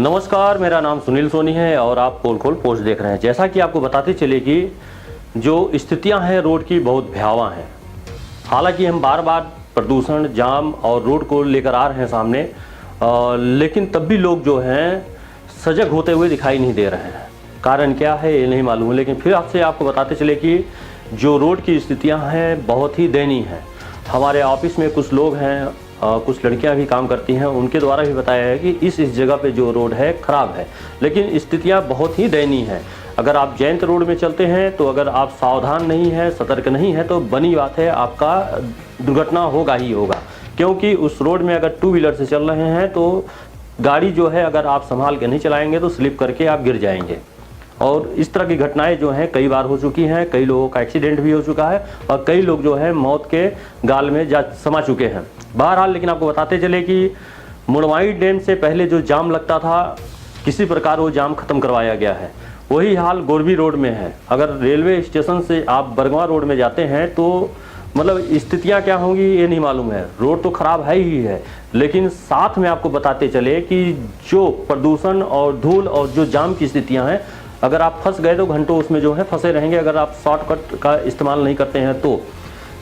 नमस्कार, मेरा नाम सुनील सोनी है और आप पोल खोल पोस्ट देख रहे हैं। जैसा कि आपको बताते चले कि जो स्थितियां हैं रोड की बहुत भयावह हैं। हालांकि हम बार बार प्रदूषण, जाम और रोड को लेकर आ रहे हैं सामने, लेकिन तब भी लोग जो हैं सजग होते हुए दिखाई नहीं दे रहे हैं। कारण क्या है ये नहीं मालूम है, लेकिन फिर आपको बताते चले कि जो रोड की स्थितियाँ हैं बहुत ही दयनीय हैं। हमारे ऑफिस में कुछ लोग हैं, कुछ लड़कियां भी काम करती हैं, उनके द्वारा भी बताया है कि इस जगह पे जो रोड है ख़राब है, लेकिन स्थितियां बहुत ही दयनीय हैं। अगर आप जयंत रोड में चलते हैं तो अगर आप सावधान नहीं हैं, सतर्क नहीं हैं, तो बनी बात है आपका दुर्घटना होगा ही होगा। क्योंकि उस रोड में अगर टू व्हीलर से चल रहे हैं तो गाड़ी जो है अगर आप संभाल के नहीं चलाएँगे तो स्लिप करके आप गिर जाएंगे। और इस तरह की घटनाएं जो हैं कई बार हो चुकी हैं, कई लोगों का एक्सीडेंट भी हो चुका है और कई लोग जो है मौत के गाल में जा समा चुके हैं। बहरहाल, लेकिन आपको बताते चले कि मुड़वाई डैम से पहले जो जाम लगता था, किसी प्रकार वो जाम खत्म करवाया गया है। वही हाल गोरबी रोड में है। अगर रेलवे स्टेशन से आप बरगवा रोड में जाते हैं तो मतलब स्थितियाँ क्या होंगी ये नहीं मालूम है। रोड तो ख़राब है ही है, लेकिन साथ में आपको बताते चले कि जो प्रदूषण और धूल और जो जाम की स्थितियाँ हैं, अगर आप फंस गए तो घंटों उसमें जो है फंसे रहेंगे। अगर आप शॉर्टकट का इस्तेमाल नहीं करते हैं तो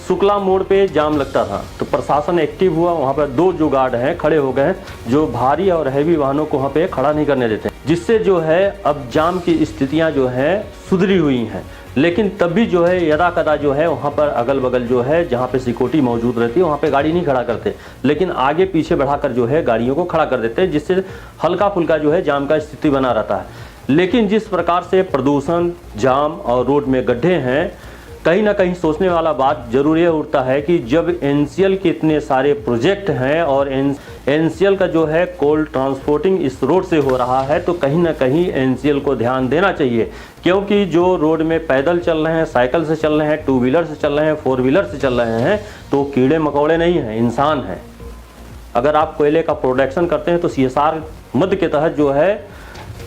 शुक्ला मोड़ पे जाम लगता था तो प्रशासन एक्टिव हुआ, वहाँ पर दो जो गार्ड हैं खड़े हो गए जो भारी और हैवी वाहनों को वहाँ पे खड़ा नहीं करने देते, जिससे जो है अब जाम की स्थितियाँ जो हैं सुधरी हुई हैं। लेकिन तब भी जो है यदा कदा जो है वहाँ पर अगल बगल जो है जहाँ पे सिक्योरिटी मौजूद रहती है वहाँ पे गाड़ी नहीं खड़ा करते, लेकिन आगे पीछे बढ़ाकर जो है गाड़ियों को खड़ा कर देते हैं, जिससे हल्का फुल्का जो है जाम का स्थिति बना रहता है। लेकिन जिस प्रकार से प्रदूषण, जाम और रोड में गड्ढे हैं, कहीं ना कहीं सोचने वाला बात जरूर ये उठता है कि जब एनसीएल के इतने सारे प्रोजेक्ट हैं और एनसीएल का जो है कोल ट्रांसपोर्टिंग इस रोड से हो रहा है, तो कहीं ना कहीं एनसीएल को ध्यान देना चाहिए। क्योंकि जो रोड में पैदल चल रहे हैं, साइकिल से चल रहे हैं, टू व्हीलर से चल रहे हैं, फोर व्हीलर से चल रहे हैं, तो कीड़े मकोड़े नहीं हैं, इंसान हैं। अगर आप कोयले का प्रोडक्शन करते हैं तो CSR मद के तहत जो है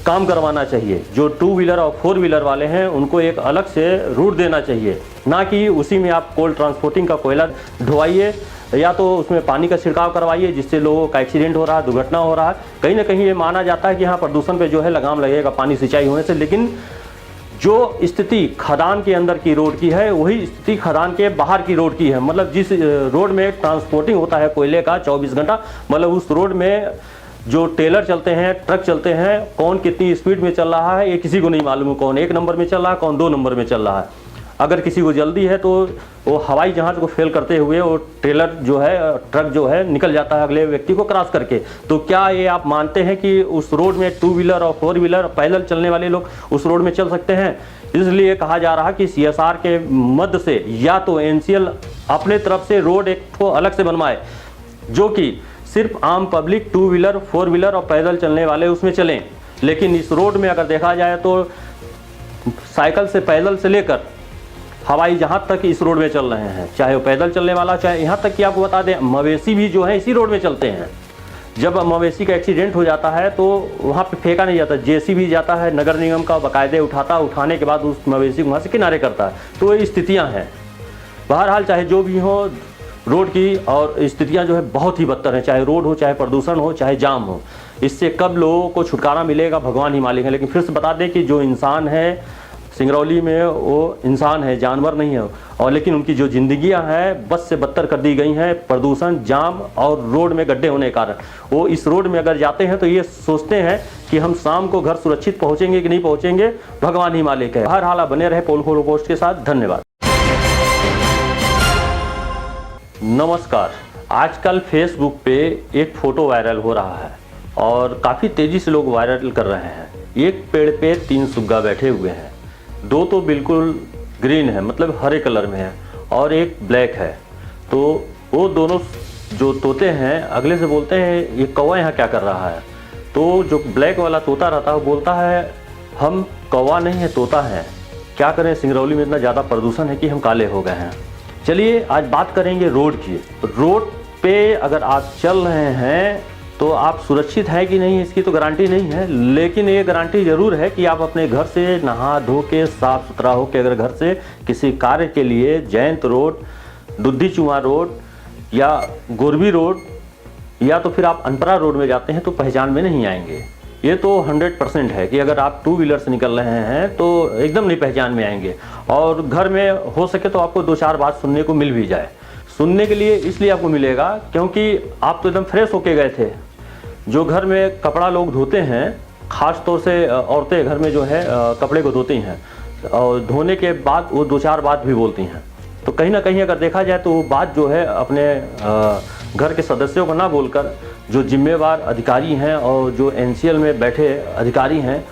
काम करवाना चाहिए। जो टू व्हीलर और फोर व्हीलर वाले हैं उनको एक अलग से रूट देना चाहिए, ना कि उसी में आप कोल ट्रांसपोर्टिंग का कोयला ढुवाइए या तो उसमें पानी का छिड़काव करवाइए, जिससे लोगों का एक्सीडेंट हो रहा है, दुर्घटना हो रहा है। कहीं ना कहीं ये माना जाता है कि हाँ प्रदूषण पे जो है लगाम लगेगा पानी सिंचाई होने से, लेकिन जो स्थिति खदान के अंदर की रोड की है वही स्थिति खदान के बाहर की रोड की है। मतलब जिस रोड में ट्रांसपोर्टिंग होता है कोयले का 24 घंटा, मतलब उस रोड में जो टेलर चलते हैं, ट्रक चलते हैं, कौन कितनी स्पीड में चल रहा है ये किसी को नहीं मालूम है। कौन 1 नंबर में चल रहा है, कौन 2 नंबर में चल रहा है। अगर किसी को जल्दी है तो वो हवाई जहाज़ को फेल करते हुए वो टेलर जो है, ट्रक जो है निकल जाता है अगले व्यक्ति को क्रॉस करके। तो क्या ये आप मानते हैं कि उस रोड में टू व्हीलर और फोर व्हीलर पैदल चलने वाले लोग उस रोड में चल सकते हैं? इसलिए कहा जा रहा है कि CSR के मद से या तो एनसीएल अपने तरफ से रोड एक तो अलग से बनवाए, जो कि सिर्फ आम public two wheeler, four wheeler और पैदल चलने वाले उसमें चलें। लेकिन इस रोड में अगर देखा जाए तो साइकिल से, पैदल से लेकर हवाई जहाज तक इस रोड में चल रहे हैं, चाहे वो पैदल चलने वाला, चाहे यहाँ तक कि आपको बता दें मवेशी भी जो है इसी रोड में चलते हैं। जब मवेशी का एक्सीडेंट हो जाता है तो वहाँ पे फेंका नहीं जाता, JCB जाता है नगर निगम का, बाकायदे उठाने के बाद उस मवेशी को वहाँ से किनारे करता है। तो ये स्थितियाँ हैं। बहरहाल चाहे जो भी हो, रोड की और स्थितियां जो है बहुत ही बदतर हैं, चाहे रोड हो, चाहे प्रदूषण हो, चाहे जाम हो। इससे कब लोगों को छुटकारा मिलेगा भगवान ही मालिक है। लेकिन फिर से बता दें कि जो इंसान है सिंगरौली में वो इंसान है, जानवर नहीं है। और लेकिन उनकी जो जिंदगियां हैं बस से बदतर कर दी गई हैं प्रदूषण, जाम और रोड में गड्ढे होने के कारण। वो इस रोड में अगर जाते हैं तो ये सोचते हैं कि हम शाम को घर सुरक्षित पहुँचेंगे कि नहीं पहुँचेंगे, भगवान ही मालिक है। हर हाल बने रहे पोल खोल पोस्ट के साथ। धन्यवाद। नमस्कार। आजकल फेसबुक पे एक फ़ोटो वायरल हो रहा है और काफ़ी तेज़ी से लोग वायरल कर रहे हैं। एक पेड़ पे 3 सुग्गा बैठे हुए हैं, 2 तो बिल्कुल ग्रीन है, मतलब हरे कलर में है, और एक ब्लैक है। तो वो दोनों जो तोते हैं अगले से बोलते हैं ये कौवा यहाँ क्या कर रहा है। तो जो ब्लैक वाला तोता रहता है वो बोलता है हम कौवा नहीं है, तोता है, क्या करें, सिंगरौली में इतना ज़्यादा प्रदूषण है कि हम काले हो गए हैं। चलिए आज बात करेंगे रोड की। रोड पे अगर आप चल रहे हैं तो आप सुरक्षित हैं कि नहीं इसकी तो गारंटी नहीं है, लेकिन ये गारंटी ज़रूर है कि आप अपने घर से नहा धो के साफ़ सुथरा हो के अगर घर से किसी कार्य के लिए जयंत रोड, दुद्धी चुआ रोड या गोरबी रोड या तो फिर आप अनपरा रोड में जाते हैं तो पहचान में नहीं आएंगे। ये तो 100% है कि अगर आप 2 व्हीलर से निकल रहे हैं तो एकदम नहीं पहचान में आएंगे। और घर में हो सके तो आपको 2-4 बात सुनने को मिल भी जाए। सुनने के लिए इसलिए आपको मिलेगा क्योंकि आप तो एकदम फ्रेश होके गए थे। जो घर में कपड़ा लोग धोते हैं, ख़ास तौर से औरतें घर में जो है कपड़े को धोती हैं और धोने के बाद वो 2-4 बात भी बोलती हैं। तो कहीं ना कहीं अगर देखा जाए तो वो बात जो है अपने घर के सदस्यों को ना बोलकर जो जिम्मेवार अधिकारी हैं और जो एनसीएल में बैठे अधिकारी हैं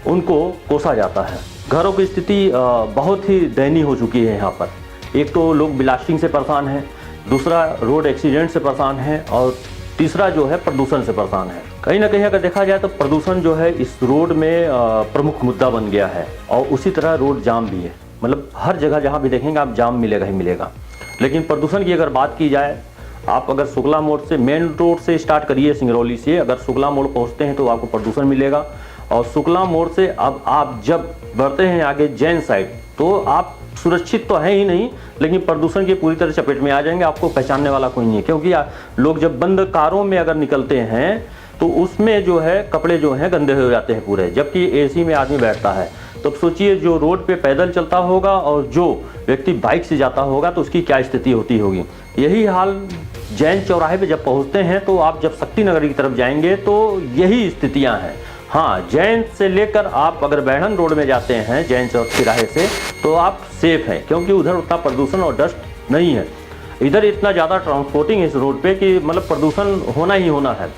उनको कोसा जाता है। घरों की स्थिति बहुत ही दयनीय हो चुकी है यहाँ पर। एक तो लोग ब्लास्टिंग से परेशान हैं, दूसरा रोड एक्सीडेंट से परेशान है और तीसरा जो है प्रदूषण से परेशान है। कहीं ना कहीं अगर देखा जाए तो प्रदूषण जो है इस रोड में प्रमुख मुद्दा बन गया है और उसी तरह रोड जाम भी है। मतलब हर जगह जहाँ भी देखेंगे आप जाम मिलेगा ही मिलेगा। लेकिन प्रदूषण की अगर बात की जाए, आप अगर शुक्ला मोड़ से मेन रोड से स्टार्ट करिए, सिंगरौली से अगर शुक्ला मोड़ पहुँचते हैं तो आपको प्रदूषण मिलेगा। और शुक्ला मोड़ से अब आप जब बढ़ते हैं आगे जैन साइड तो आप सुरक्षित तो है ही नहीं, लेकिन प्रदूषण की पूरी तरह चपेट में आ जाएंगे। आपको पहचानने वाला कोई नहीं है क्योंकि लोग जब बंद कारों में अगर निकलते हैं तो उसमें जो है कपड़े जो हैं गंदे हो जाते हैं पूरे, जबकि एसी में आदमी बैठता है। तो सोचिए जो रोड पे पैदल चलता होगा और जो व्यक्ति बाइक से जाता होगा तो उसकी क्या स्थिति होती होगी। यही हाल जैन चौराहे पे जब पहुंचते हैं तो आप जब शक्ति नगर की तरफ जाएंगे तो यही स्थितियां हैं। हाँ, जैन से लेकर आप अगर बैढ़न रोड में जाते हैं जैन चौराहे से तो आप सेफ हैं क्योंकि उधर उतना प्रदूषण और डस्ट नहीं है। इधर इतना ज़्यादा ट्रांसपोर्टिंग है इस रोड पे कि मतलब प्रदूषण होना ही होना है।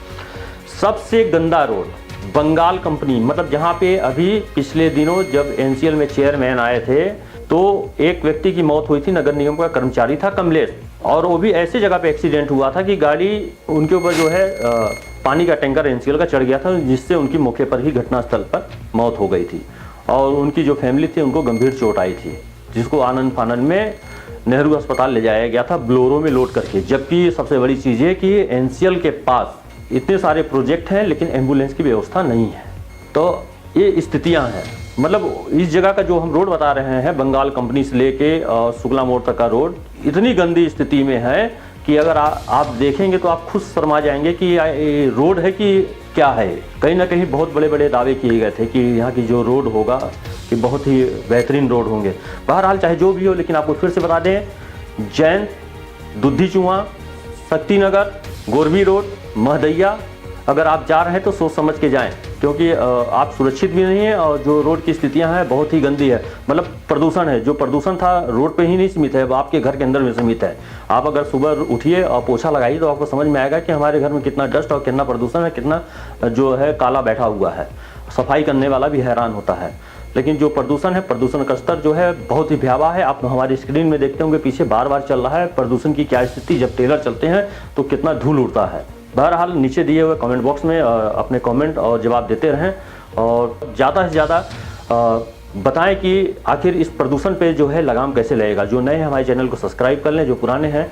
सबसे गंदा रोड बंगाल कंपनी, मतलब जहाँ पे अभी पिछले दिनों जब एनसीएल में चेयरमैन आए थे तो एक व्यक्ति की मौत हुई थी, नगर निगम का कर्मचारी था कमलेश, और वो भी ऐसी जगह पे एक्सीडेंट हुआ था कि गाड़ी उनके ऊपर जो है पानी का टैंकर एनसीएल का चढ़ गया था, जिससे उनकी मौके पर ही घटनास्थल पर मौत हो गई थी। और उनकी जो फैमिली थी उनको गंभीर चोट आई थी, जिसको आनंद फानंद में नेहरू अस्पताल ले जाया गया था ब्लोरो में लोड करके। जबकि सबसे बड़ी चीज़ है कि एनसीएल के पास इतने सारे प्रोजेक्ट हैं लेकिन एम्बुलेंस की व्यवस्था नहीं है। तो ये स्थितियां हैं। मतलब इस जगह का जो हम रोड बता रहे हैं बंगाल कंपनी से लेके शुक्ला मोड़ तक का रोड इतनी गंदी स्थिति में है कि अगर आप देखेंगे तो आप खुद शर्मा जाएंगे कि ये रोड है कि क्या है। कहीं ना कहीं बहुत बड़े बड़े दावे किए गए थे कि यहाँ की जो रोड होगा कि बहुत ही बेहतरीन रोड होंगे। बहरहाल चाहे जो भी हो, लेकिन आपको फिर से बता दें, जैन, दुद्धी चुआ, शक्ति नगर, गोरबी रोड, महदैया अगर आप जा रहे हैं तो सोच समझ के जाएं क्योंकि आप सुरक्षित भी नहीं है और जो रोड की स्थितियां हैं बहुत ही गंदी है। मतलब प्रदूषण है, जो प्रदूषण था रोड पे ही नहीं सीमित है, वो आपके घर के अंदर में सीमित है। आप अगर सुबह उठिए और पोछा लगाइए तो आपको समझ में आएगा कि हमारे घर में कितना डस्ट और कितना प्रदूषण है, कितना जो है काला बैठा हुआ है। सफाई करने वाला भी हैरान होता है। लेकिन जो प्रदूषण है, प्रदूषण का स्तर जो है बहुत ही भयावह है। आप हमारी स्क्रीन में देखते होंगे पीछे बार बार चल रहा है प्रदूषण की क्या स्थिति। जब टेलर चलते हैं तो कितना धूल उड़ता है। बहरहाल नीचे दिए हुए कमेंट बॉक्स में अपने कमेंट और जवाब देते रहें और ज़्यादा से ज़्यादा बताएं कि आखिर इस प्रदूषण पे जो है लगाम कैसे लगेगा। जो नए हैं हमारे चैनल को सब्सक्राइब कर लें, जो पुराने हैं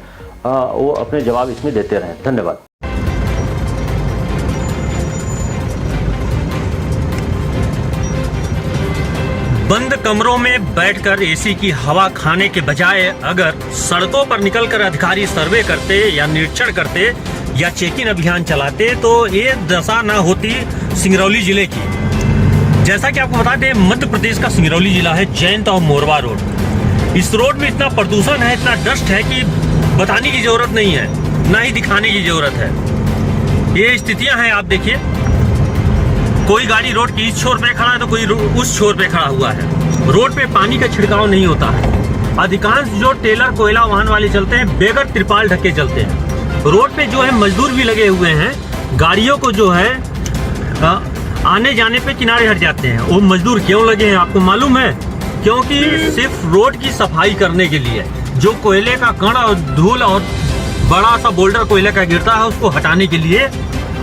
वो अपने जवाब इसमें देते रहें। धन्यवाद। बंद कमरों में बैठकर एसी की हवा खाने के बजाय अगर सड़कों पर निकलकर अधिकारी सर्वे करते या निरीक्षण करते या चेक इन अभियान चलाते तो ये दशा न होती सिंगरौली जिले की। जैसा कि आपको बता दें, मध्य प्रदेश का सिंगरौली जिला है जैन और मोरवा रोड। इस रोड में इतना प्रदूषण है, इतना डस्ट है कि बताने की जरूरत नहीं है, ना ही दिखाने की जरूरत है। ये स्थितियां हैं, आप देखिए, कोई गाड़ी रोड की इस छोर पे खड़ा है तो कोई उस छोर पे खड़ा हुआ है। रोड पे पानी का छिड़काव नहीं होता है। अधिकांश जो टेलर कोयला वाहन वाले चलते हैं बेगर त्रिपाल ढके चलते हैं। रोड पे जो है मजदूर भी लगे हुए हैं, गाड़ियों को जो है आने जाने पे किनारे हट जाते हैं। वो मजदूर क्यों लगे हैं आपको मालूम है? क्योंकि सिर्फ रोड की सफाई करने के लिए, जो कोयले का कण और धूल और बड़ा सा बोल्डर कोयले का गिरता है उसको हटाने के लिए,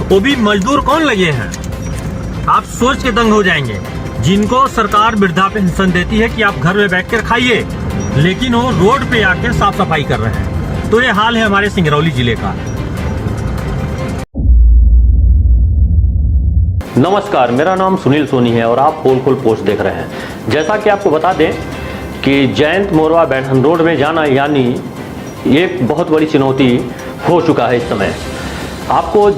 वो भी मजदूर कौन लगे हैं? आप सोच के दंग हो जाएंगे। जिनको सरकार वृद्धा पेंशन देती है कि आप घर में बैठकर खाइए, लेकिन वो रोड पे आके साफ सफाई कर रहे हैं। तो ये हाल है हमारे सिंगरौली जिले का। नमस्कार, मेरा नाम सुनील सोनी है और आप पोल खोल पोस्ट देख रहे हैं। जैसा कि आपको बता दें कि जयंत मोरवा बैढ़न रोड में जाना यानी एक बहुत बड़ी चुनौती हो चुका है इस समय। आपको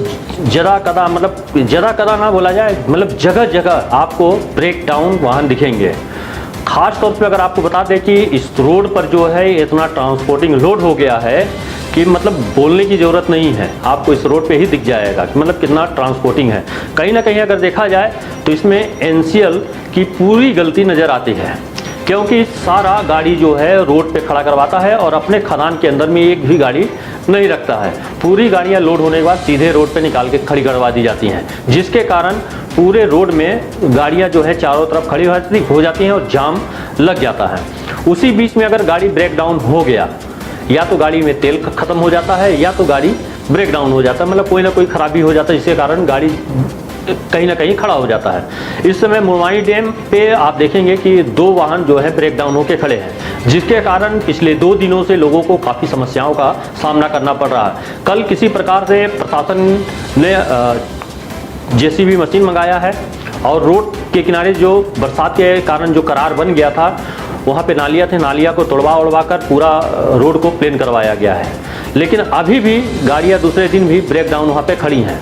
जरा कदा, मतलब जरा कदा ना बोला जाए, मतलब जगह जगह आपको ब्रेक डाउन वाहन दिखेंगे। खास तौर पे अगर आपको बता दें कि इस रोड पर जो है इतना ट्रांसपोर्टिंग लोड हो गया है कि मतलब बोलने की ज़रूरत नहीं है, आपको इस रोड पे ही दिख जाएगा कि मतलब कितना ट्रांसपोर्टिंग है। कहीं ना कहीं अगर देखा जाए तो इसमें एनसीएल की पूरी गलती नज़र आती है, क्योंकि सारा गाड़ी जो है रोड पे खड़ा करवाता है और अपने खदान के अंदर में एक भी गाड़ी नहीं रखता है। पूरी गाड़ियां लोड होने के बाद सीधे रोड पे निकाल के खड़ी करवा दी जाती हैं, जिसके कारण पूरे रोड में गाड़ियां जो है चारों तरफ खड़ी हो जाती हैं और जाम लग जाता है। उसी बीच में अगर गाड़ी ब्रेक डाउन हो गया, या तो गाड़ी में तेल ख़त्म हो जाता है या तो गाड़ी ब्रेक डाउन हो जाता है, मतलब कोई ना कोई खराबी हो जाता है, जिसके कारण गाड़ी कहीं ना कहीं खड़ा हो जाता है। इस समय मुरवानी डैम पे आप देखेंगे कि 2 वाहन जो है ब्रेक डाउन होकर खड़े हैं, जिसके कारण पिछले 2 दिनों से लोगों को काफ़ी समस्याओं का सामना करना पड़ रहा है। कल किसी प्रकार से प्रशासन ने जेसीबी मशीन मंगाया है और रोड के किनारे जो बरसात के कारण जो करार बन गया था, वहाँ पे नालियाँ थे, नालियाँ को तोड़वा कर पूरा रोड को प्लेन करवाया गया है। लेकिन अभी भी गाड़ियाँ दूसरे दिन भी ब्रेक डाउन वहाँ पे खड़ी हैं,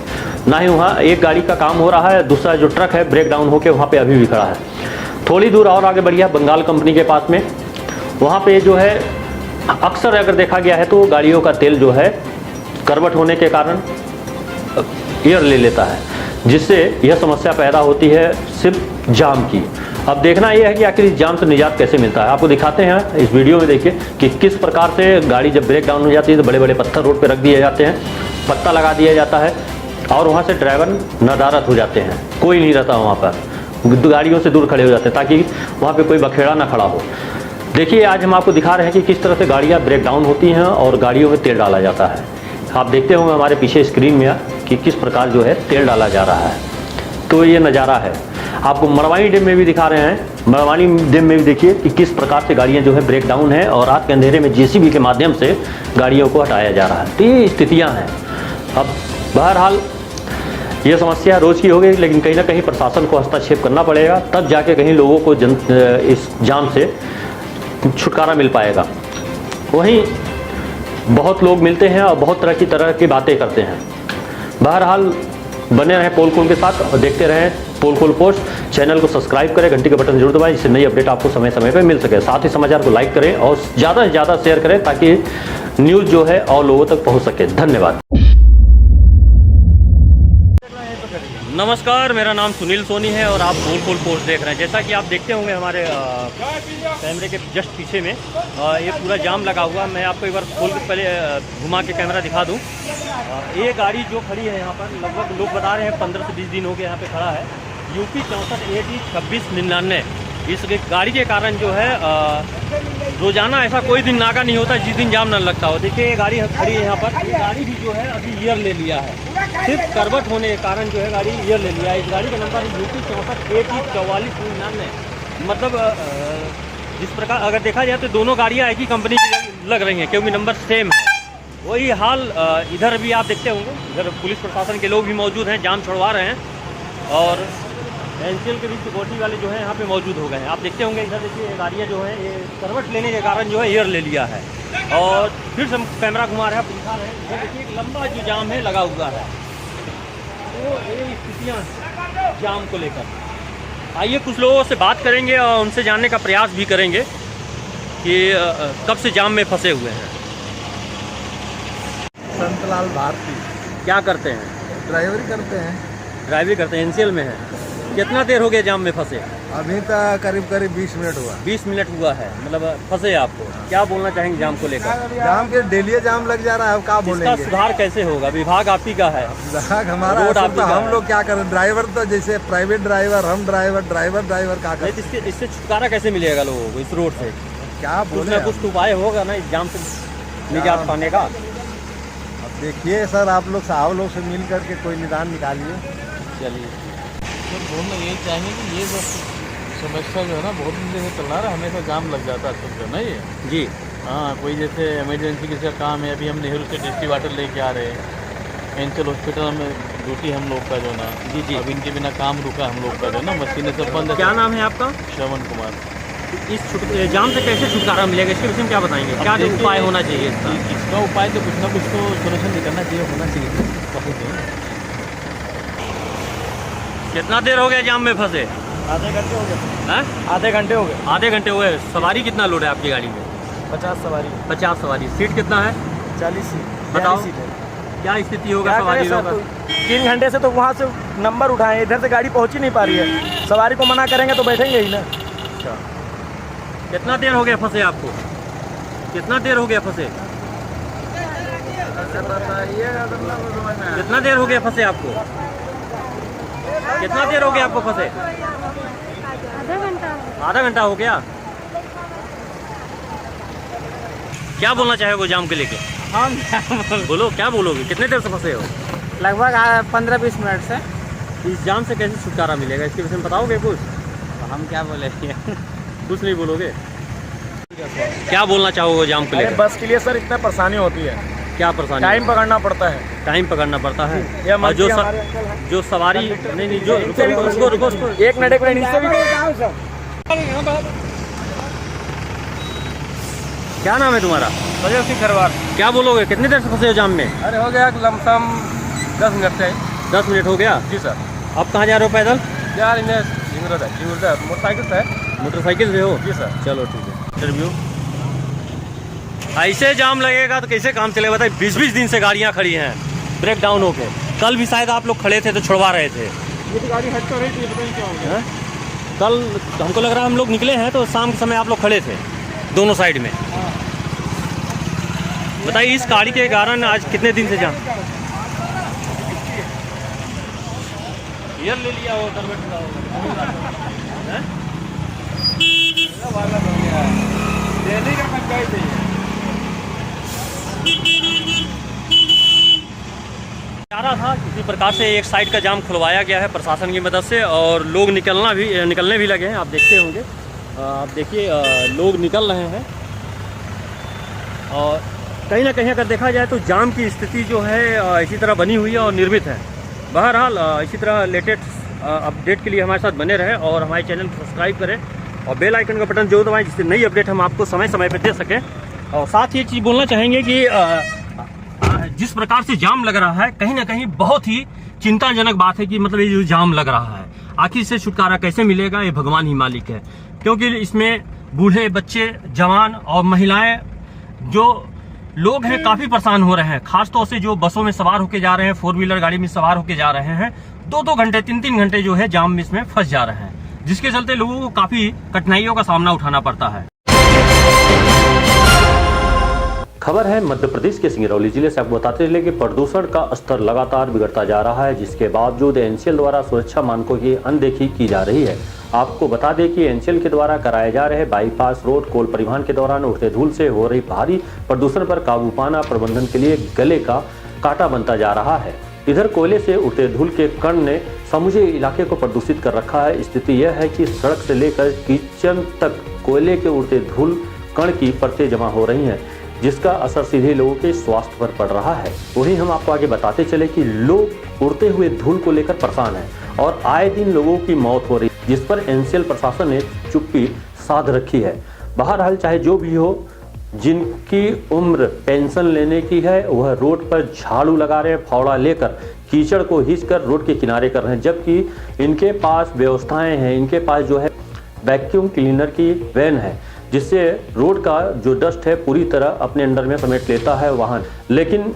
ना ही वहाँ एक गाड़ी का काम हो रहा है, दूसरा जो ट्रक है ब्रेक डाउन होकर वहाँ पे अभी भी खड़ा है। थोड़ी दूर और आगे बढ़िया बंगाल कंपनी के पास में, वहाँ पे जो है अक्सर अगर देखा गया है तो गाड़ियों का तेल जो है करवट होने के कारण एयर ले लेता है, जिससे यह समस्या पैदा होती है सिर्फ जाम की। अब देखना यह है कि आखिर इस जाम से निजात कैसे मिलता है। आपको दिखाते हैं इस वीडियो में, देखिए कि किस प्रकार से गाड़ी जब ब्रेक डाउन हो जाती है तो बड़े बड़े पत्थर रोड पे रख दिए जाते हैं, पत्ता लगा दिया जाता है और वहाँ से ड्राइवर नदारत हो जाते हैं, कोई नहीं रहता वहाँ पर, गाड़ियों से दूर खड़े हो जाते हैं ताकि वहाँ पे कोई बखेड़ा ना खड़ा हो। देखिए आज हम आपको दिखा रहे हैं कि किस तरह से गाड़ियाँ ब्रेक डाउन होती हैं और गाड़ियों में तेल डाला जाता है। आप देखते होंगे हमारे पीछे स्क्रीन में कि किस प्रकार जो है तेल डाला जा रहा है। तो ये नज़ारा है, आपको मरवानी डैम में भी दिखा रहे हैं। मरवानी डैम में भी देखिए कि किस प्रकार से गाड़ियाँ जो है ब्रेक डाउन है और रात के अंधेरे में जेसीबी के माध्यम से गाड़ियों को हटाया जा रहा है। तो ये स्थितियाँ हैं। अब बहरहाल ये समस्या रोज़ की हो गई, लेकिन कहीं ना कहीं प्रशासन को हस्तक्षेप करना पड़ेगा, तब जाके कहीं लोगों को इस जाम से छुटकारा मिल पाएगा। वहीं बहुत लोग मिलते हैं और बहुत तरह की बातें करते हैं। बहरहाल बने रहें पोल खोल के साथ और देखते रहें पोल खोल पोस्ट। चैनल को सब्सक्राइब करें, घंटी का बटन जरूर दबाएं, जिससे नई अपडेट आपको समय समय पर मिल सके। साथ ही समाचार को लाइक करें और ज़्यादा से ज़्यादा शेयर करें ताकि न्यूज़ जो है और लोगों तक पहुँच सके। धन्यवाद। नमस्कार, मेरा नाम सुनील सोनी है और आप पोल खोल पोस्ट देख रहे हैं। जैसा कि आप देखते होंगे हमारे कैमरे के जस्ट पीछे में ये पूरा जाम लगा हुआ। मैं आपको एक बार खोल के पहले घुमा के कैमरा दिखा दूं। ये गाड़ी जो खड़ी है यहाँ पर, लगभग लोग बता रहे हैं 15 से 20 दिन हो गए यहाँ पे खड़ा है। यूपी 64 AD 2699 इस गाड़ी के कारण जो है रोजाना ऐसा कोई दिन नागा नहीं होता जिस दिन जाम न लगता हो। देखिए ये गाड़ी खड़ी है यहाँ पर, ये गाड़ी भी जो है अभी ईयर ले लिया है, सिर्फ करवट होने के कारण जो है गाड़ी ईयर ले लिया है। इस गाड़ी का नंबर यूपी 64 AD 4499। मतलब जिस प्रकार अगर देखा जाए तो दोनों गाड़ियाँ एक ही कंपनी की लग रही हैं, क्योंकि नंबर सेम है। वही हाल इधर भी आप देखते होंगे, इधर पुलिस प्रशासन के लोग भी मौजूद हैं, जाम छुड़वा रहे हैं और एनसीएल के भी सिक्योरिटी वाले जो है यहाँ पे मौजूद हो गए हैं। आप देखते होंगे इधर देखिए गाड़ियाँ जो है ये करवट लेने के कारण जो है एयर ले लिया है। और फिर से हम कैमरा घुमा रहे हैं, आप दिखा रहे हैं, इधर देखिए एक लंबा जो जाम है लगा हुआ है। तो ये स्थितियाँ जाम को लेकर। आइए कुछ लोगों से बात करेंगे और उनसे जानने का प्रयास भी करेंगे कि कब से जाम में फंसे हुए हैं। संतलाल भारती। क्या करते हैं? ड्राइवरी करते हैं। ड्राइवरी करते हैं, एनसीएल में है। कितना देर हो गया जाम में फंसे? अभी तक करीब 20 मिनट हुआ। 20 मिनट हुआ है, मतलब फंसे आपको। क्या बोलना चाहेंगे जाम को लेकर? जाम के डेली जाम लग जा रहा है, अब क्या बोलेंगे? इसका सुधार कैसे होगा? विभाग आप ही का है, विभाग हमारा रोड आप ही तो का हम है। लोग क्या करें? ड्राइवर तो जैसे प्राइवेट ड्राइवर, हम ड्राइवर क्या करें? इससे छुटकारा कैसे मिलेगा लोगों को इस रोड से? क्या कुछ बोले? ना कुछ तो उपाय होगा ना इस जाम से निजात पाने का। अब देखिए सर, आप लोग साहब लोग से मिल करके कोई निदान निकालिए। चलिए, तो बोलना यही चाहेंगे कि ये जो समस्या जो है ना बहुत दिन से चल रहा है, हमेशा जाम लग जाता है अक्सर जो है ना ये। जी हाँ, कोई जैसे इमरजेंसी किसी का काम है, अभी हम नेहरू से डिस्ट्रिक्ट वाटर लेके आ रहे हैं, एंचल हॉस्पिटल में ड्यूटी हम लोग का जो ना। जी जी। अब इनके बिना काम रुका हम लोग का जो ना, मशीनें सब बंद है। क्या नाम है आपका? श्रवण कुमार। इस जाम से कैसे छुटकारा मिलेगा, इसके विषय में क्या बताएंगे? क्या देखिए, उपाय होना चाहिए इसका? इसका उपाय तो कुछ ना कुछ तो सोल्यूशन निकलना चाहिए, होना चाहिए। कितना देर हो गया जाम में फंसे? आधे घंटे हो गए। हैं? आधे घंटे हो गए। आधे घंटे हुए। सवारी कितना लोड है आपकी गाड़ी में? 50 सवारी। 50 सवारी। सीट कितना है? 40 सीट। बताओ। 42 सीट है। क्या स्थिति होगा क्या सवारी करें लोगों सर, का? 3 घंटे से तो वहाँ से नंबर उठाए, इधर से गाड़ी पहुँच ही नहीं पा रही है। सवारी को मना करेंगे तो बैठेंगे ही ना। कितना देर हो गया फंसे आपको? कितना देर हो गया फंसे? कितना देर हो गया फंसे आपको? कितना देर हो गया आपको फंसे? आधा घंटा हो गया। क्या बोलना चाहे जाम के लेके? हम बोलो, क्या बोलोगे? कितने देर से फंसे हो? लगभग 15-20 मिनट से। इस जाम से कैसे छुटकारा मिलेगा, इसके विषय में बताओगे कुछ? हम क्या बोलेंगे? कुछ नहीं बोलोगे? क्या बोलना चाहोगे जाम को लेकर? बस के लिए सर इतना परेशानी होती है, क्या परेशानी? टाइम पकड़ना पड़ता है। टाइम पकड़ना पड़ता है। या और जो हमारे अंकल हैं। जो सवारी नहीं जो रुको एक मिनट नीचे भी। क्या नाम है तुम्हारा? वजह से खरवार। क्या बोलोगे? कितनी देर से फंसे हो जाम में? अरे हो गया लमसम 10 मिनट से। 10 मिनट हो गया। जी सर। अब कहाँ जा रहे हो? पैदल? यार इन्हें मोटरसाइकिल से है। मोटरसाइकिल से हो? जी सर। चलो ठीक है। इंटरव्यू ऐसे जाम लगेगा तो कैसे काम चलेगा? बताइए। 20-20 दिन से गाड़ियाँ खड़ी हैं ब्रेक डाउन होके। कल भी शायद आप लोग खड़े थे तो छुड़वा रहे थे। ये तो गाड़ी हट तो रही थी, पता नहीं क्या हो गया। कल हमको लग रहा है हम लोग निकले हैं तो शाम के समय आप लोग खड़े थे दोनों साइड में। बताइए इस गाड़ी के कारण आज कितने दिन से जाम? ईयर ले लिया हो दिल्ली का पंचायत है। चारा था किसी प्रकार से एक साइड का जाम खुलवाया गया है प्रशासन की मदद से और लोग निकलने भी लगे हैं। आप देखते होंगे, आप देखिए लोग निकल रहे हैं और कहीं ना कहीं अगर देखा जाए तो जाम की स्थिति जो है इसी तरह बनी हुई है और निर्मित है। बहरहाल इसी तरह लेटेस्ट अपडेट के लिए हमारे साथ बने रहें और हमारे चैनल को सब्सक्राइब करें और बेल आइकन का बटन जरूर दबाएं जिससे नई अपडेट हम आपको समय समय पर दे सकें। और साथ ही एक चीज़ बोलना चाहेंगे कि जिस प्रकार से जाम लग रहा है कहीं ना कहीं बहुत ही चिंताजनक बात है कि मतलब ये जो जाम लग रहा है आखिर से छुटकारा कैसे मिलेगा ये भगवान ही मालिक है। क्योंकि इसमें बूढ़े, बच्चे, जवान और महिलाएं जो लोग हैं काफी परेशान हो रहे हैं। खासतौर से जो बसों में सवार होकर जा रहे हैं, 4 व्हीलर गाड़ी में सवार होकर जा रहे हैं, 2-2 घंटे 3-3 घंटे जो है जाम में इसमें फंस जा रहे हैं, जिसके चलते लोगों को काफी कठिनाइयों का सामना उठाना पड़ता है। खबर है मध्य प्रदेश के सिंगरौली जिले से। आपको बताते चले कि प्रदूषण का स्तर लगातार बिगड़ता जा रहा है, जिसके बावजूद एनसीएल द्वारा सुरक्षा मानकों की अनदेखी की जा रही है। आपको बता दें कि एनसीएल के द्वारा कराए जा रहे बाईपास रोड कोल परिवहन के दौरान उठते धूल से हो रही भारी प्रदूषण पर काबू पाना प्रबंधन के लिए गले का कांटा बनता जा रहा है। इधर कोयले से उठते धूल के कण ने समूचे इलाके को प्रदूषित कर रखा है। स्थिति यह है कि सड़क से लेकर किचन तक कोयले के उड़ते धूल कण की परतें जमा हो रही हैं, जिसका असर सीधे लोगों के स्वास्थ्य पर पड़ रहा है। वहीं हम आपको आगे बताते चले कि लोग उड़ते हुए धूल को लेकर परेशान हैं और आए दिन लोगों की मौत हो रही है, जिस पर एनसीएल प्रशासन ने चुप्पी साध रखी है। बहरहाल चाहे जो भी हो, जिनकी उम्र पेंशन लेने की है वह रोड पर झाड़ू लगा रहे हैं, फावड़ा लेकर कीचड़ को खींचकर रोड के किनारे कर रहे हैं, जबकि इनके पास व्यवस्थाएं हैं। इनके पास जो है वैक्यूम क्लीनर की वैन है, जिससे रोड का जो डस्ट है पूरी तरह अपने अंडर में समेट लेता है वाहन। लेकिन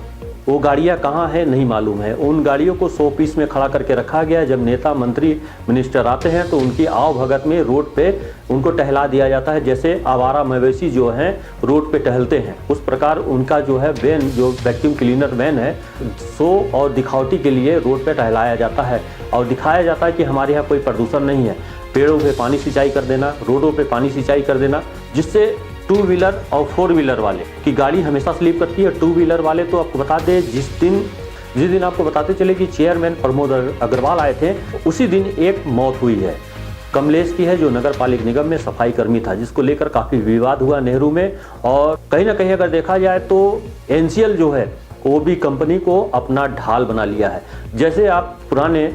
वो गाड़ियां कहाँ हैं नहीं मालूम है। उन गाड़ियों को 100 पीस में खड़ा करके रखा गया है। जब नेता, मंत्री, मिनिस्टर आते हैं तो उनकी आव भगत में रोड पे उनको टहला दिया जाता है, जैसे आवारा मवेशी जो हैं रोड पे टहलते हैं उस प्रकार उनका जो है वैन, जो वैक्यूम क्लीनर वैन है, शो और दिखावटी के लिए रोड पे टहलाया जाता है और दिखाया जाता है कि हमारे यहाँ कोई प्रदूषण नहीं है। पेड़ों पे पानी सिंचाई कर देना, रोडों पे पानी सिंचाई कर देना, जिससे 2 व्हीलर और 4 व्हीलर वाले की गाड़ी हमेशा स्लिप करती है। 2 व्हीलर वाले तो आपको बता दें जिस दिन आपको बताते चले कि चेयरमैन प्रमोद अग्रवाल आए थे, उसी दिन एक मौत हुई है कमलेश की है, जो नगर पालिक निगम में सफाई कर्मी था, जिसको लेकर काफी विवाद हुआ नेहरू में। और कहीं ना कहीं अगर देखा जाए तो एनसीएल जो है वो भी कंपनी को अपना ढाल बना लिया है। जैसे आप पुराने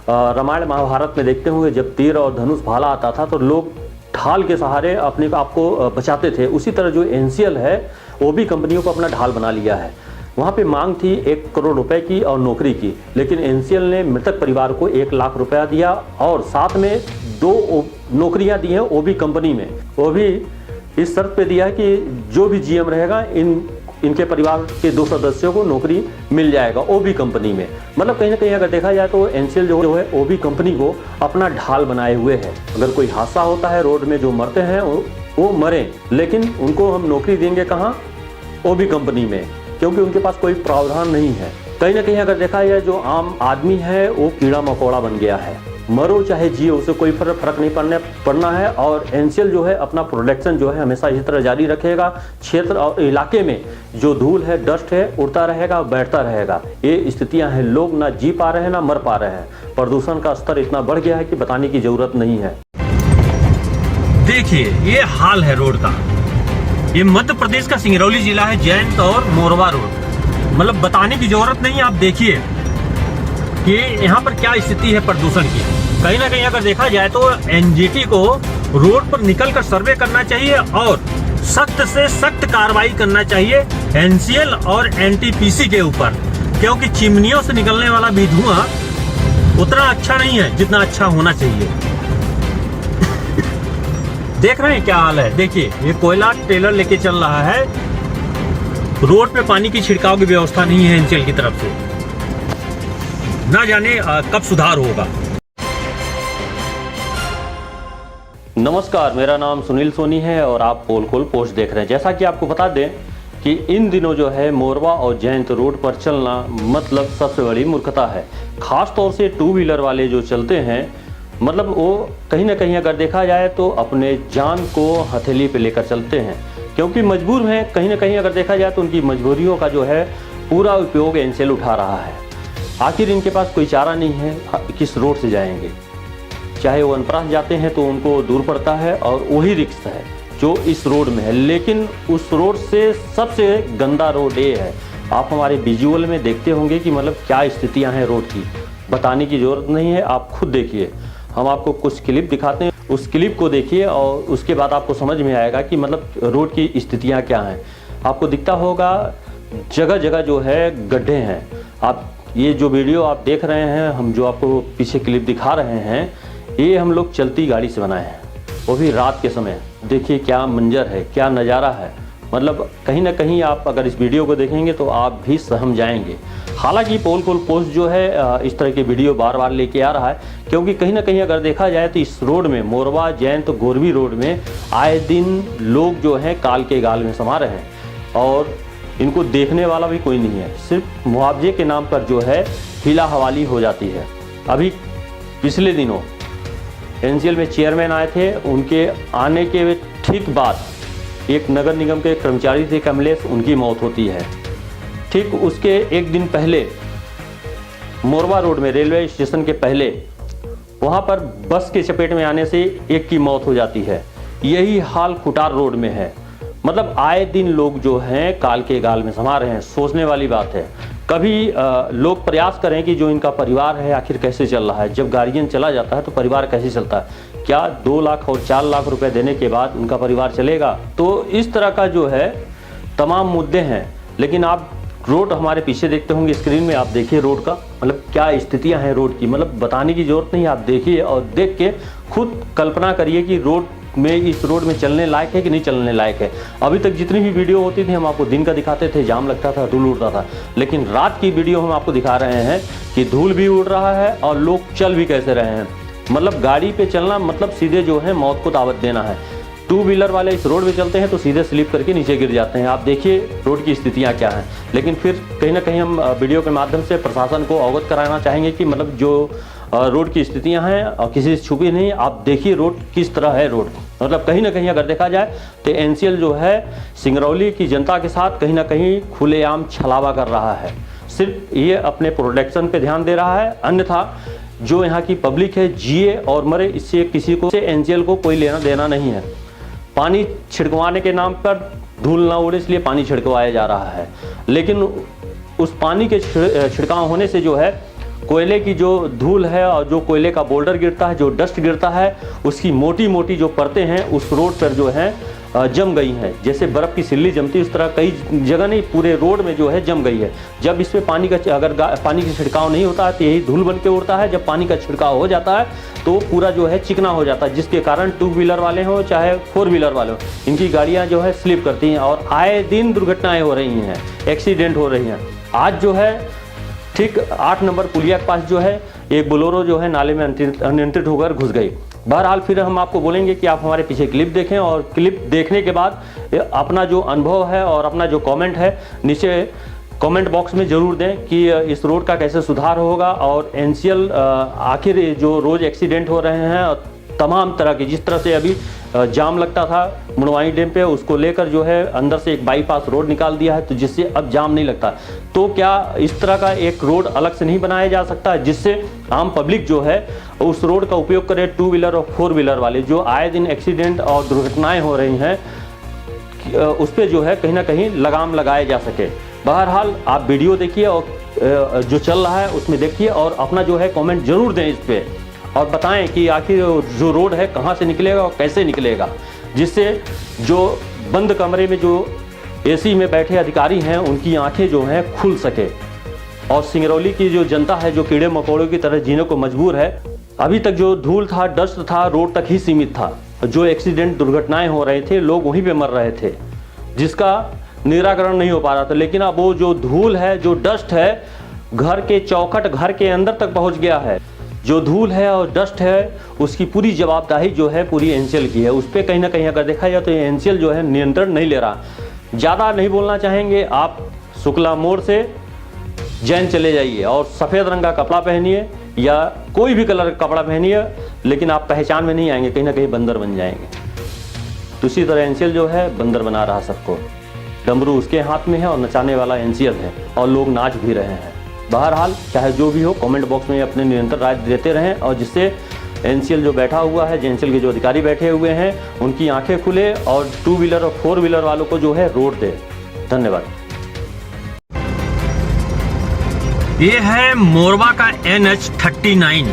रामायण महाभारत में देखते होंगे, जब तीर और धनुष भाला आता था तो लोग ढाल के सहारे अपने आप को बचाते थे, उसी तरह जो एनसीएल है वो भी कंपनियों को अपना ढाल बना लिया है। वहाँ पे मांग थी 1 करोड़ रुपए की और नौकरी की, लेकिन एनसीएल ने मृतक परिवार को 1 लाख रुपया दिया और साथ में 2 नौकरियां दी हैं ओबी कंपनी में। वो भी इस शर्त पे दिया है कि जो भी जीएम रहेगा इनके परिवार के 2 सदस्यों को नौकरी मिल जाएगा ओबी कंपनी में। मतलब कहीं ना कहीं अगर देखा जाए तो एनसीएल जो है ओबी कंपनी को अपना ढाल बनाए हुए है। अगर कोई हादसा होता है रोड में, जो मरते हैं वो मरें, लेकिन उनको हम नौकरी देंगे कहाँ? ओबी कंपनी में, क्योंकि उनके पास कोई प्रावधान नहीं है। कहीं ना कहीं अगर देखा जाए जो आम आदमी है वो कीड़ा मकोड़ा बन गया है। मरो चाहे जियो, उसे कोई फर्क नहीं पड़ना है। और एनसीएल जो है अपना प्रोडक्शन जो है हमेशा इसी तरह जारी रखेगा। क्षेत्र और इलाके में जो धूल है, डस्ट है, उड़ता रहेगा, बैठता रहेगा। ये स्थितियां हैं, लोग ना जी पा रहे हैं ना मर पा रहे हैं। प्रदूषण का स्तर इतना बढ़ गया है कि बताने की जरूरत नहीं है। देखिए ये हाल है रोड का। ये मध्य प्रदेश का सिंगरौली जिला है, जयंत और मोरवा रोड। मतलब बताने की जरूरत नहीं है, आप देखिए कि यहाँ पर क्या स्थिति है प्रदूषण की। कहीं ना कहीं अगर देखा जाए तो एनजीटी को रोड पर निकलकर सर्वे करना चाहिए और सख्त से सख्त कार्रवाई करना चाहिए एनसीएल और एनटीपीसी के ऊपर, क्योंकि चिमनियों से निकलने वाला भी धुआं उतना अच्छा नहीं है जितना अच्छा होना चाहिए। देख रहे हैं क्या हाल है? देखिए ये कोयला टेलर लेके चल रहा है, रोड पे पानी की छिड़काव की व्यवस्था नहीं है एनसीएल की तरफ से। ना जाने कब सुधार होगा। नमस्कार, मेरा नाम सुनील सोनी है और आप पोल खोल पोस्ट देख रहे हैं। जैसा कि आपको बता दें कि इन दिनों जो है मोरवा और जयंत रोड पर चलना मतलब सबसे बड़ी मूर्खता है। खास तौर से 2 व्हीलर वाले जो चलते हैं, मतलब वो कहीं ना कहीं अगर देखा जाए तो अपने जान को हथेली पे लेकर चलते हैं, क्योंकि मजबूर हैं। कहीं ना कहीं अगर देखा जाए तो उनकी मजबूरियों का जो है पूरा उपयोग एनसीएल उठा रहा है। आखिर इनके पास कोई चारा नहीं है, किस रोड से जाएंगे? चाहे वो अनपराध जाते हैं तो उनको दूर पड़ता है और वही रिक्स है जो इस रोड में है, लेकिन उस रोड से सबसे गंदा रोड ये है। आप हमारे विजुअल में देखते होंगे कि मतलब क्या स्थितियां हैं रोड की। बताने की ज़रूरत नहीं है, आप खुद देखिए। हम आपको कुछ क्लिप दिखाते हैं, उस क्लिप को देखिए और उसके बाद आपको समझ में आएगा कि मतलब रोड की स्थितियाँ क्या हैं। आपको दिखता होगा जगह जगह जो है गड्ढे हैं। आप ये जो वीडियो आप देख रहे हैं, हम जो आपको पीछे क्लिप दिखा रहे हैं, ये हम लोग चलती गाड़ी से बनाए हैं, वो भी रात के समय। देखिए क्या मंजर है, क्या नज़ारा है। मतलब कहीं ना कहीं आप अगर इस वीडियो को देखेंगे तो आप भी सहम जाएंगे। हालांकि पोल खोल पोस्ट जो है इस तरह के वीडियो बार बार लेके आ रहा है, क्योंकि कहीं ना कहीं अगर देखा जाए तो इस रोड में, मोरवा जयंत गोरवी रोड में आए दिन लोग जो हैं काल के गाल में समा रहे हैं और इनको देखने वाला भी कोई नहीं है। सिर्फ मुआवजे के नाम पर जो है हिला हवाली हो जाती है। अभी पिछले दिनों एनसीएल में चेयरमैन आए थे, उनके आने के ठीक बाद एक नगर निगम के कर्मचारी थे कमलेश, उनकी मौत होती है। ठीक उसके एक दिन पहले मोरवा रोड में रेलवे स्टेशन के पहले वहाँ पर बस के चपेट में आने से एक की मौत हो जाती है। यही हाल खुटार रोड में है। मतलब आए दिन लोग जो हैं काल के गाल में समा रहे हैं। सोचने वाली बात है। कभी लोग प्रयास करें कि जो इनका परिवार है आखिर कैसे चल रहा है। जब गार्जियन चला जाता है तो परिवार कैसे चलता है? क्या 2 लाख और 4 लाख रुपए देने के बाद उनका परिवार चलेगा? तो इस तरह का जो है तमाम मुद्दे हैं। लेकिन आप रोड हमारे पीछे देखते होंगे स्क्रीन में, आप देखिए रोड का मतलब क्या स्थितियां हैं रोड की। मतलब बताने की जरूरत नहीं, आप देखिए और देख के खुद कल्पना करिए कि रोड में, इस रोड में चलने लायक है कि नहीं चलने लायक है। अभी तक जितनी भी वीडियो होती थी हम आपको दिन का दिखाते थे, जाम लगता था, धूल उड़ता था, लेकिन रात की वीडियो हम आपको दिखा रहे हैं कि धूल भी उड़ रहा है और लोग चल भी कैसे रहे हैं। मतलब गाड़ी पे चलना मतलब सीधे जो है मौत को दावत देना है। 2 व्हीलर वाले इस रोड पे चलते हैं तो सीधे स्लिप करके नीचे गिर जाते हैं। आप देखिए रोड की स्थितियाँ क्या हैं। लेकिन फिर कहीं ना कहीं हम वीडियो के माध्यम से प्रशासन को अवगत कराना चाहेंगे कि मतलब जो रोड की स्थितियां हैं और किसी से छुपी नहीं। आप देखिए रोड किस तरह है। रोड मतलब कहीं ना कहीं अगर देखा जाए तो एनसीएल जो है सिंगरौली की जनता के साथ कहीं ना कहीं खुलेआम छलावा कर रहा है। सिर्फ ये अपने प्रोडक्शन पे ध्यान दे रहा है, अन्यथा जो यहाँ की पब्लिक है जिए और मरे, इससे किसी को से एनसीएल को कोई लेना देना नहीं है। पानी छिड़कवाने के नाम पर धूल ना उड़े इसलिए पानी छिड़कवाया जा रहा है, लेकिन उस पानी के छिड़काव होने से जो है कोयले की जो धूल है और जो कोयले का बोल्डर गिरता है, जो डस्ट गिरता है, उसकी मोटी मोटी जो परतें हैं उस रोड पर जो है जम गई हैं, जैसे बर्फ़ की सिल्ली जमती है उस तरह कई जगह नहीं पूरे रोड में जो है जम गई है। जब इस पे पानी का अगर पानी का छिड़काव नहीं होता है तो यही धूल बन के उड़ता है। जब पानी का छिड़काव हो जाता है तो पूरा जो है चिकना हो जाता है, जिसके कारण 2 व्हीलर वाले हों चाहे 4 व्हीलर वाले हों, इनकी गाड़ियाँ जो है स्लिप करती हैं और आए दिन दुर्घटनाएँ हो रही हैं, एक्सीडेंट हो रही हैं। आज जो है ठीक 8 नंबर पुलिया के पास जो है एक बोलेरो जो है नाले में अनियंत्रित होकर घुस गई। बहरहाल फिर हम आपको बोलेंगे कि आप हमारे पीछे क्लिप देखें और क्लिप देखने के बाद अपना जो अनुभव है और अपना जो कमेंट है नीचे कमेंट बॉक्स में ज़रूर दें कि इस रोड का कैसे सुधार होगा और एनसीएल आखिर जो रोज़ एक्सीडेंट हो रहे हैं तमाम तरह की, जिस तरह से अभी जाम लगता था मुड़वाई डैम पे, उसको लेकर जो है अंदर से एक बाईपास रोड निकाल दिया है तो जिससे अब जाम नहीं लगता। तो क्या इस तरह का एक रोड अलग से नहीं बनाया जा सकता जिससे आम पब्लिक जो है उस रोड का उपयोग करे, 2 व्हीलर और 4 व्हीलर वाले जो आए दिन एक्सीडेंट और दुर्घटनाएं हो रही हैं उस पर जो है कहीं ना कहीं लगाम लगाया जा सके। बहरहाल आप वीडियो देखिए और जो चल रहा है उसमें देखिए और अपना जो है कमेंट जरूर दें इस पर और बताएं कि आखिर जो रोड है कहाँ से निकलेगा और कैसे निकलेगा, जिससे जो बंद कमरे में जो एसी में बैठे अधिकारी हैं उनकी आंखें जो हैं खुल सके और सिंगरौली की जो जनता है जो कीड़े मकोड़ों की तरह जीने को मजबूर है। अभी तक जो धूल था, डस्ट था, रोड तक ही सीमित था। जो एक्सीडेंट दुर्घटनाएं हो रहे थे लोग वहीं पे मर रहे थे, जिसका निराकरण नहीं हो पा रहा था। लेकिन अब वो जो धूल है, जो डस्ट है, घर के चौखट, घर के अंदर तक पहुंच गया है। जो धूल है और डस्ट है उसकी पूरी जवाबदारी जो है पूरी एनसीएल की है। उस पर कहीं ना कहीं अगर देखा जाए तो एनसीएल जो है नियंत्रण नहीं ले रहा। ज़्यादा नहीं बोलना चाहेंगे, आप शुक्ला मोड़ से जैन चले जाइए और सफ़ेद रंग का कपड़ा पहनिए या कोई भी कलर का कपड़ा पहनिए, लेकिन आप पहचान में नहीं आएंगे, कहीं ना कहीं बंदर बन जाएंगे। तो इसी तरह एनसीएल जो है बंदर बना रहा सबको। डमरू उसके हाथ में है और नचाने वाला एनसीएल है और लोग नाच भी रहे हैं। बहरहाल चाहे जो भी हो कमेंट बॉक्स में अपने निरंतर राय देते रहें और जिससे एनसीएल जो बैठा हुआ है, एनसीएल के जो अधिकारी बैठे हुए हैं उनकी आंखें खुले और 2 व्हीलर और 4 व्हीलर वालों को जो है रोड दे। धन्यवाद। ये है मोरवा का NH39।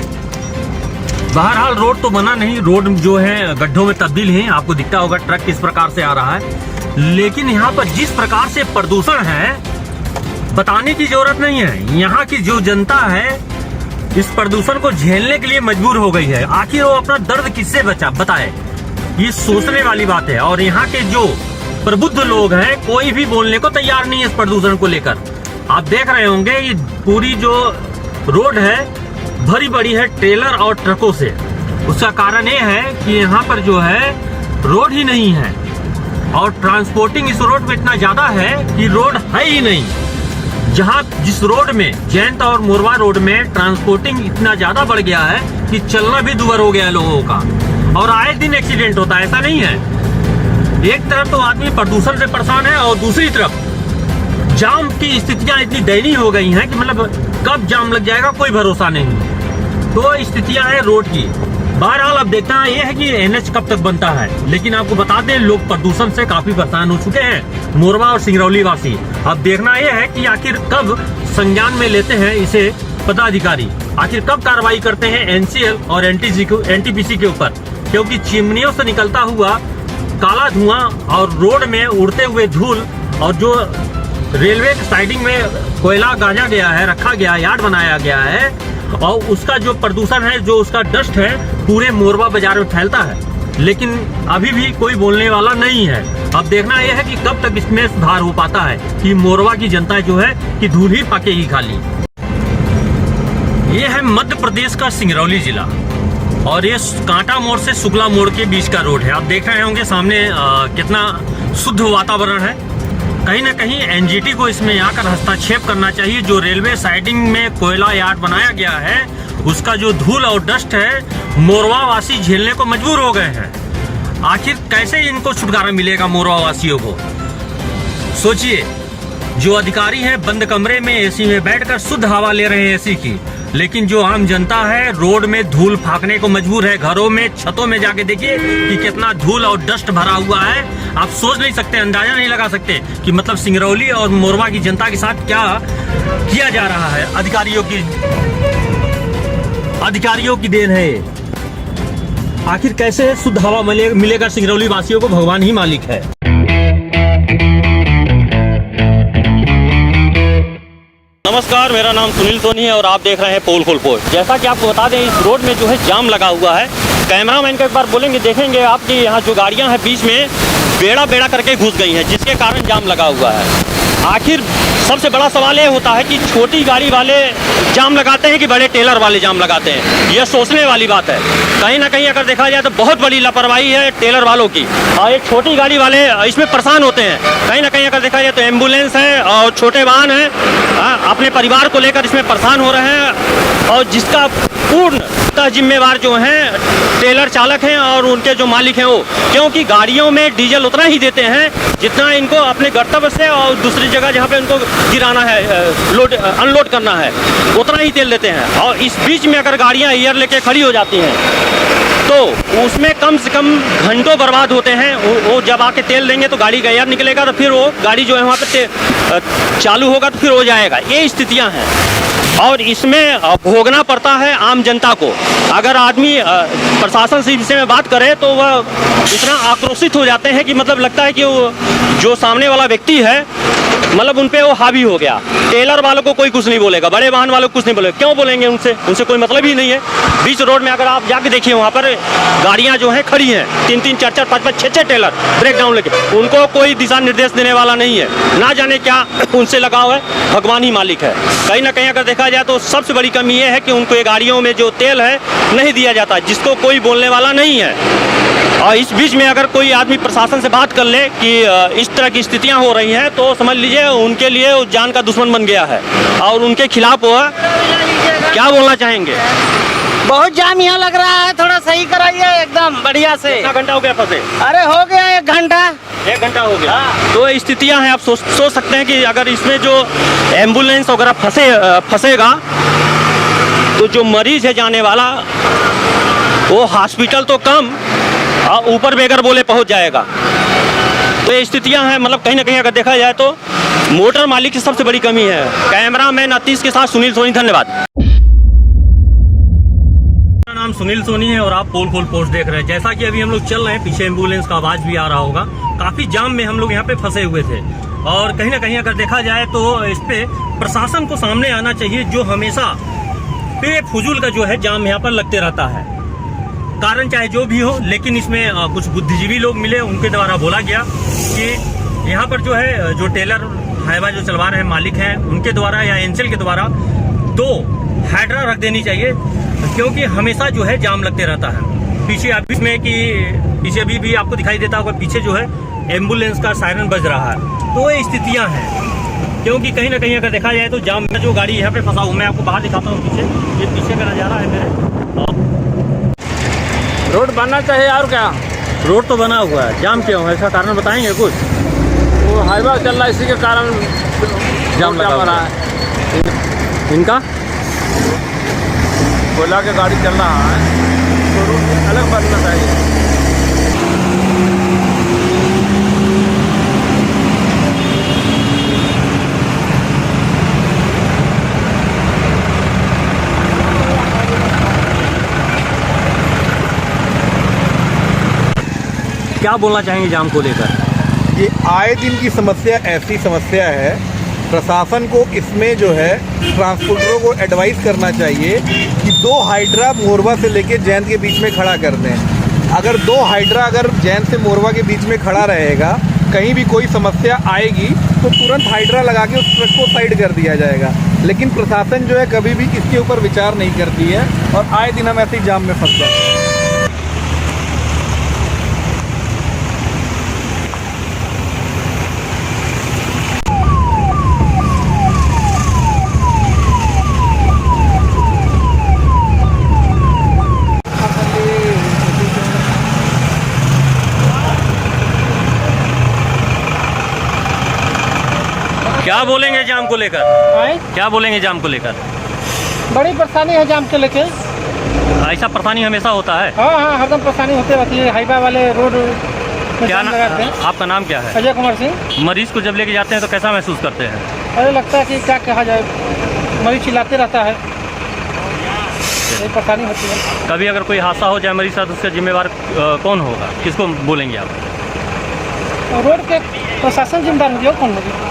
बहरहाल रोड तो बना नहीं, रोड जो है गड्ढों में तब्दील है। आपको दिखता होगा ट्रक किस प्रकार से आ रहा है, लेकिन यहाँ पर जिस प्रकार से प्रदूषण है बताने की जरूरत नहीं है। यहाँ की जो जनता है इस प्रदूषण को झेलने के लिए मजबूर हो गई है। आखिर वो अपना दर्द किससे बताए, ये सोचने वाली बात है। और यहाँ के जो प्रबुद्ध लोग हैं कोई भी बोलने को तैयार नहीं है इस प्रदूषण को लेकर। आप देख रहे होंगे ये पूरी जो रोड है भरी पड़ी है ट्रेलर और ट्रकों से। उसका कारण ये है कि यहाँ पर जो है रोड ही नहीं है और ट्रांसपोर्टिंग इस रोड पे इतना ज्यादा है कि रोड है ही नहीं। जहाँ जिस रोड में जयंत और मोरवा रोड में ट्रांसपोर्टिंग इतना ज्यादा बढ़ गया है कि चलना भी दुभर हो गया है लोगों का और आए दिन एक्सीडेंट होता है। ऐसा नहीं है, एक तरफ तो आदमी प्रदूषण से परेशान है और दूसरी तरफ जाम की स्थितियां इतनी दयनीय हो गई हैं कि मतलब कब जाम लग जाएगा कोई भरोसा नहीं। तो स्थितियां हैं रोड की। बहरहाल अब देखना है ये है कि एनएच कब तक बनता है। लेकिन आपको बता दें लोग प्रदूषण से काफी परेशान हो चुके हैं, मोरवा और सिंगरौली वासी। अब देखना यह है कि आखिर कब संज्ञान में लेते हैं इसे पदाधिकारी, आखिर कब कार्रवाई करते हैं एनसीएल और एनटीपीसी के ऊपर, क्योंकि चिमनियों से निकलता हुआ काला धुआं और रोड में उड़ते हुए धूल और जो रेलवे साइडिंग में कोयला गाजा गया है, रखा गया, यार्ड बनाया गया है और उसका जो प्रदूषण है, जो उसका डस्ट है पूरे मोरवा बाजार में फैलता है। लेकिन अभी भी कोई बोलने वाला नहीं है। अब देखना यह है कि कब तक इसमें सुधार हो पाता है कि मोरवा की जनता जो है कि धूल ही पकेगी खाली। ये है मध्य प्रदेश का सिंगरौली जिला और ये कांटा मोड़ से शुक्ला मोड़ के बीच का रोड है। आप देख रहे होंगे सामने कितना शुद्ध वातावरण है। कहीं ना कहीं एनजीटी को इसमें आकर हस्तक्षेप करना चाहिए। जो रेलवे साइडिंग में कोयला यार्ड बनाया गया है उसका जो धूल और डस्ट है मोरवा वासी झेलने को मजबूर हो गए हैं। आखिर कैसे इनको छुटकारा मिलेगा मोरवा वासियों को? सोचिए, जो अधिकारी हैं बंद कमरे में एसी में बैठकर शुद्ध हवा ले रहे हैं एसी की, लेकिन जो आम जनता है रोड में धूल फाकने को मजबूर है। घरों में, छतों में जाके देखिए कि कितना धूल और डस्ट भरा हुआ है। आप सोच नहीं सकते, अंदाजा नहीं लगा सकते कि मतलब सिंगरौली और मोरवा की जनता के साथ क्या किया जा रहा है। अधिकारियों की देन है। आखिर कैसे शुद्ध हवा मिलेगा सिंगरौली वासियों को, भगवान ही मालिक है। नमस्कार, मेरा नाम सुनील सोनी है और आप देख रहे हैं पोल खोल पोस्ट। जैसा कि आपको बता दें, इस रोड में जो है जाम लगा हुआ है। कैमरामैन को एक बार बोलेंगे, देखेंगे आपकी यहाँ जो गाड़ियाँ हैं बीच में बेड़ा करके घुस गई हैं, जिसके कारण जाम लगा हुआ है। आखिर सबसे बड़ा सवाल ये होता है कि छोटी गाड़ी वाले जाम लगाते हैं कि बड़े टेलर वाले जाम लगाते हैं। यह सोचने वाली बात है। कहीं ना कहीं अगर देखा जाए तो बहुत बड़ी लापरवाही है टेलर वालों की, और एक छोटी गाड़ी वाले इसमें परेशान होते हैं। कहीं ना कहीं अगर देखा जाए तो एम्बुलेंस है और छोटे वाहन हैं, अपने परिवार को लेकर इसमें परेशान हो रहे हैं, और जिसका पूर्ण जिम्मेवार जो हैं टेलर चालक हैं और उनके जो मालिक हैं वो, क्योंकि गाड़ियों में डीजल उतना ही देते हैं जितना इनको अपने गंतव्य से और दूसरी जगह जहाँ पे उनको गिराना है, अनलोड करना है, उतना ही तेल देते हैं। और इस बीच में अगर गाड़ियाँ एयर लेके खड़ी हो जाती हैं तो उसमें कम से कम घंटों बर्बाद होते हैं। वो जब आके तेल देंगे तो गाड़ी का एयर निकलेगा, तो फिर वो गाड़ी जो है वहाँ पे चालू होगा तो फिर हो जाएगा। ये स्थितियाँ हैं और इसमें भोगना पड़ता है आम जनता को। अगर आदमी प्रशासन से विषय में बात करे तो वह इतना आक्रोशित हो जाते हैं कि मतलब लगता है कि वो जो सामने वाला व्यक्ति है मतलब उन पे वो हावी हो गया। टेलर वालों को कोई कुछ नहीं बोलेगा, बड़े वाहन वालों को कुछ नहीं बोलेगा। क्यों बोलेंगे उनसे कोई मतलब ही नहीं है। बीच रोड में अगर आप जाके देखिए, वहाँ पर गाड़ियाँ जो हैं खड़ी हैं, 3-3, 4-4, 5-5, 6-6 टेलर ब्रेक डाउन लेके, उनको कोई दिशा निर्देश देने वाला नहीं है। ना जाने क्या उनसे लगाव है, भगवान ही मालिक है। कहीं ना कहीं अगर देखा जाए तो सबसे बड़ी कमी ये है कि उनको ये गाड़ियों में जो तेल है नहीं दिया जाता, जिसको कोई बोलने वाला नहीं है। और इस बीच में अगर कोई आदमी प्रशासन से बात कर ले कि इस तरह की स्थितियां हो रही हैं, तो समझ लीजिए उनके लिए वो जान का दुश्मन बन गया है और उनके खिलाफ वो क्या बोलना चाहेंगे। बहुत जाम यहाँ लग रहा है, थोड़ा सही कराइए एकदम बढ़िया से। कितना घंटा हो गया फंसे? अरे हो गया 1 घंटा। 1 घंटा हो गया। तो स्थितियां हैं, आप सोच सकते हैं कि अगर इसमें जो एम्बुलेंस वगैरह फंसेगा तो जो मरीज है जाने वाला वो हॉस्पिटल तो कम और ऊपर बेगर बोले पहुंच जाएगा। तो ये स्थितियां हैं, मतलब कहीं ना कहीं अगर देखा जाए तो मोटर मालिक की सबसे बड़ी कमी है। कैमरामैन अतीश के साथ सुनील सोनी, धन्यवाद। मेरा नाम सुनील सोनी है और आप पोल खोल पोस्ट देख रहे हैं। जैसा कि अभी हम लोग चल रहे हैं, पीछे एम्बुलेंस का आवाज भी आ रहा होगा। काफी जाम में हम लोग यहाँ पे फंसे हुए थे और कहीं ना कहीं अगर देखा जाए तो इस पे प्रशासन को सामने आना चाहिए, जो हमेशा बेफुजूल का जो है जाम यहाँ पर लगते रहता है। कारण चाहे जो भी हो, लेकिन इसमें कुछ बुद्धिजीवी लोग मिले, उनके द्वारा बोला गया कि यहाँ पर जो है जो टेलर हाईवा जो चलवा रहे हैं मालिक हैं, उनके द्वारा या एनसेल के द्वारा 2 हाइड्रा रख देनी चाहिए, क्योंकि हमेशा जो है जाम लगते रहता है। पीछे अभी में कि पीछे अभी भी आपको दिखाई देता होगा, पीछे जो है एम्बुलेंस का सायरन बज रहा है। तो ये स्थितियाँ हैं, क्योंकि कहीं ना कहीं अगर देखा जाए तो जाम में जो गाड़ी यहाँ पे फंसा हूँ, मैं आपको बाहर दिखाता हूँ। पीछे ये पीछे का नज़ारा है मेरे। रोड बनना चाहिए और क्या। रोड तो बना हुआ है, जाम क्यों है, इसका कारण बताएंगे कुछ? वो हाईवा चल रहा है, इसी के कारण जाम लगा रहा है। इनका बोला के गाड़ी चल रहा है तो रोड अलग बनना चाहिए। क्या बोलना चाहेंगे जाम को लेकर? ये आए दिन की समस्या, ऐसी समस्या है। प्रशासन को इसमें जो है ट्रांसपोर्टरों को एडवाइस करना चाहिए कि 2 हाइड्रा मोरवा से लेके जैन के बीच में खड़ा कर दें। अगर 2 हाइड्रा अगर जैन से मोरवा के बीच में खड़ा रहेगा, कहीं भी कोई समस्या आएगी तो तुरंत हाइड्रा लगा के उस ट्रक को साइड कर दिया जाएगा। लेकिन प्रशासन जो है कभी भी इसके ऊपर विचार नहीं करती है और आए दिन हम ऐसे ही जाम में फंस जाते हैं। क्या बोलेंगे जाम को लेकर? क्या बोलेंगे जाम को लेकर? बड़ी परेशानी है जाम के लेके। ऐसा परेशानी हमेशा होता है? हाँ, हरदम परेशानी होती रहती है। हाईवा वाले रोड क्या आपका नाम क्या है? अजय कुमार सिंह। मरीज को जब लेके जाते हैं तो कैसा महसूस करते हैं? अरे लगता है कि क्या कहा जाए, मरीज चिल्लाते रहता है। हैं? परेशानी होती है। कभी अगर कोई हादसा हो जाए हमारे साथ, उसका जिम्मेवार कौन होगा, किसको बोलेंगे आप? रोड के प्रशासन जिम्मेदार होगी और कौन होगी?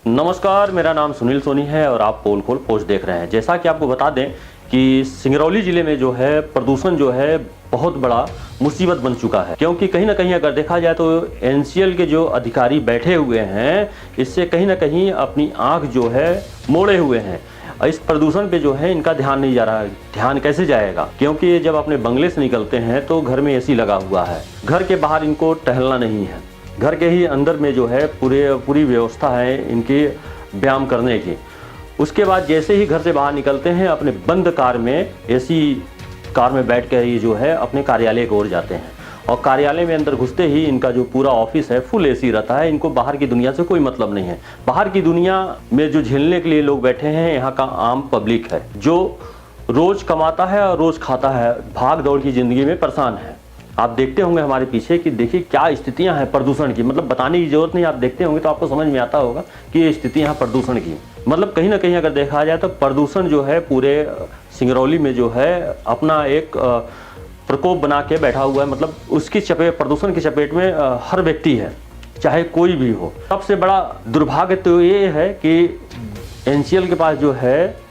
नमस्कार, मेरा नाम सुनील सोनी है और आप पोल खोल पोस्ट देख रहे हैं। जैसा कि आपको बता दें कि सिंगरौली जिले में जो है प्रदूषण जो है बहुत बड़ा मुसीबत बन चुका है, क्योंकि कहीं ना कहीं अगर देखा जाए तो एनसीएल के जो अधिकारी बैठे हुए हैं इससे कहीं ना कहीं अपनी आंख जो है मोड़े हुए हैं। इस प्रदूषण पे जो है इनका ध्यान नहीं जा रहा है। ध्यान कैसे जाएगा, क्योंकि ये जब अपने बंगले से निकलते हैं तो घर में एसी लगा हुआ है, घर के बाहर इनको टहलना नहीं है, घर के ही अंदर में जो है पूरी व्यवस्था है इनकी व्यायाम करने की। उसके बाद जैसे ही घर से बाहर निकलते हैं अपने बंद कार में, एसी कार में बैठ कर ही जो है अपने कार्यालय की ओर जाते हैं और कार्यालय में अंदर घुसते ही इनका जो पूरा ऑफिस है फुल एसी रहता है। इनको बाहर की दुनिया से कोई मतलब नहीं है। बाहर की दुनिया में जो झेलने के लिए लोग बैठे हैं यहाँ का आम पब्लिक है जो रोज कमाता है और रोज खाता है, भाग दौड़ की जिंदगी में परेशान है। आप देखते होंगे हमारे पीछे कि देखिए क्या स्थितियां हैं प्रदूषण की, मतलब बताने की जरूरत नहीं, आप देखते होंगे तो आपको समझ में आता होगा कि ये स्थितियां हैं प्रदूषण की। मतलब कहीं ना कहीं अगर देखा जाए तो प्रदूषण जो है पूरे सिंगरौली में जो है अपना एक प्रकोप बना के बैठा हुआ है। मतलब उसकी चपेट, प्रदूषण की चपेट में हर व्यक्ति है, चाहे कोई भी हो। सबसे बड़ा दुर्भाग्य तो ये है कि एनसीएल के पास जो है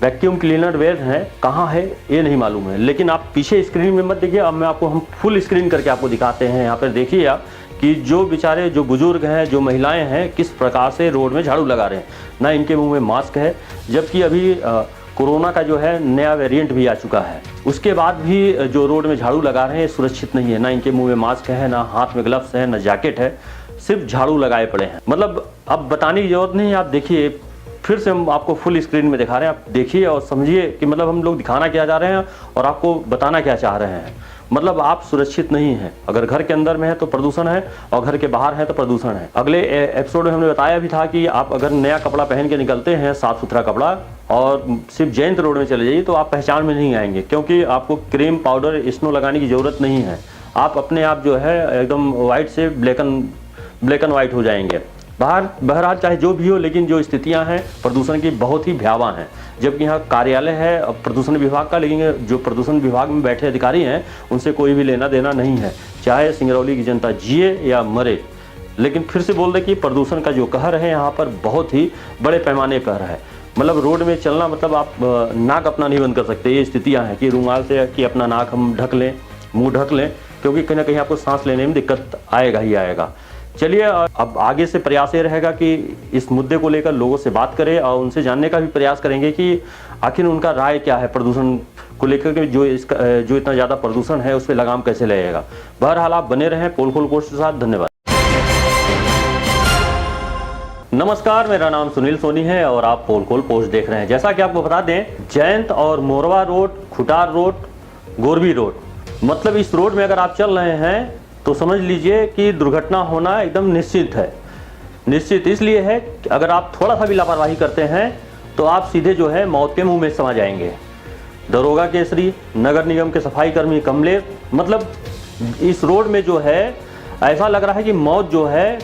वैक्यूम क्लीनर वेयर है, कहाँ है ये नहीं मालूम है। लेकिन आप पीछे स्क्रीन में मत देखिए, अब मैं आपको हम फुल स्क्रीन करके आपको दिखाते हैं। यहाँ पर देखिए आप कि जो बेचारे जो बुजुर्ग हैं, जो महिलाएं हैं, किस प्रकार से रोड में झाड़ू लगा रहे हैं। ना इनके मुंह में मास्क है, जबकि अभी कोरोना का जो है नया वेरिएंट भी आ चुका है। उसके बाद भी जो रोड में झाड़ू लगा रहे हैं सुरक्षित नहीं है। ना इनके मुँह में मास्क है, ना हाथ में ग्लव्स है, ना जैकेट है, सिर्फ झाड़ू लगाए पड़े हैं। मतलब अब बताने की जरूरत नहीं है। आप देखिए, फिर से हम आपको फुल स्क्रीन में दिखा रहे हैं, आप देखिए और समझिए कि मतलब हम लोग दिखाना क्या चाह रहे हैं और आपको बताना क्या चाह रहे हैं। मतलब आप सुरक्षित नहीं हैं। अगर घर के अंदर में है तो प्रदूषण है और घर के बाहर है तो प्रदूषण है। अगले एपिसोड में हमने बताया भी था कि आप अगर नया कपड़ा पहन के निकलते हैं, साफ सुथरा कपड़ा, और सिर्फ जयंत रोड में चले जाइए तो आप पहचान में नहीं आएंगे, क्योंकि आपको क्रीम पाउडर स्नो लगाने की ज़रूरत नहीं है। आप अपने आप जो है एकदम वाइट से ब्लैक एंड वाइट हो जाएंगे। बहरहाल चाहे जो भी हो, लेकिन जो स्थितियां हैं प्रदूषण की बहुत ही भयावह हैं। जबकि यहाँ कार्यालय है प्रदूषण विभाग का, लेकिन जो प्रदूषण विभाग में बैठे अधिकारी हैं उनसे कोई भी लेना देना नहीं है, चाहे सिंगरौली की जनता जिए या मरे। लेकिन फिर से बोल दें कि प्रदूषण का जो कहर है यहाँ पर बहुत ही बड़े पैमाने पर है। मतलब रोड में चलना, मतलब आप नाक अपना नहीं बंद कर सकते। ये स्थितियाँ हैं कि रुमाल से कि अपना नाक हम ढक लें, मुँह ढक लें, क्योंकि कहीं ना कहीं आपको सांस लेने में दिक्कत आएगा ही आएगा। चलिए, अब आगे से प्रयास ये रहेगा कि इस मुद्दे को लेकर लोगों से बात करें और उनसे जानने का भी प्रयास करेंगे कि आखिर उनका राय क्या है प्रदूषण को लेकर के। जो इतना ज़्यादा प्रदूषण है उस पर लगाम कैसे लगेगा। बहरहाल आप बने रहें पोल खोल पोस्ट के साथ। धन्यवाद। नमस्कार, मेरा नाम सुनील सोनी है और आप पोल खोल पोस्ट देख रहे हैं। जैसा कि आपको बता दें, जयंत और Morwa road, Khutar road, Gorbi road, मतलब इस रोड में अगर आप चल रहे हैं तो समझ लीजिए कि दुर्घटना होना एकदम निश्चित है। निश्चित इसलिए है कि अगर आप थोड़ा सा भी लापरवाही करते हैं तो आप सीधे जो है मौत के मुंह में समा जाएंगे। दरोगा केसरी, नगर निगम के सफाई कर्मी कमले, मतलब इस रोड में जो है ऐसा लग रहा है कि मौत जो है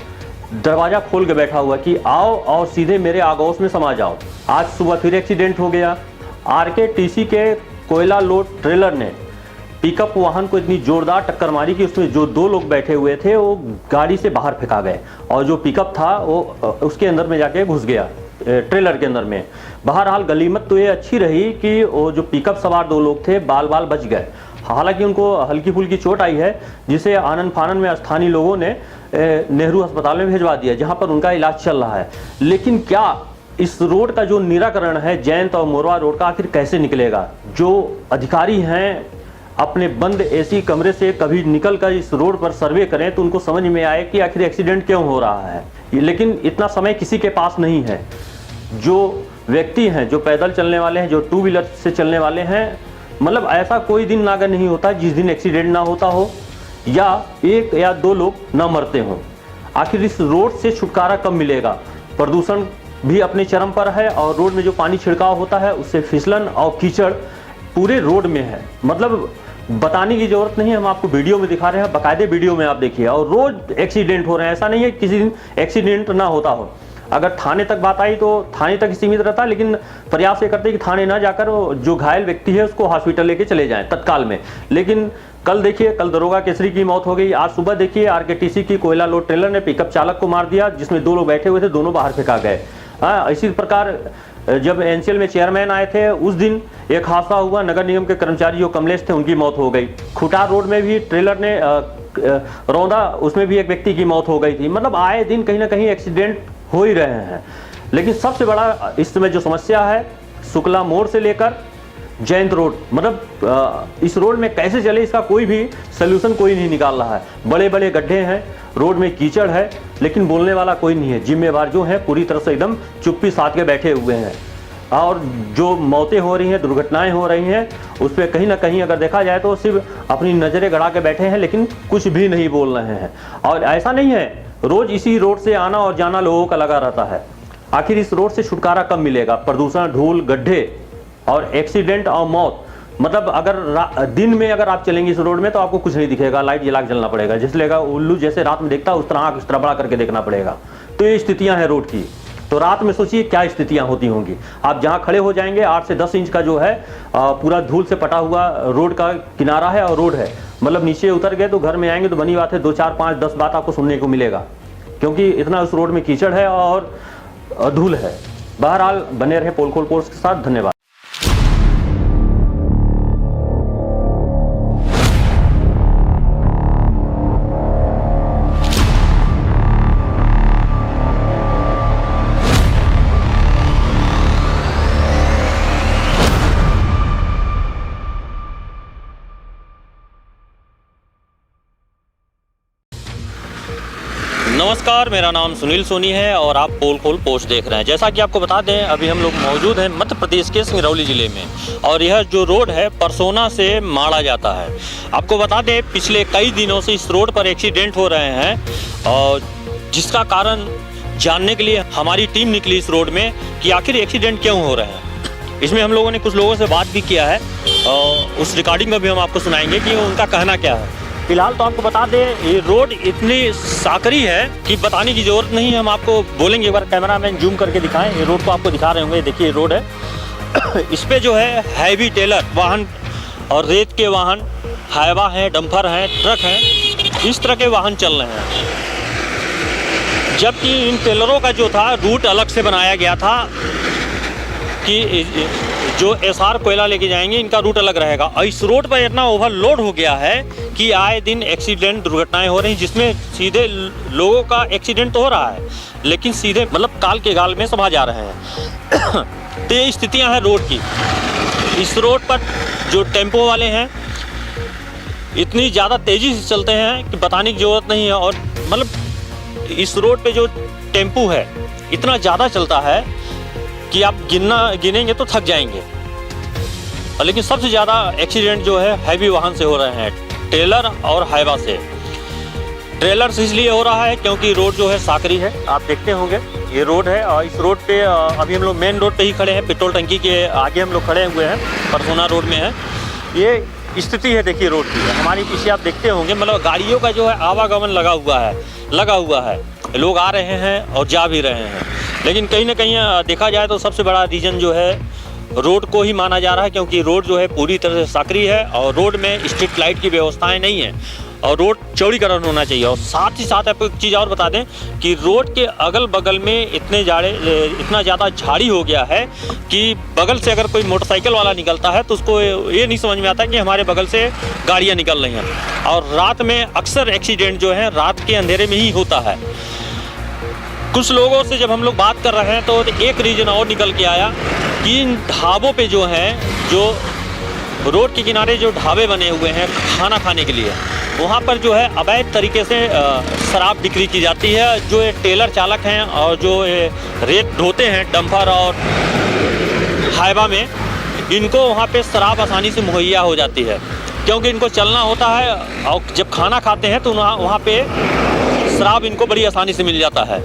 दरवाज़ा खोल के बैठा हुआ कि आओ और सीधे मेरे आगोश में समा जाओ। आज सुबह फिर एक्सीडेंट हो गया। RKTC के कोयला लोड ट्रेलर ने पिकअप वाहन को इतनी जोरदार टक्कर मारी कि उसमें जो 2 लोग बैठे हुए थे वो गाड़ी से बाहर फेंका गए और जो पिकअप था वो उसके अंदर में जाके घुस गया, ट्रेलर के अंदर में। बहरहाल गनीमत तो ये अच्छी रही कि वो जो पिकअप सवार 2 लोग थे बाल बच गए। हालांकि उनको हल्की फुल्की चोट आई है, जिसे आनन फानन में स्थानीय लोगों ने नेहरू अस्पताल में भिजवा दिया, जहां पर उनका इलाज चल रहा है। लेकिन क्या इस रोड का जो निराकरण है जयंत और मोरवा रोड का आखिर कैसे निकलेगा? जो अधिकारी हैं अपने बंद एसी कमरे से कभी निकलकर इस रोड पर सर्वे करें तो उनको समझ में आए कि आखिर एक्सीडेंट क्यों हो रहा है। लेकिन इतना समय किसी के पास नहीं है। जो व्यक्ति हैं, जो पैदल चलने वाले हैं, जो 2 व्हीलर से चलने वाले हैं, मतलब ऐसा कोई दिन नागर नहीं होता जिस दिन एक्सीडेंट ना होता हो या 1 या 2 लोग ना मरते हों। आखिर इस रोड से छुटकारा कब मिलेगा? प्रदूषण भी अपने चरम पर है और रोड में जो पानी छिड़काव होता है उससे फिसलन और कीचड़ पूरे रोड में है, मतलब बताने की जरूरत नहीं है, हम आपको वीडियो में दिखा रहे हैं, बाकायदे वीडियो में आप देखिए। और रोज एक्सीडेंट हो रहे हैं, ऐसा नहीं है किसी दिन एक्सीडेंट ना होता हो। अगर थाने तक बात आई तो थाने तक सीमित रहता, लेकिन प्रयास ये करते हैं कि थाने ना जाकर जो घायल व्यक्ति है उसको हॉस्पिटल लेके चले जाएं तत्काल में। लेकिन कल देखिए, कल दरोगा केसरी की मौत हो गई। आज सुबह देखिए आरकेटीसी की कोयला लोड ट्रेलर ने पिकअप चालक को मार दिया, जिसमें 2 लोग बैठे हुए थे, दोनों बाहर फेंका गए। इसी प्रकार जब एनसीएल में चेयरमैन आए थे उस दिन एक हादसा हुआ, नगर निगम के कर्मचारी जो कमलेश थे उनकी मौत हो गई। खुटार रोड में भी ट्रेलर ने रौंदा, उसमें भी एक व्यक्ति की मौत हो गई थी। मतलब आए दिन कहीं ना कहीं एक्सीडेंट हो ही रहे हैं। लेकिन सबसे बड़ा इस समय जो समस्या है, शुक्ला मोड़ से लेकर जयंत रोड, मतलब इस रोड में कैसे चले इसका कोई भी सलूशन कोई नहीं निकाल रहा है। बड़े बड़े गड्ढे हैं, रोड में कीचड़ है, लेकिन बोलने वाला कोई नहीं है। जिम्मेवार जो है पूरी तरह से एकदम चुप्पी साध के बैठे हुए हैं। और जो मौतें हो रही हैं, दुर्घटनाएं हो रही हैं, उस पर कहीं ना कहीं अगर देखा जाए तो सिर्फ अपनी नज़रें गड़ा के बैठे हैं, लेकिन कुछ भी नहीं बोल रहे हैं। और ऐसा नहीं है, रोज इसी रोड से आना और जाना लोगों का लगा रहता है। आखिर इस रोड से छुटकारा कब मिलेगा? प्रदूषण, धूल, गड्ढे और एक्सीडेंट और मौत। मतलब अगर दिन में अगर आप चलेंगे इस रोड में तो आपको कुछ नहीं दिखेगा, लाइट जला के चलना पड़ेगा, जिस लेगा उल्लू जैसे रात में देखता है उस तरह आँख इस तरह बड़ा करके देखना पड़ेगा। तो ये स्थितियां हैं रोड की। तो रात में सोचिए क्या स्थितियां होती होंगी। आप जहां खड़े हो जाएंगे, 8 से 10 इंच का जो है पूरा धूल से पटा हुआ रोड का किनारा है और रोड है। मतलब नीचे उतर गए तो घर में आएंगे तो बनी बात है 2, 4, 5, 10 बात आपको सुनने को मिलेगा, क्योंकि इतना उस रोड में कीचड़ है और धूल है। बहरहाल बने रहे पोल खोल पोस्ट के साथ। धन्यवाद। नमस्कार, मेरा नाम सुनील सोनी है और आप पोल खोल पोस्ट देख रहे हैं। जैसा कि आपको बता दें, अभी हम लोग मौजूद हैं मध्य प्रदेश के सिंगरौली ज़िले में, और यह जो रोड है परसोना से माड़ा जाता है। आपको बता दें, पिछले कई दिनों से इस रोड पर एक्सीडेंट हो रहे हैं, और जिसका कारण जानने के लिए हमारी टीम निकली इस रोड में कि आखिर एक्सीडेंट क्यों हो रहे हैं। इसमें हम लोगों ने कुछ लोगों से बात भी किया है, और उस रिकॉर्डिंग में भी हम आपको सुनाएंगे कि उनका कहना क्या है। फिलहाल तो आपको बता दें, ये रोड इतनी साकरी है कि बताने की ज़रूरत नहीं है। हम आपको बोलेंगे, एक बार कैमरा मैन जूम करके दिखाएं। ये रोड को आपको दिखा रहे होंगे, देखिए ये रोड है। इस पे जो है हैवी टेलर वाहन और रेत के वाहन, हाइवा हैं, डंपर हैं, ट्रक हैं, इस तरह के वाहन चल रहे हैं। जबकि इन टेलरों का जो था रूट अलग से बनाया गया था कि जो एसआर कोयला लेके जाएंगे इनका रूट अलग रहेगा। और इस रोड पर इतना ओवरलोड हो गया है कि आए दिन एक्सीडेंट, दुर्घटनाएं हो रही हैं, जिसमें सीधे लोगों का एक्सीडेंट तो हो रहा है, लेकिन सीधे मतलब काल के गाल में समा जा रहे हैं। तो ये स्थितियां हैं रोड की। इस रोड पर जो टेम्पो वाले हैं इतनी ज़्यादा तेज़ी से चलते हैं कि बताने की ज़रूरत नहीं है। और मतलब इस रोड पे जो टेम्पो है इतना ज़्यादा चलता है कि आप गिनेंगे तो थक जाएंगे। लेकिन सबसे ज़्यादा एक्सीडेंट जो है हैवी वाहन से हो रहे हैं, ट्रेलर और हाइवा से। ट्रेलर से इसलिए हो रहा है क्योंकि रोड जो है साकरी है, आप देखते होंगे ये रोड है। और इस रोड पे अभी हम लोग मेन रोड पे ही खड़े हैं, पेट्रोल टंकी के आगे हम लोग खड़े हुए हैं, परसोना रोड में है। ये स्थिति है देखिए रोड की। हमारे पीछे आप देखते होंगे, मतलब गाड़ियों का जो है आवागमन लगा हुआ है, लोग आ रहे हैं और जा भी रहे हैं। लेकिन कहीं ना कहीं देखा जाए तो सबसे बड़ा रीज़न जो है रोड को ही माना जा रहा है, क्योंकि रोड जो है पूरी तरह से साकरी है और रोड में स्ट्रीट लाइट की व्यवस्थाएं नहीं है, और रोड चौड़ीकरण होना चाहिए। और साथ ही साथ आपको एक चीज़ और बता दें कि रोड के अगल बगल में इतना ज़्यादा झाड़ी हो गया है कि बगल से अगर कोई मोटरसाइकिल वाला निकलता है तो उसको ये नहीं समझ में आता कि हमारे बगल से गाड़ियाँ निकल रही हैं। और रात में अक्सर एक्सीडेंट जो है रात के अंधेरे में ही होता है। कुछ लोगों से जब हम लोग बात कर रहे हैं तो एक रीज़न और निकल के आया कि इन ढाबों पे जो हैं, जो रोड के किनारे जो ढाबे बने हुए हैं खाना खाने के लिए, वहाँ पर जो है अवैध तरीके से शराब बिक्री की जाती है। जो टेलर चालक हैं और जो रेत ढोते हैं डंपर और हाइवा में, इनको वहाँ पे शराब आसानी से मुहैया हो जाती है, क्योंकि इनको चलना होता है। और जब खाना खाते हैं तो वहाँ पे शराब इनको बड़ी आसानी से मिल जाता है,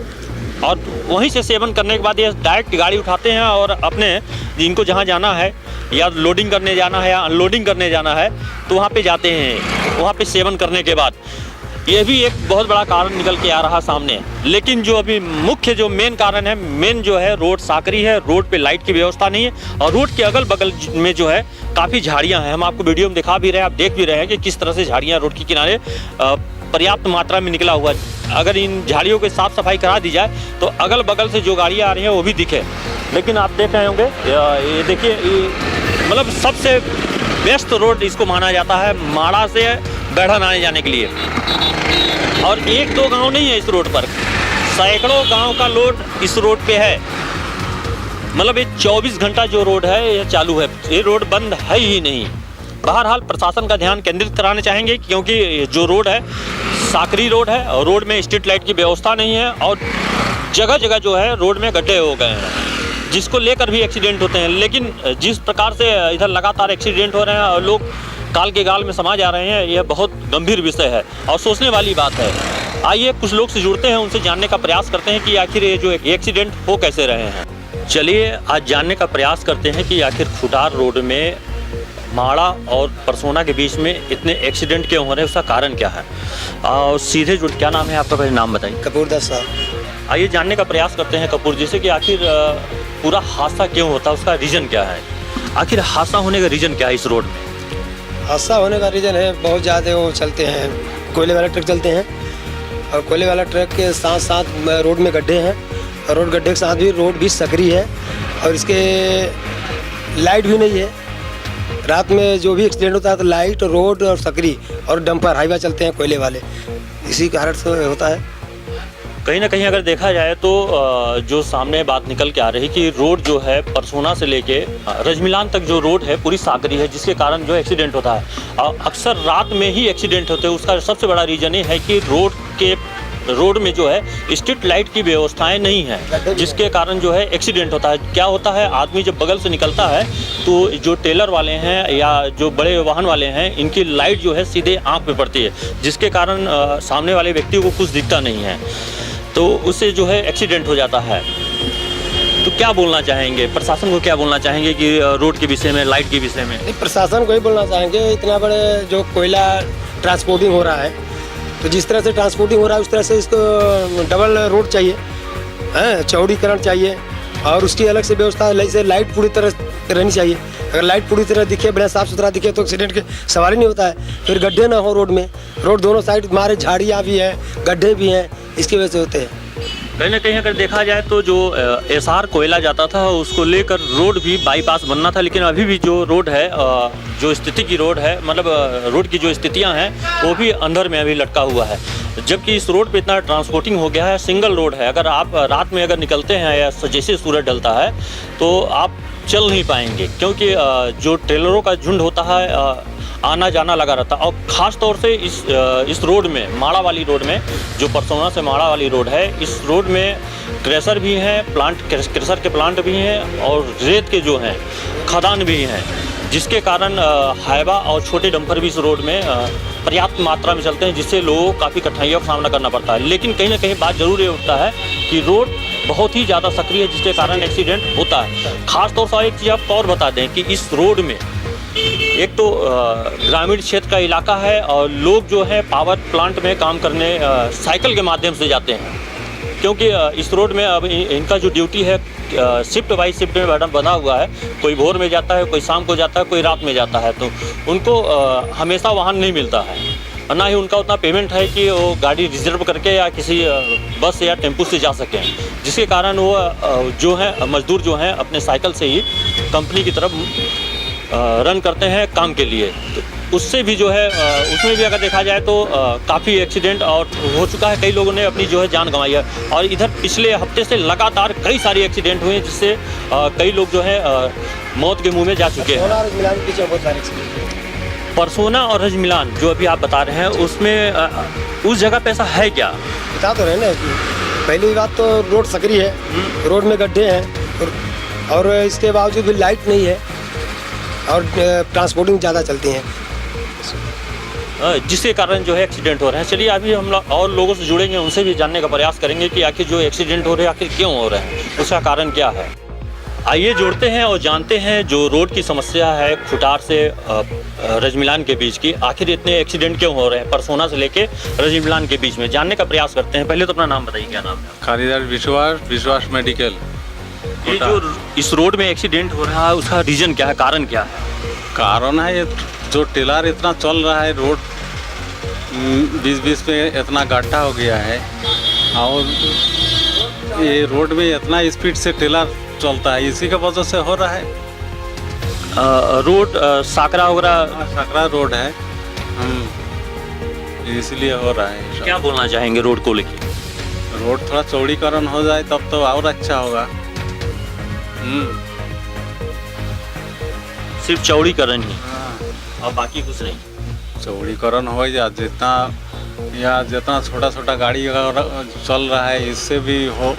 और वहीं से सेवन करने के बाद ये डायरेक्ट गाड़ी उठाते हैं और अपने इनको जहाँ जाना है या लोडिंग करने जाना है या अनलोडिंग करने जाना है तो वहाँ पे जाते हैं, वहाँ पे सेवन करने के बाद। ये भी एक बहुत बड़ा कारण निकल के आ रहा सामने। लेकिन जो अभी मुख्य जो मेन कारण है, मेन जो है रोड साकरी है, रोड पे लाइट की व्यवस्था नहीं है और रोड के अगल बगल में जो है काफ़ी झाड़ियाँ हैं। हम आपको वीडियो में दिखा भी रहे हैं, आप देख भी रहे हैं कि किस तरह से झाड़ियाँ रोड के किनारे पर्याप्त मात्रा में निकला हुआ है। अगर इन झाड़ियों की साफ सफाई करा दी जाए तो अगल बगल से जो गाड़ियाँ आ रही हैं वो भी दिखे। लेकिन आप देख रहे होंगे ये देखिए, मतलब सबसे बेस्ट रोड इसको माना जाता है माड़ा से बैठन आने जाने के लिए। और एक दो गांव नहीं है इस रोड पर, सैकड़ों गांव का लोड इस रोड पे है। मतलब ये 24 घंटा जो रोड है ये चालू है, ये रोड बंद है ही नहीं। बहरहाल प्रशासन का ध्यान केंद्रित कराना चाहेंगे क्योंकि जो रोड है साकरी रोड है और रोड में स्ट्रीट लाइट की व्यवस्था नहीं है और जगह जगह जो है रोड में गड्ढे हो गए हैं, जिसको लेकर भी एक्सीडेंट होते हैं। लेकिन जिस प्रकार से इधर लगातार एक्सीडेंट हो रहे हैं और लोग काल के गाल में समा जा रहे हैं, यह बहुत गंभीर विषय है और सोचने वाली बात है। आइए कुछ लोग से जुड़ते हैं, उनसे जानने का प्रयास करते हैं कि आखिर ये जो एक्सीडेंट हो कैसे रहे हैं। चलिए आज जानने का प्रयास करते हैं कि आखिर खुटार रोड में माड़ा और परसोना के बीच में इतने एक्सीडेंट क्यों हो रहे हैं, उसका कारण क्या है। और सीधे जुड़, क्या नाम है आपका, पहले नाम बताइए। कपूर दास साहब। आइए जानने का प्रयास करते हैं कपूर जी से कि आखिर पूरा हादसा क्यों होता है, उसका रीज़न क्या है। आखिर हादसा होने का रीज़न क्या है इस रोड में। हादसा होने का रीज़न है बहुत ज़्यादा वो चलते हैं, कोयले वाला ट्रक चलते हैं और कोयले वाला ट्रक के साथ साथ रोड में गड्ढे हैं और रोड गड्ढे के साथ भी रोड भी सकरी है और इसके लाइट भी नहीं है। रात में जो भी एक्सीडेंट होता है तो लाइट, रोड और सकरी और डंपर हाईवा चलते हैं कोयले वाले, इसी कारण से होता है। कहीं ना कहीं अगर देखा जाए तो जो सामने बात निकल के आ रही कि रोड जो है परसोना से लेके रजमिलान तक जो रोड है पूरी साकरी है, जिसके कारण जो एक्सीडेंट होता है अक्सर रात में ही एक्सीडेंट होते हैं। उसका सबसे बड़ा रीज़न ये है कि रोड में जो है स्ट्रीट लाइट की व्यवस्थाएं नहीं है, जिसके कारण जो है एक्सीडेंट होता है। क्या होता है, आदमी जब बगल से निकलता है तो जो टेलर वाले हैं या जो बड़े वाहन वाले हैं, इनकी लाइट जो है सीधे आँख पे पड़ती है, जिसके कारण सामने वाले व्यक्ति को कुछ दिखता नहीं है, तो उससे जो है एक्सीडेंट हो जाता है। तो क्या बोलना चाहेंगे, प्रशासन को क्या बोलना चाहेंगे कि रोड के विषय में, लाइट के विषय में। नहीं, प्रशासन को ही बोलना चाहेंगे, इतना बड़े जो कोयला ट्रांसपोर्टिंग हो रहा है तो जिस तरह से ट्रांसपोर्टिंग हो रहा है उस तरह से इसको डबल रोड चाहिए, चौड़ीकरण चाहिए और उसकी अलग से व्यवस्था, जैसे लाइट पूरी तरह रहनी चाहिए। अगर लाइट पूरी तरह दिखे, बढ़िया साफ़ सुथरा दिखे तो एक्सीडेंट के सवाल ही नहीं होता है। फिर गड्ढे ना हो रोड में, रोड दोनों साइड मारे झाड़ियाँ भी हैं, गड्ढे भी हैं, इसकी वजह से होते हैं। कहीं ना कहीं अगर देखा जाए तो जो एसआर कोयला जाता था उसको लेकर रोड भी बाईपास बनना था, लेकिन अभी भी जो रोड है, जो स्थिति की रोड है, मतलब रोड की जो स्थितियां हैं वो भी अंदर में अभी लटका हुआ है। जबकि इस रोड पे इतना ट्रांसपोर्टिंग हो गया है, सिंगल रोड है। अगर आप रात में अगर निकलते हैं या जैसे सूरज डलता है तो आप चल नहीं पाएंगे, क्योंकि जो ट्रेलरों का झुंड होता है आना जाना लगा रहता है। और ख़ास तौर से इस रोड में, माड़ा वाली रोड में, जो परसोना से माड़ा वाली रोड है, इस रोड में क्रेशर भी हैं, क्रेशर के प्लांट भी हैं और रेत के जो हैं खदान भी हैं, जिसके कारण हाईवा और छोटे डंपर भी इस रोड में पर्याप्त मात्रा में चलते हैं, जिससे लोगों को काफ़ी कठिनाइयों का सामना करना पड़ता है। लेकिन कहीं ना कहीं बात जरूर ये उठता है कि रोड बहुत ही ज़्यादा सक्रिय है, जिसके कारण एक्सीडेंट होता है। ख़ास तौर से एक चीज़ आपको और बता दें कि इस रोड में एक तो ग्रामीण क्षेत्र का इलाका है और लोग जो है पावर प्लांट में काम करने साइकिल के माध्यम से जाते हैं, क्योंकि इस रोड में अब इनका जो ड्यूटी है शिफ्ट बाई शिफ्ट में बना हुआ है। कोई भोर में जाता है, कोई शाम को जाता है, कोई रात में जाता है, तो उनको हमेशा वाहन नहीं मिलता है और ना ही उनका उतना पेमेंट है कि वो गाड़ी रिजर्व करके या किसी बस या टेम्पू से जा सकें, जिसके कारण वो जो है मजदूर जो हैं अपने साइकिल से ही कंपनी की तरफ रन करते हैं काम के लिए। तो उससे भी जो है उसमें भी अगर देखा जाए तो काफ़ी एक्सीडेंट और हो चुका है, कई लोगों ने अपनी जो है जान गंवाई है। और इधर पिछले हफ्ते से लगातार कई सारे एक्सीडेंट हुए हैं, जिससे कई लोग जो है मौत के मुंह में जा चुके हैं। परसोना और रजमिलान जो अभी आप बता रहे हैं, उसमें उस जगह पे ऐसा है क्या? बता तो रहे ना, पहली बात तो रोड सकरी है, रोड में गड्ढे हैं और इसके बावजूद भी लाइट नहीं है और ट्रांसपोर्टिंग ज़्यादा चलती हैं, जिसके कारण जो है एक्सीडेंट हो रहे हैं। चलिए अभी हम और लोगों से जुड़ेंगे, उनसे भी जानने का प्रयास करेंगे कि आखिर जो एक्सीडेंट हो रहे हैं आखिर क्यों हो रहे हैं, उसका कारण क्या है। आइए जोड़ते हैं और जानते हैं जो रोड की समस्या है खुटार से रजमिलान के बीच की, आखिर इतने एक्सीडेंट क्यों हो रहे हैं परसोना से लेके रजमिलान के बीच में, जानने का प्रयास करते हैं। पहले तो अपना नाम बताइए, क्या नाम है? खारीदार विश्वास मेडिकल। ये जो इस रोड में एक्सीडेंट हो रहा है उसका रीजन क्या है, कारण क्या है? कारण है ये जो टेलर इतना चल रहा है, रोड बीच में इतना गड्ढा हो गया है और ये रोड में इतना स्पीड से टेलर चलता है, इसी की वजह से हो रहा है। रोड साकरा वगैरह सकरा रोड है, इसलिए हो रहा है। क्या बोलना चाहेंगे रोड को लेकर? रोड थोड़ा चौड़ीकरण हो जाए तब तो और अच्छा होगा। सिर्फ चौड़ीकरण ही और बाकी कुछ नहीं? चौड़ीकरण हो जाए, जितना छोटा छोटा गाड़ी चल रहा है इससे भी हो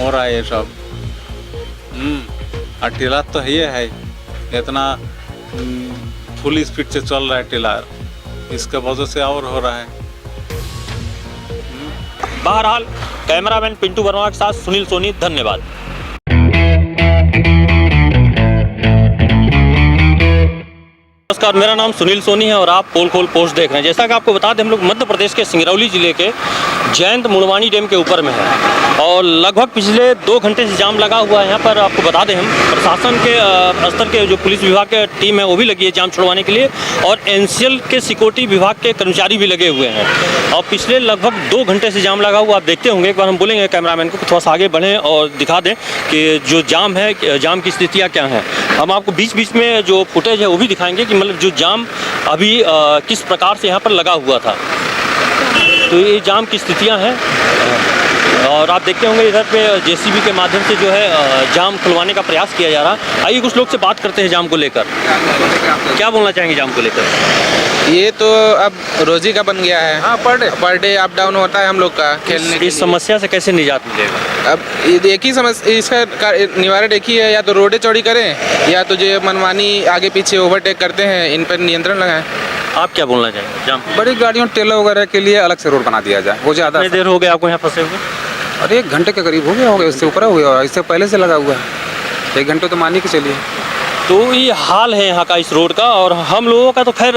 रहा है ये सब। और टेलर तो ये है इतना फुल स्पीड से चल रहा है टेलर, इसके वजह से और हो रहा है। बहरहाल कैमरामैन पिंटू वर्मा के साथ सुनील सोनी, धन्यवाद। नमस्कार, मेरा नाम सुनील सोनी है और आप पोल खोल पोस्ट देख रहे हैं। जैसा कि आपको बता दें, हम लोग मध्य प्रदेश के सिंगरौली जिले के जयंत मुड़वानी डैम के ऊपर में है और लगभग पिछले 2 घंटे से जाम लगा हुआ है यहाँ पर। आपको बता दें, हम प्रशासन के स्तर के जो पुलिस विभाग के टीम है वो भी लगी है जाम छुड़वाने के लिए और एनसीएल के सिक्योरिटी विभाग के कर्मचारी भी लगे हुए हैं और पिछले लगभग 2 घंटे से जाम लगा हुआ। आप देखते होंगे, एक बार हम बोलेंगे कैमरामैन को थोड़ा सा आगे बढ़ें और दिखा दें कि जो जाम है, जाम की स्थितियाँ क्या हैं। हम आपको बीच बीच में जो फुटेज है वो भी दिखाएंगे कि मतलब जो जाम अभी किस प्रकार से यहाँ पर लगा हुआ था। तो ये जाम की स्थितियाँ हैं और आप देखते होंगे इधर पे जेसीबी के माध्यम से जो है जाम खुलवाने का प्रयास किया जा रहा है। आइए कुछ लोग से बात करते हैं जाम को लेकर। क्या बोलना चाहेंगे जाम को लेकर? ये तो अब रोजी का बन गया है। हाँ, पर डे अप डाउन होता है हम लोग का खेलने के। इस समस्या से कैसे निजात मिलेगा? अब एक ही समस्या, इसका निवारण एक ही है, या तो रोडें चौड़ी करें या तो जो मनमानी आगे पीछे ओवरटेक करते हैं इन पर नियंत्रण लगाएं। आप क्या बोलना चाहेंगे? जाम बड़ी गाड़ियों टेलर वगैरह के लिए अलग से रोड बना दिया जाए, वो ज़्यादा। कितनी देर हो गया आपको यहाँ फंसे हुए? अरे 1 घंटे के करीब हो गया होगा, इससे ऊपर हो गया, इससे पहले से लगा हुआ है। 1 घंटे तो मान के चलिए। तो ये हाल है यहाँ का इस रोड का और हम लोगों का तो खैर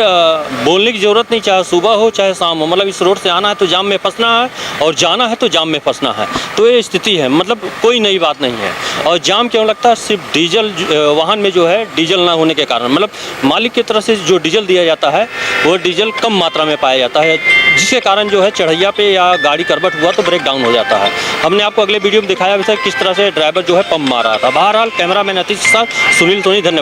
बोलने की ज़रूरत नहीं, चाहे सुबह हो चाहे शाम हो, मतलब इस रोड से आना है तो जाम में फंसना है और जाना है तो जाम में फंसना है। तो ये स्थिति है, मतलब कोई नई बात नहीं है। और जाम क्यों लगता है? सिर्फ डीजल वाहन में जो है डीजल ना होने के कारण, मतलब मालिक की तरफ से जो डीजल दिया जाता है वो डीजल कम मात्रा में पाया जाता है, जिसके कारण जो है चढ़ैया पे या गाड़ी करवट हुआ तो ब्रेक डाउन हो जाता है। हमने आपको अगले वीडियो में दिखाया भी था किस तरह से ड्राइवर जो है पंप मार रहा था। बहरहाल कैमरामैन अतीश के साथ सुनील सोनी, धन्यवाद।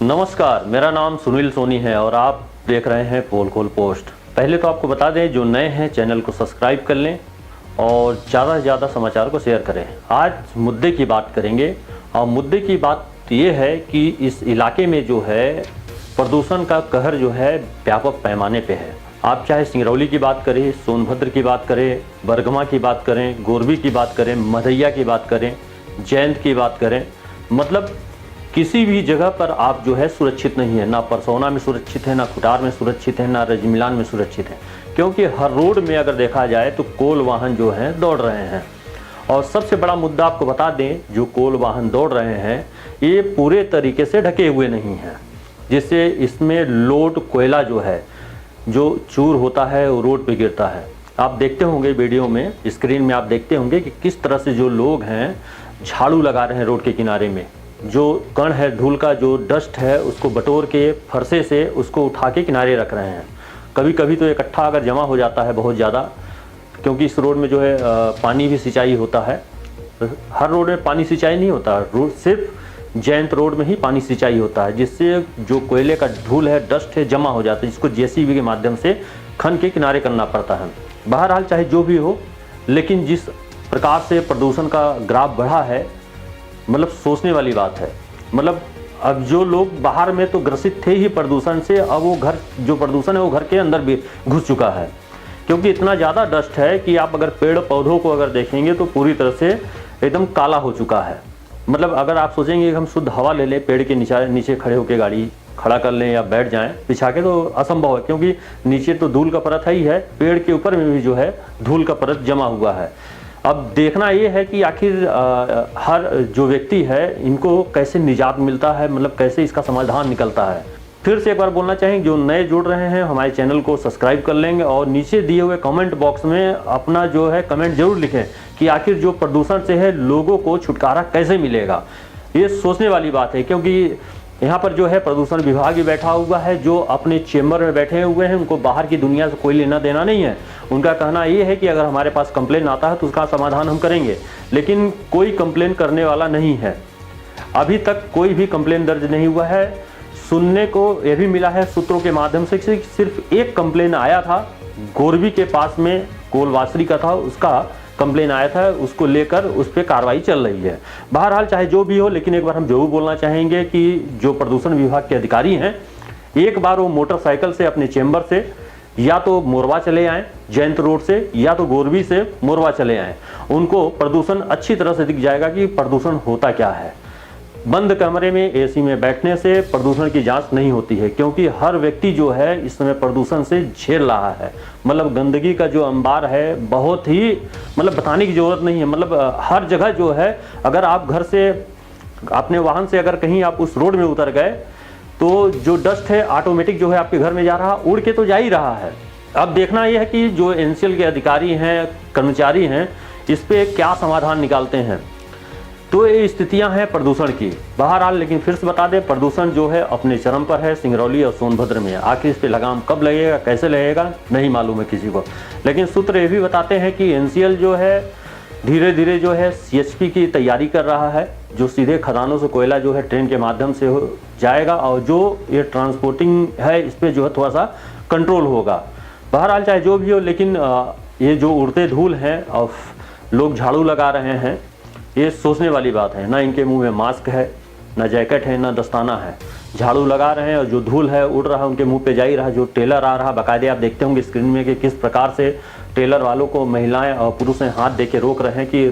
नमस्कार, मेरा नाम सुनील सोनी है और आप देख रहे हैं पोल खोल पोस्ट। पहले तो आपको बता दें, जो नए हैं चैनल को सब्सक्राइब कर लें और ज़्यादा से ज़्यादा समाचार को शेयर करें। आज मुद्दे की बात करेंगे और मुद्दे की बात ये है कि इस इलाके में जो है प्रदूषण का कहर जो है व्यापक पैमाने पे है। आप चाहे सिंगरौली की बात करें, सोनभद्र की बात करें, बरगमा की बात करें, गोरबी की बात करें, मधैया की बात करें, जयंत की बात करें, मतलब किसी भी जगह पर आप जो है सुरक्षित नहीं है। ना परसोना में सुरक्षित है, ना खुटार में सुरक्षित है, ना रजमिलान में सुरक्षित है, क्योंकि हर रोड में अगर देखा जाए तो कोल वाहन जो हैं दौड़ रहे हैं। और सबसे बड़ा मुद्दा आपको बता दें, जो कोल वाहन दौड़ रहे हैं ये पूरे तरीके से ढके हुए नहीं हैं, जिससे इसमें लोड कोयला जो है जो चूर होता है वो रोड पे गिरता है। आप देखते होंगे वीडियो में, स्क्रीन में आप देखते होंगे कि किस तरह से जो लोग हैं झाड़ू लगा रहे हैं रोड के किनारे में। जो कण है, धूल का जो डस्ट है, उसको बटोर के फरसे से उसको उठा के किनारे रख रहे हैं। कभी कभी तो इकट्ठा अगर जमा हो जाता है बहुत ज़्यादा, क्योंकि इस रोड में जो है पानी भी सिंचाई होता है। हर रोड में पानी सिंचाई नहीं होता, रोड सिर्फ जयंत रोड में ही पानी सिंचाई होता है, जिससे जो कोयले का धूल है, डस्ट है, जमा हो जाता है, जिसको जेसीबी के माध्यम से खन के किनारे करना पड़ता है। बहरहाल चाहे जो भी हो, लेकिन जिस प्रकार से प्रदूषण का ग्राफ बढ़ा है, मतलब सोचने वाली बात है। मतलब अब जो लोग बाहर में तो ग्रसित थे ही प्रदूषण से, अब वो घर जो प्रदूषण है वो घर के अंदर भी घुस चुका है, क्योंकि इतना ज़्यादा डस्ट है कि आप अगर पेड़ पौधों को अगर देखेंगे तो पूरी तरह से एकदम काला हो चुका है। मतलब अगर आप सोचेंगे कि हम शुद्ध हवा ले लें, पेड़ के नीचे खड़े होकर गाड़ी खड़ा कर लें या बैठ जाएं बिछा के, तो असंभव है, क्योंकि नीचे तो धूल का परत है ही है, पेड़ के ऊपर में भी जो है धूल का परत जमा हुआ है। अब देखना ये है कि आखिर हर जो व्यक्ति है इनको कैसे निजात मिलता है, मतलब कैसे इसका समाधान निकलता है। फिर से एक बार बोलना चाहेंगे, जो नए जुड़ रहे हैं हमारे चैनल को सब्सक्राइब कर लेंगे और नीचे दिए हुए कमेंट बॉक्स में अपना जो है कमेंट जरूर लिखें कि आखिर जो प्रदूषण से है लोगों को छुटकारा कैसे मिलेगा। ये सोचने वाली बात है, क्योंकि यहाँ पर जो है प्रदूषण विभाग भी बैठा हुआ है, जो अपने चेम्बर में बैठे हुए हैं, उनको बाहर की दुनिया से कोई लेना देना नहीं है। उनका कहना ये है कि अगर हमारे पास कंप्लेन आता है तो उसका समाधान हम करेंगे, लेकिन कोई कंप्लेन करने वाला नहीं है। अभी तक कोई भी कंप्लेन दर्ज नहीं हुआ है। सुनने को यह भी मिला है सूत्रों के माध्यम से सिर्फ एक कंप्लेन आया था, गोरबी के पास में कोलवासरी का था, उसका कंप्लेन आया था, उसको लेकर उस पर कार्रवाई चल रही है। बहरहाल चाहे जो भी हो, लेकिन एक बार हम जरूर बोलना चाहेंगे कि जो प्रदूषण विभाग के अधिकारी हैं, एक बार वो मोटरसाइकिल से अपने चेंबर से या तो मोरवा चले आएँ जयंत रोड से, या तो गोरबी से मोरवा चले आएँ। उनको प्रदूषण अच्छी तरह से दिख जाएगा कि प्रदूषण होता क्या है। बंद कमरे में एसी में बैठने से प्रदूषण की जांच नहीं होती है, क्योंकि हर व्यक्ति जो है इस समय प्रदूषण से झेल रहा है। मतलब गंदगी का जो अंबार है बहुत ही, मतलब बताने की ज़रूरत नहीं है। मतलब हर जगह जो है, अगर आप घर से अपने वाहन से अगर कहीं आप उस रोड में उतर गए तो जो डस्ट है ऑटोमेटिक जो है आपके घर में जा रहा, उड़ के तो जा ही रहा है। अब देखना यह है कि जो एनसीएल के अधिकारी हैं, कर्मचारी हैं, इस पर क्या समाधान निकालते हैं। तो ये स्थितियां हैं प्रदूषण की। बहरहाल लेकिन फिर से बता दें, प्रदूषण जो है अपने चरम पर है सिंगरौली और सोनभद्र में। आखिर इस पे लगाम कब लगेगा, कैसे लगेगा, नहीं मालूम है किसी को। लेकिन सूत्र ये भी बताते हैं कि एनसीएल जो है धीरे धीरे जो है सीएचपी की तैयारी कर रहा है, जो सीधे खदानों से कोयला जो है ट्रेन के माध्यम से जाएगा, और जो ये ट्रांसपोर्टिंग है इस पर जो है थोड़ा सा कंट्रोल होगा। बहरहाल चाहे जो भी हो, लेकिन ये जो उड़ते धूल हैं और लोग झाड़ू लगा रहे हैं, ये सोचने वाली बात है। ना इनके मुंह में मास्क है, ना जैकेट है, ना दस्ताना है, झाड़ू लगा रहे हैं और जो धूल है उड़ रहा है उनके मुंह पे जा ही रहा। जो टेलर आ रहा, बाकायदे आप देखते होंगे स्क्रीन में कि किस प्रकार से टेलर वालों को महिलाएं और पुरुष हाथ दे के रोक रहे हैं कि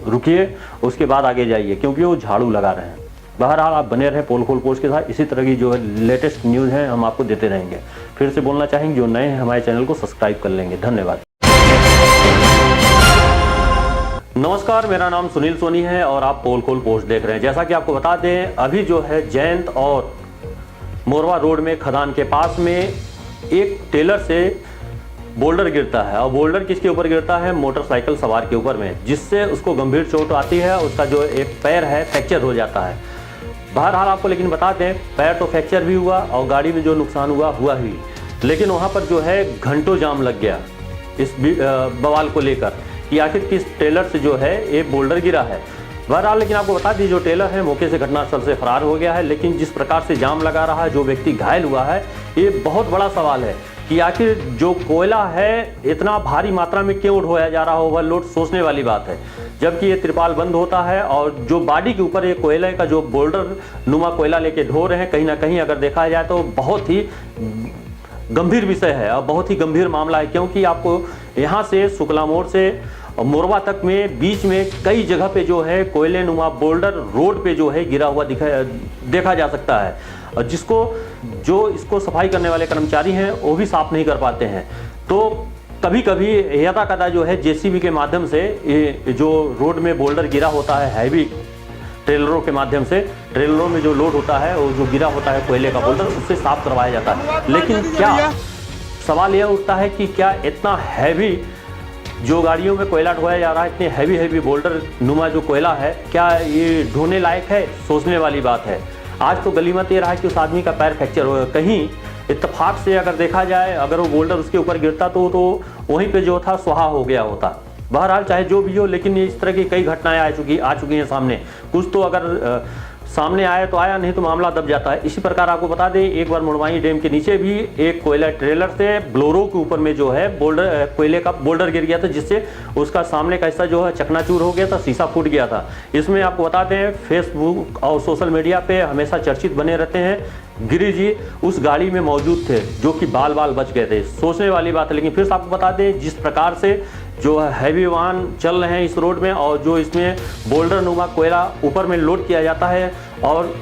रुकिए, उसके बाद आगे जाइए, क्योंकि वो झाड़ू लगा रहे हैं। बहरहाल आप बने रहें पोल खोल पोस्ट के साथ। इसी तरह की जो है लेटेस्ट न्यूज़ है हम आपको देते रहेंगे। फिर से बोलना चाहेंगे, जो नए हैं हमारे चैनल को सब्सक्राइब कर लेंगे। धन्यवाद। नमस्कार, मेरा नाम सुनील सोनी है और आप पोल खोल पोस्ट देख रहे हैं। जैसा कि आपको बता दें, अभी जो है जयंत और मोरवा रोड में खदान के पास में एक टेलर से बोल्डर गिरता है, और बोल्डर किसके ऊपर गिरता है, मोटरसाइकिल सवार के ऊपर में, जिससे उसको गंभीर चोट आती है। उसका जो एक पैर है फ्रैक्चर हो जाता है। बहरहाल आपको लेकिन बता दें, पैर तो फ्रैक्चर भी हुआ और गाड़ी में जो नुकसान हुआ ही, लेकिन वहाँ पर जो है घंटों जाम लग गया इस बवाल को लेकर कि आखिर किस टेलर से जो है एक बोल्डर गिरा है। बहरहाल लेकिन आपको बता दी, जो टेलर है मौके से घटनास्थल से फरार हो गया है। लेकिन जिस प्रकार से जाम लगा रहा है, जो व्यक्ति घायल हुआ है, ये बहुत बड़ा सवाल है कि आखिर जो कोयला है इतना भारी मात्रा में क्यों ढोया जा रहा है, ओवरलोड। सोचने वाली बात है, जबकि ये त्रिपाल बंद होता है और जो बॉडी के ऊपर ये कोयले का जो बोल्डर नुमा कोयला लेके ढो रहे हैं, कहीं ना कहीं अगर देखा जाए तो बहुत ही गंभीर विषय है और बहुत ही गंभीर मामला है। क्योंकि आपको यहाँ से शुक्ला मोड़ से मोरवा तक में बीच में कई जगह पे जो है कोयले नुमा बोल्डर रोड पे जो है गिरा हुआ देखा जा सकता है, और जिसको जो इसको सफाई करने वाले कर्मचारी हैं वो भी साफ नहीं कर पाते हैं। तो कभी कभी यदा कदा जो है जेसीबी के माध्यम से ये जो रोड में बोल्डर गिरा होता है, हैवी ट्रेलरों के माध्यम से, ट्रेलरों में जो लोड होता है वो जो गिरा होता है कोयले का बोल्डर, उससे साफ करवाया जाता है। लेकिन क्या सवाल यह उठता है कि क्या इतना हैवी जो गाड़ियों में कोयला ढोया जा रहा है, इतने हैवी बोल्डर नुमा जो कोयला है, क्या ये ढोने लायक है? सोचने वाली बात है। आज तो गलीमत ये रहा है कि उस आदमी का पैर फ्रैक्चर हो, कहीं इत्तेफाक से अगर देखा जाए, अगर वो बोल्डर उसके ऊपर गिरता तो वहीं पे जो था सुहा हो गया होता। बहरहाल चाहे जो भी हो, लेकिन इस तरह की कई घटनाएं आ चुकी हैं सामने। कुछ तो अगर सामने आया तो आया, नहीं तो मामला दब जाता है। इसी प्रकार आपको बता दें, एक बार मुड़वाई डैम के नीचे भी एक कोयला ट्रेलर से ब्लोरो के ऊपर में जो है बोल्डर कोयले का बोल्डर गिर गया था, जिससे उसका सामने का हिस्सा जो है चकनाचूर हो गया था, शीशा फूट गया था। इसमें आपको बता दें, फेसबुक और सोशल मीडिया पे हमेशा चर्चित बने रहते हैं। गिरी जी उस गाड़ी में मौजूद थे, जो कि बाल बच गए थे। सोचने वाली बात है। लेकिन फिर आपको बता दें, जिस प्रकार से जो हैवी वाहन चल रहे हैं इस रोड में, और जो इसमें बोल्डर नुमा कोयला ऊपर में लोड किया जाता है, और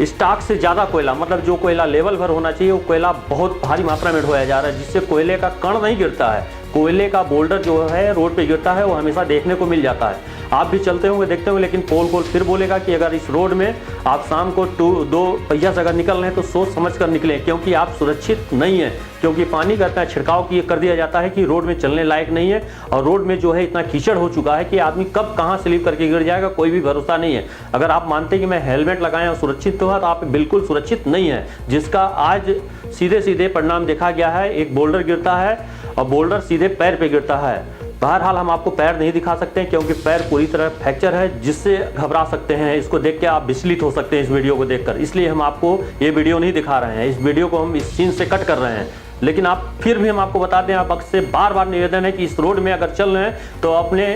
स्टॉक से ज़्यादा कोयला, मतलब जो कोयला लेवल भर होना चाहिए वो कोयला बहुत भारी मात्रा में ढोया जा रहा है, जिससे कोयले का कण नहीं गिरता है, कोयले का बोल्डर जो है रोड पे गिरता है वो हमेशा देखने को मिल जाता है। आप भी चलते होंगे, देखते होंगे, लेकिन पोल खोल फिर बोलेगा कि अगर इस रोड में आप शाम को 2 पहिया से अगर निकल रहे हैं तो सोच समझ कर निकलें, क्योंकि आप सुरक्षित नहीं है। क्योंकि पानी का इतना छिड़काव कर दिया जाता है कि रोड में चलने लायक नहीं है, और रोड में जो है इतना कीचड़ हो चुका है कि आदमी कब कहाँ स्लिप करके गिर जाएगा कोई भी भरोसा नहीं है। अगर आप मानते हैं कि मैं हेलमेट लगाएं और सुरक्षित तो है, तो आप बिल्कुल सुरक्षित नहीं है, जिसका आज सीधे सीधे परिणाम देखा गया है। एक बोल्डर गिरता है और बोल्डर सीधे पैर पे गिरता है। बहरहाल हम आपको पैर नहीं दिखा सकते हैं क्योंकि पैर पूरी तरह फ्रैक्चर है, जिससे घबरा सकते हैं। इसको देख के आप विचलित हो सकते हैं इस वीडियो को देखकर, इसलिए हम आपको ये वीडियो नहीं दिखा रहे हैं। इस वीडियो को हम इस सीन से कट कर रहे हैं, लेकिन आप फिर भी हम आपको बताते हैं, आप से बार बार निवेदन है कि इस रोड में अगर चल रहे हैं तो अपने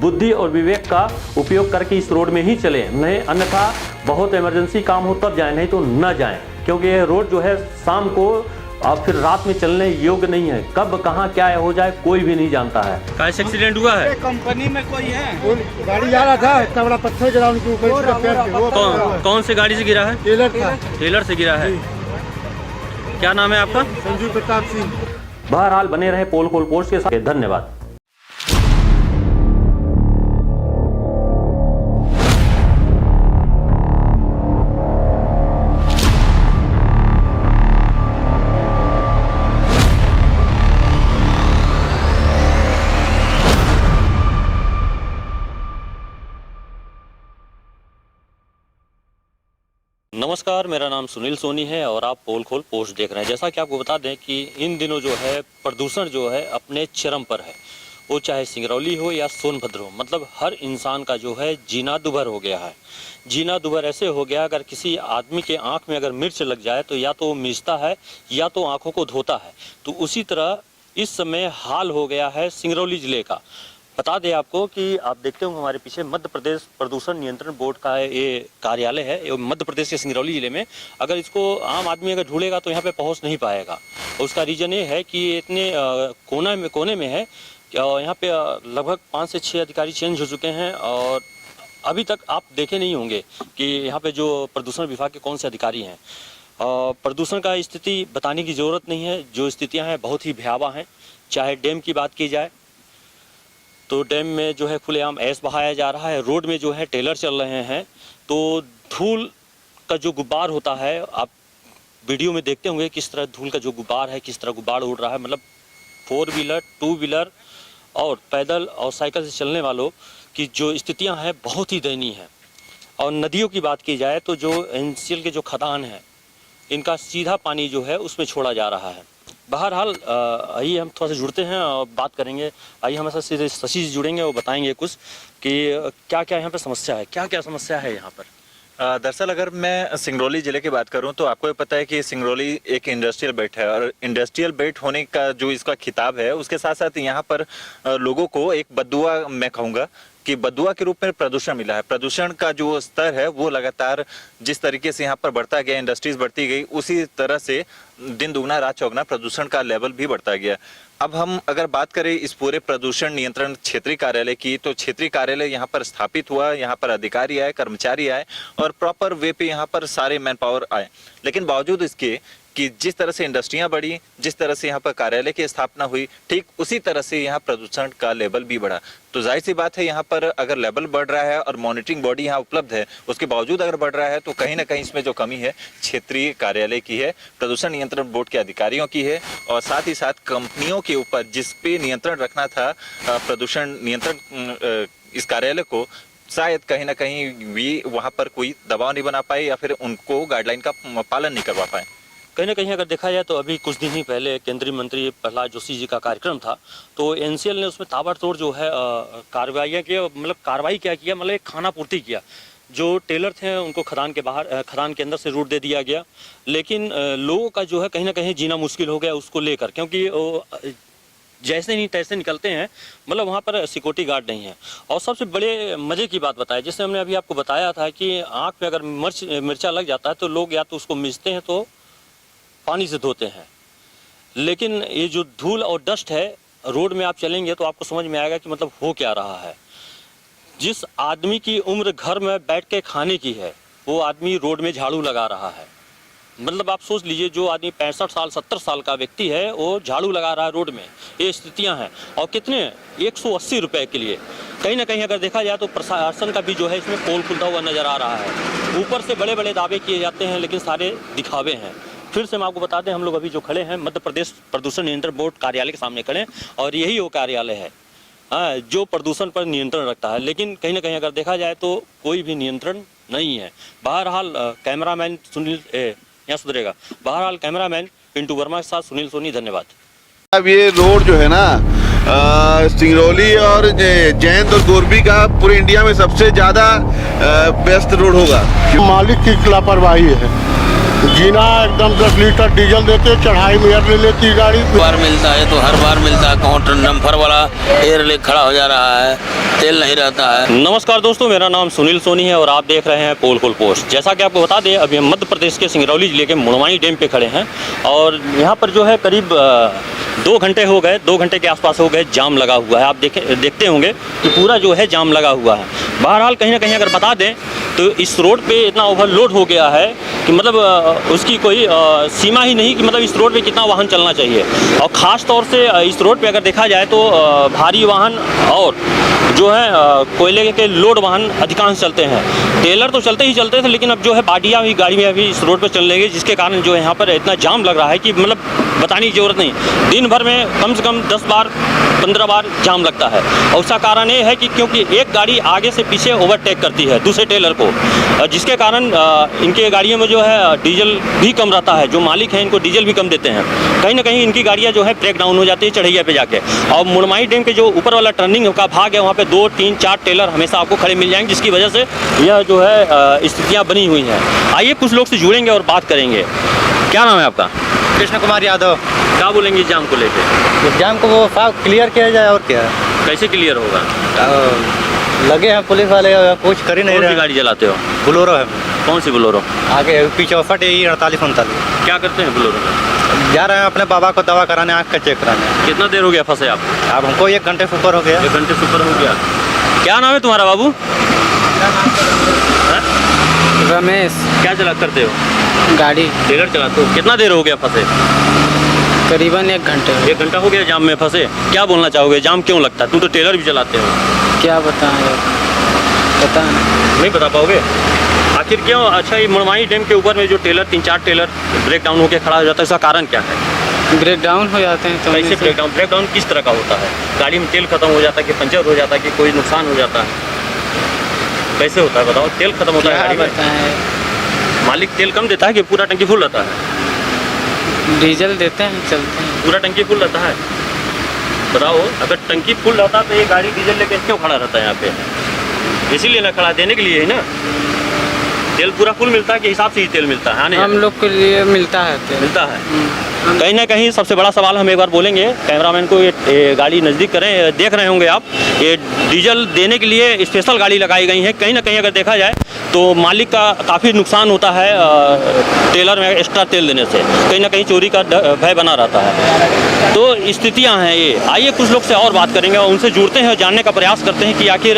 बुद्धि और विवेक का उपयोग करके इस रोड में ही चलें, नहीं अन्यथा बहुत इमरजेंसी काम हो तब जाएं, नहीं तो न जाएं। क्योंकि ये रोड जो है शाम को और फिर रात में चलने योग्य नहीं है। कब कहाँ क्या हो जाए कोई भी नहीं जानता है। कैसे एक्सीडेंट हुआ है? कंपनी में कोई है, गाड़ी जा रहा था, इतना बड़ा पत्थर गिरा उनके ऊपर। कौन से गाड़ी से गिरा है? टेलर से गिरा है। क्या नाम है आपका? संजू प्रताप सिंह। बहरहाल बने रहे पोल खोल पोस्ट के साथ। धन्यवाद। नमस्कार, मेरा नाम सुनील सोनी है और आप पोल खोल पोस्ट देख रहे हैं। जैसा कि आपको बता दें कि इन दिनों जो है प्रदूषण जो है अपने चरम पर है, वो चाहे सिंगरौली हो या सोनभद्र हो, मतलब हर इंसान का जो है जीना दुभर हो गया है। जीना दुभर ऐसे हो गया, अगर किसी आदमी के आंख में अगर मिर्च लग जाए तो या तो वो मीचता है या तो आंखों को धोता है। तो उसी तरह इस समय हाल हो गया है सिंगरौली जिले का। बता दें आपको कि आप देखते होंगे हमारे पीछे मध्य प्रदेश प्रदूषण नियंत्रण बोर्ड का ये कार्यालय है, ये मध्य प्रदेश के सिंगरौली जिले में। अगर इसको आम आदमी अगर ढूंढेगा तो यहाँ पे पहुँच नहीं पाएगा। उसका रीज़न ये है कि ये इतने कोने में है, यहाँ पे लगभग 5 से 6 अधिकारी चेंज हो चुके हैं और अभी तक आप देखे नहीं होंगे कि यहाँ पे जो प्रदूषण विभाग के कौन से अधिकारी हैं। प्रदूषण का स्थिति बताने की ज़रूरत नहीं है, जो स्थितियाँ हैं बहुत ही भयावह हैं। चाहे डैम की बात की जाए तो डैम में जो है खुलेआम ऐश बहाया जा रहा है। रोड में जो है टेलर चल रहे हैं तो धूल का जो गुब्बार होता है, आप वीडियो में देखते होंगे किस तरह धूल का जो गुब्बार है, किस तरह गुब्बार उड़ रहा है। मतलब 4 व्हीलर 2 व्हीलर और पैदल और साइकिल से चलने वालों की जो स्थितियां हैं बहुत ही दयनीय है। और नदियों की बात की जाए तो जो NCL के जो खदान हैं, इनका सीधा पानी जो है उसमें छोड़ा जा रहा है। बहरहाल आइए हम थोड़ा सा जुड़ते हैं और बात करेंगे। आइए हमारे साथ सीधे शशि जी जुड़ेंगे, वो बताएंगे कुछ कि क्या क्या यहाँ पे समस्या है, क्या क्या समस्या है यहाँ पर। दरअसल अगर मैं सिंगरौली ज़िले की बात करूं तो आपको ये पता है कि सिंगरौली एक इंडस्ट्रियल बेल्ट है और इंडस्ट्रियल बेल्ट होने का जो इसका खिताब है, उसके साथ साथ यहाँ पर लोगों को एक बद्दुआ मैं कहूँगा कि बद्दुआ के रूप में प्रदूषण मिला है। प्रदूषण का जो स्तर है वो लगातार जिस तरीके से यहाँ पर बढ़ता गया, इंडस्ट्रीज बढ़ती गई, उसी तरह से दिन दुगना रात चौगुना प्रदूषण का लेवल भी बढ़ता गया। अब हम अगर बात करें इस पूरे प्रदूषण नियंत्रण क्षेत्रीय कार्यालय की, तो क्षेत्रीय कार्यालय यहाँ पर स्थापित हुआ, यहाँ पर अधिकारी आए, कर्मचारी आए और प्रॉपर वे पे यहाँ पर सारे मैन पावर आए। लेकिन बावजूद इसके कि जिस तरह से इंडस्ट्रियां बढ़ी, जिस तरह से यहाँ पर कार्यालय की स्थापना हुई, ठीक उसी तरह से यहाँ प्रदूषण का लेवल भी बढ़ा। तो जाहिर सी बात है यहाँ पर अगर लेवल बढ़ रहा है और मॉनिटरिंग बॉडी यहाँ उपलब्ध है, उसके बावजूद अगर बढ़ रहा है तो कहीं ना कहीं इसमें जो कमी है क्षेत्रीय कार्यालय की है, प्रदूषण नियंत्रण बोर्ड के अधिकारियों की है और साथ ही साथ कंपनियों के ऊपर जिस पे नियंत्रण रखना था प्रदूषण नियंत्रण इस कार्यालय को, शायद कहीं ना कहीं भी वहाँ पर कोई दबाव नहीं बना पाए या फिर उनको गाइडलाइन का पालन नहीं करवा पाए। कहीं ना कहीं अगर देखा जाए तो अभी कुछ दिन ही पहले केंद्रीय मंत्री प्रहलाद जोशी जी का कार्यक्रम था, तो NCL ने उसमें ताबड़तोड़ जो है कार्रवाइयाँ किया, मतलब कार्रवाई क्या किया, मतलब एक खाना पूर्ति किया। जो टेलर थे उनको खदान के बाहर, खदान के अंदर से रूट दे दिया गया, लेकिन लोगों का जो है कहीं ना कहीं जीना मुश्किल हो गया उसको लेकर, क्योंकि जैसे नहीं तैसे निकलते हैं, मतलब वहाँ पर सिक्योरिटी गार्ड नहीं है। और सबसे बड़े मज़े की बात बताया, जैसे हमने अभी आपको बताया था कि आँख में अगर मिर्चा लग जाता है तो लोग या तो उसको मिचते हैं तो पानी से धोते हैं, लेकिन ये जो धूल और डस्ट है रोड में आप चलेंगे तो आपको समझ में आएगा कि मतलब हो क्या रहा है। जिस आदमी की उम्र घर में बैठ के खाने की है, वो आदमी रोड में झाड़ू लगा रहा है। मतलब आप सोच लीजिए, जो आदमी 65 साल 70 साल का व्यक्ति है वो झाड़ू लगा रहा है रोड में, ये स्थितियां हैं। और कितने 180 रुपए के लिए। कहीं ना कहीं अगर देखा जाए तो प्रशासन का भी जो है इसमें पोल खुलता हुआ नजर आ रहा है। ऊपर से बड़े बड़े दावे किए जाते हैं लेकिन सारे दिखावे हैं। फिर से हम आपको बता दें, हम लोग अभी जो खड़े हैं मध्य प्रदेश प्रदूषण नियंत्रण बोर्ड कार्यालय के सामने खड़े हैं और यही वो कार्यालय है जो प्रदूषण पर नियंत्रण रखता है। लेकिन कहीं ना कहीं अगर देखा जाए तो कोई भी नियंत्रण नहीं है। बहरहाल कैमरामैन सुनील यहाँ सुधरेगा। बहरहाल कैमरामैन पिंटू वर्मा के साथ सुनील सोनी, धन्यवाद। अब ये रोड जो है ना सिंगरौली और जैंत और गोरबी का पूरे इंडिया में सबसे ज्यादा बेस्ट रोड होगा। मालिक की लापरवाही है। जीना एकदम 10 लीटर डीजल देते, चढ़ाई में ले लेती गाड़ी। बार मिलता है तो हर बार मिलता है, कहूँ डंपर वाला एयर लेक खड़ा हो जा रहा है, तेल नहीं रहता है। नमस्कार दोस्तों, मेरा नाम सुनील सोनी है और आप देख रहे हैं पोल खोल पोस्ट। जैसा कि आपको बता दें, अभी हम मध्य प्रदेश के सिंगरौली जिले के मुड़वाई डैम पे खड़े हैं और यहाँ पर जो है करीब 2 घंटे हो गए, 2 घंटे के आसपास हो गए, जाम लगा हुआ है। आप देखते होंगे कि पूरा जो है जाम लगा हुआ है। बहरहाल कहीं ना कहीं अगर बता दें तो इस रोड पे इतना ओवरलोड हो गया है कि मतलब उसकी कोई सीमा ही नहीं कि मतलब इस रोड पे कितना वाहन चलना चाहिए। और ख़ास तौर से इस रोड पे अगर देखा जाए तो भारी वाहन और जो है कोयले के लोड वाहन अधिकांश चलते हैं। टेलर तो चलते ही चलते थे, लेकिन अब जो है बाडिया भी गाड़ी में अभी इस रोड पर चलने लगी, जिसके कारण जो है यहाँ पर इतना जाम लग रहा है कि मतलब बताने की ज़रूरत नहीं। दिन भर में कम से कम 10 बार 15 बार जाम लगता है। और उसका कारण ये है कि क्योंकि एक गाड़ी आगे से पीछे ओवरटेक करती है दूसरे टेलर को, जिसके कारण इनके गाड़ियों में जो है डीजल भी कम रहता है। जो मालिक हैं इनको डीजल भी कम देते हैं। कहीं ना कहीं इनकी गाड़ियाँ जो है ब्रेक डाउन हो जाती है चढ़ैया पे जाके। और मुड़वाई डैम के जो ऊपर वाला टर्निंग का भाग है वहाँ पे 2, 3, 4 टेलर हमेशा आपको खड़े मिल जाएंगे, जिसकी वजह से यह जो है स्थितियाँ बनी हुई हैं। आइए कुछ लोग से जुड़ेंगे और बात करेंगे। क्या नाम है आपका? कृष्ण कुमार यादव। क्या बोलेंगे जाम को लेकर? जाम को वो क्लियर किया जाए और क्या। कैसे क्लियर होगा? लगे हैं पुलिस वाले, कुछ कर ही नहीं रहे। गाड़ी चलाते हो? बोलेरो है। कौन सी बोलेरो? आगे पीछे 48-49। क्या करते हैं बोलेरो में? जा रहे हैं अपने बाबा को दवा कराने, आँख का चेक कराने। कितना देर हो गया फंसे आप? अब हमको 1 घंटे से ऊपर हो गया। 1 घंटे से ऊपर हो गया। क्या नाम है तुम्हारा बाबू? रमेश। क्या चला करते हो? गाड़ी। टेलर चलाते हो? कितना देर हो गया फंसे? करीबन 1 घंटे। 1 घंटा हो गया जाम में फंसे। क्या बोलना चाहोगे, जाम क्यों लगता है? तुम तो टेलर भी चलाते हो। क्या बताएं यार, पता नहीं बता पाओगे आखिर क्यों? अच्छा, ये मुड़वाई डैम के ऊपर में जो टेलर 3-4 टेलर ब्रेक डाउन होकर खड़ा हो जाता है, इसका कारण क्या है? ब्रेक डाउन हो जाते हैं तो कैसे ब्रेक डाउन किस तरह का होता है? गाड़ी में तेल खत्म हो जाता है कि पंचर हो जाता है कि कोई नुकसान हो जाता है? कैसे होता है बताओ? तेल खत्म होता है गाड़ी में, मालिक तेल कम देता है कि पूरा टंकी फुल रहता है? डीजल देते हैं, चलते हैं। पूरा टंकी फुल रहता है? बताओ, अगर टंकी फुल रहता तो ये गाड़ी डीजल लेके क्यों खड़ा रहता है यहाँ पे? इसीलिए ना खड़ा, देने के लिए ही ना। तेल पूरा फुल मिलता है कि हिसाब से ही तेल मिलता है? हम लोग के लिए मिलता है तेल। मिलता है। कहीं ना कहीं सबसे बड़ा सवाल हम एक बार बोलेंगे, कैमरामैन को ये गाड़ी नज़दीक करें। देख रहे होंगे आप, ये डीजल देने के लिए स्पेशल गाड़ी लगाई गई है। कहीं ना कहीं अगर देखा जाए तो मालिक का काफ़ी नुकसान होता है टेलर में एक्स्ट्रा तेल देने से। कहीं ना कहीं चोरी का भय बना रहता है। तो स्थितियां हैं ये। आइए कुछ लोग से और बात करेंगे और उनसे जुड़ते हैं और जानने का प्रयास करते हैं कि आखिर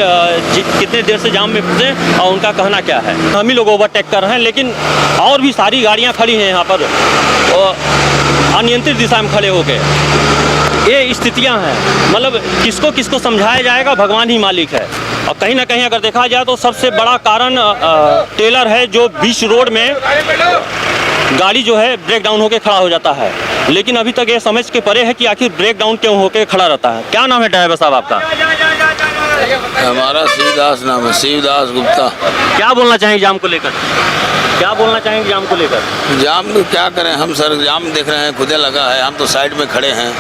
कितने देर से जाम में फंसे और उनका कहना क्या है। हम ही लोग ओवरटेक कर रहे हैं, लेकिन और भी सारी गाड़ियाँ खड़ी हैं यहाँ पर अनियंत्रित दिशा में खड़े होकर। ये स्थितियां हैं, मतलब किसको किसको समझाया जाएगा, भगवान ही मालिक है। और कहीं ना कहीं अगर देखा जाए तो सबसे बड़ा कारण टेलर है, जो बीच रोड में गाड़ी जो है ब्रेक डाउन होकर खड़ा हो जाता है। लेकिन अभी तक ये समझ के परे है कि आखिर ब्रेक डाउन क्यों होकर खड़ा रहता है। क्या नाम है ड्राइवर साहब आपका? हमारा शिवदास नाम है, शिवदास गुप्ता। क्या बोलना चाहेंगे जाम को लेकर? क्या बोलना चाहेंगे जाम को लेकर? जाम तो क्या करें हम सर, जाम देख रहे हैं खुदे लगा है, हम तो साइड में खड़े हैं।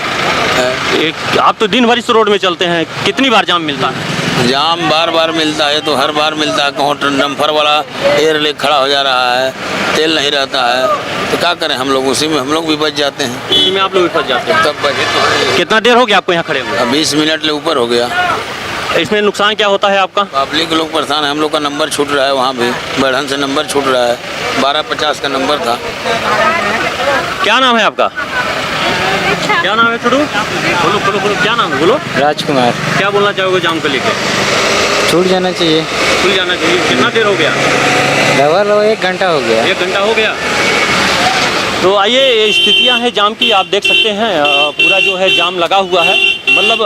आप तो दिन भर इस रोड में चलते हैं, कितनी बार जाम मिलता है? जाम बार बार मिलता है, तो हर बार मिलता है। कहूँ डंपर वाला एयर लेक खड़ा हो जा रहा है, तेल नहीं रहता है, तो क्या करें हम लोग, उसी में हम लोग भी बच जाते हैं। इसी में आप लोग भी फंस जाते हैं? तब बचे तो। कितना देर हो गया आपको यहाँ खड़े हुए? 20 मिनट ले ऊपर हो गया। इसमें नुकसान क्या होता है आपका? पब्लिक लोग परेशान है, हम लोग का नंबर छूट रहा है, वहाँ भी बढ़न से नंबर छूट रहा है। 1250 का नंबर था। क्या नाम है आपका? क्या नाम है छोटू? बोलो बोलो बोलो, क्या नाम है बोलो? राजकुमार। क्या बोलना चाहोगे जाम को लेकर? छूट जाना चाहिए। छूट जाना चाहिए। कितना देर हो गया? डबल 1 घंटा हो गया। 1 घंटा हो गया। तो आइए, ये स्थितियां हैं जाम की, आप देख सकते हैं पूरा जो है जाम लगा हुआ है। मतलब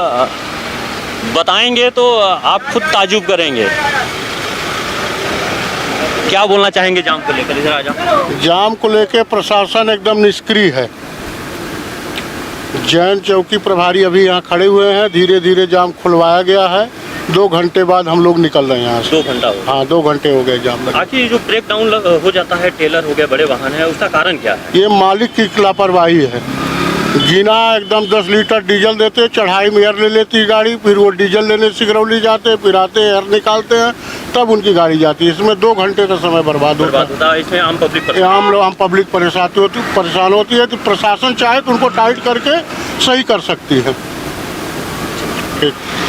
बताएंगे तो आप खुद ताजुब करेंगे। क्या बोलना चाहेंगे जाम को लेकर? इधर आ जाओ। जाम को लेकर प्रशासन एकदम निष्क्रिय है। जैन चौकी प्रभारी अभी यहाँ खड़े हुए हैं, धीरे धीरे जाम खुलवाया गया है। 2 घंटे बाद हम लोग निकल रहे हैं यहाँ से। 2 घंटा हो गया? हाँ, 2 घंटे हो गए जाम लगे। आखिर जो ब्रेक डाउन हो जाता है, टेलर हो गया, बड़े वाहन है, उसका कारण क्या है? ये मालिक की लापरवाही है। जीना एकदम 10 लीटर डीजल देते, चढ़ाई में एयर ले लेती गाड़ी, फिर वो डीजल लेने सिंगरौली जाते, फिर आते एयर निकालते हैं, तब उनकी गाड़ी जाती है। इसमें 2 घंटे का समय बर्बाद होता है। इसमें आम पब्लिक आम पब्लिक परेशान होती है। तो प्रशासन चाहे तो उनको टाइट करके सही कर सकती है।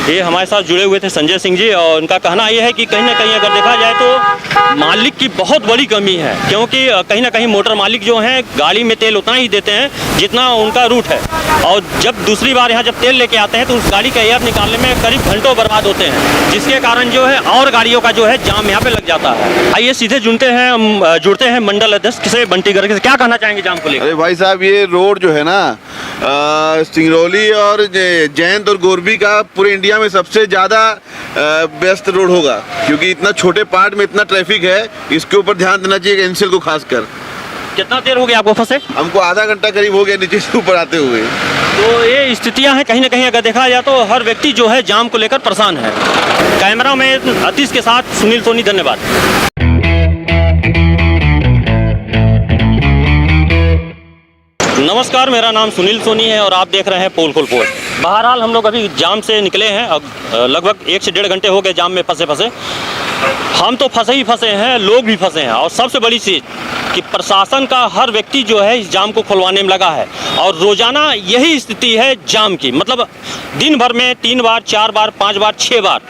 ये हमारे साथ जुड़े हुए थे संजय सिंह जी, और उनका कहना ये है कि कहीं ना कहीं अगर देखा जाए तो मालिक की बहुत बड़ी कमी है, क्योंकि कहीं ना कहीं मोटर मालिक जो हैं गाड़ी में तेल उतना ही देते हैं जितना उनका रूट है, और जब दूसरी बार यहाँ जब तेल लेके आते हैं तो उस गाड़ी का एयर निकालने में करीब घंटों बर्बाद होते हैं, जिसके कारण जो है और गाड़ियों का जो है जाम यहाँ पे लग जाता है। आइए सीधे जुड़ते हैं मंडल अध्यक्ष से, बंटी गर्ग से। क्या कहना चाहेंगे जाम को लेकर? अरे भाई साहब, ये रोड जो है ना सिंगरौली और जयंत और गोरबी का पूरे इंडिया में सबसे ज़्यादा व्यस्त रोड होगा, क्योंकि इतना छोटे पार्ट में इतना ट्रैफिक है। इसके ऊपर ध्यान देना चाहिए एनसीएल को खासकर। कितना देर हो गया आपको फंसे? हमको आधा घंटा करीब हो गया नीचे से ऊपर आते हुए। तो ये स्थितियां हैं, कहीं ना कहीं अगर देखा जाए तो हर व्यक्ति जो है जाम को लेकर परेशान है। कैमरा में अतीश के साथ सुनील सोनी, धन्यवाद। नमस्कार, मेरा नाम सुनील सोनी है और आप देख रहे हैं पोल खोल पोस्ट। बहरहाल हम लोग अभी जाम से निकले हैं, अब लगभग 1 से 1.5 घंटे हो गए जाम में फंसे। हम तो फंसे ही फंसे हैं, लोग भी फंसे हैं, और सबसे बड़ी चीज़ कि प्रशासन का हर व्यक्ति जो है इस जाम को खुलवाने में लगा है, और रोजाना यही स्थिति है जाम की। मतलब दिन भर में 3 बार, 4 बार, 5 बार, 6 बार,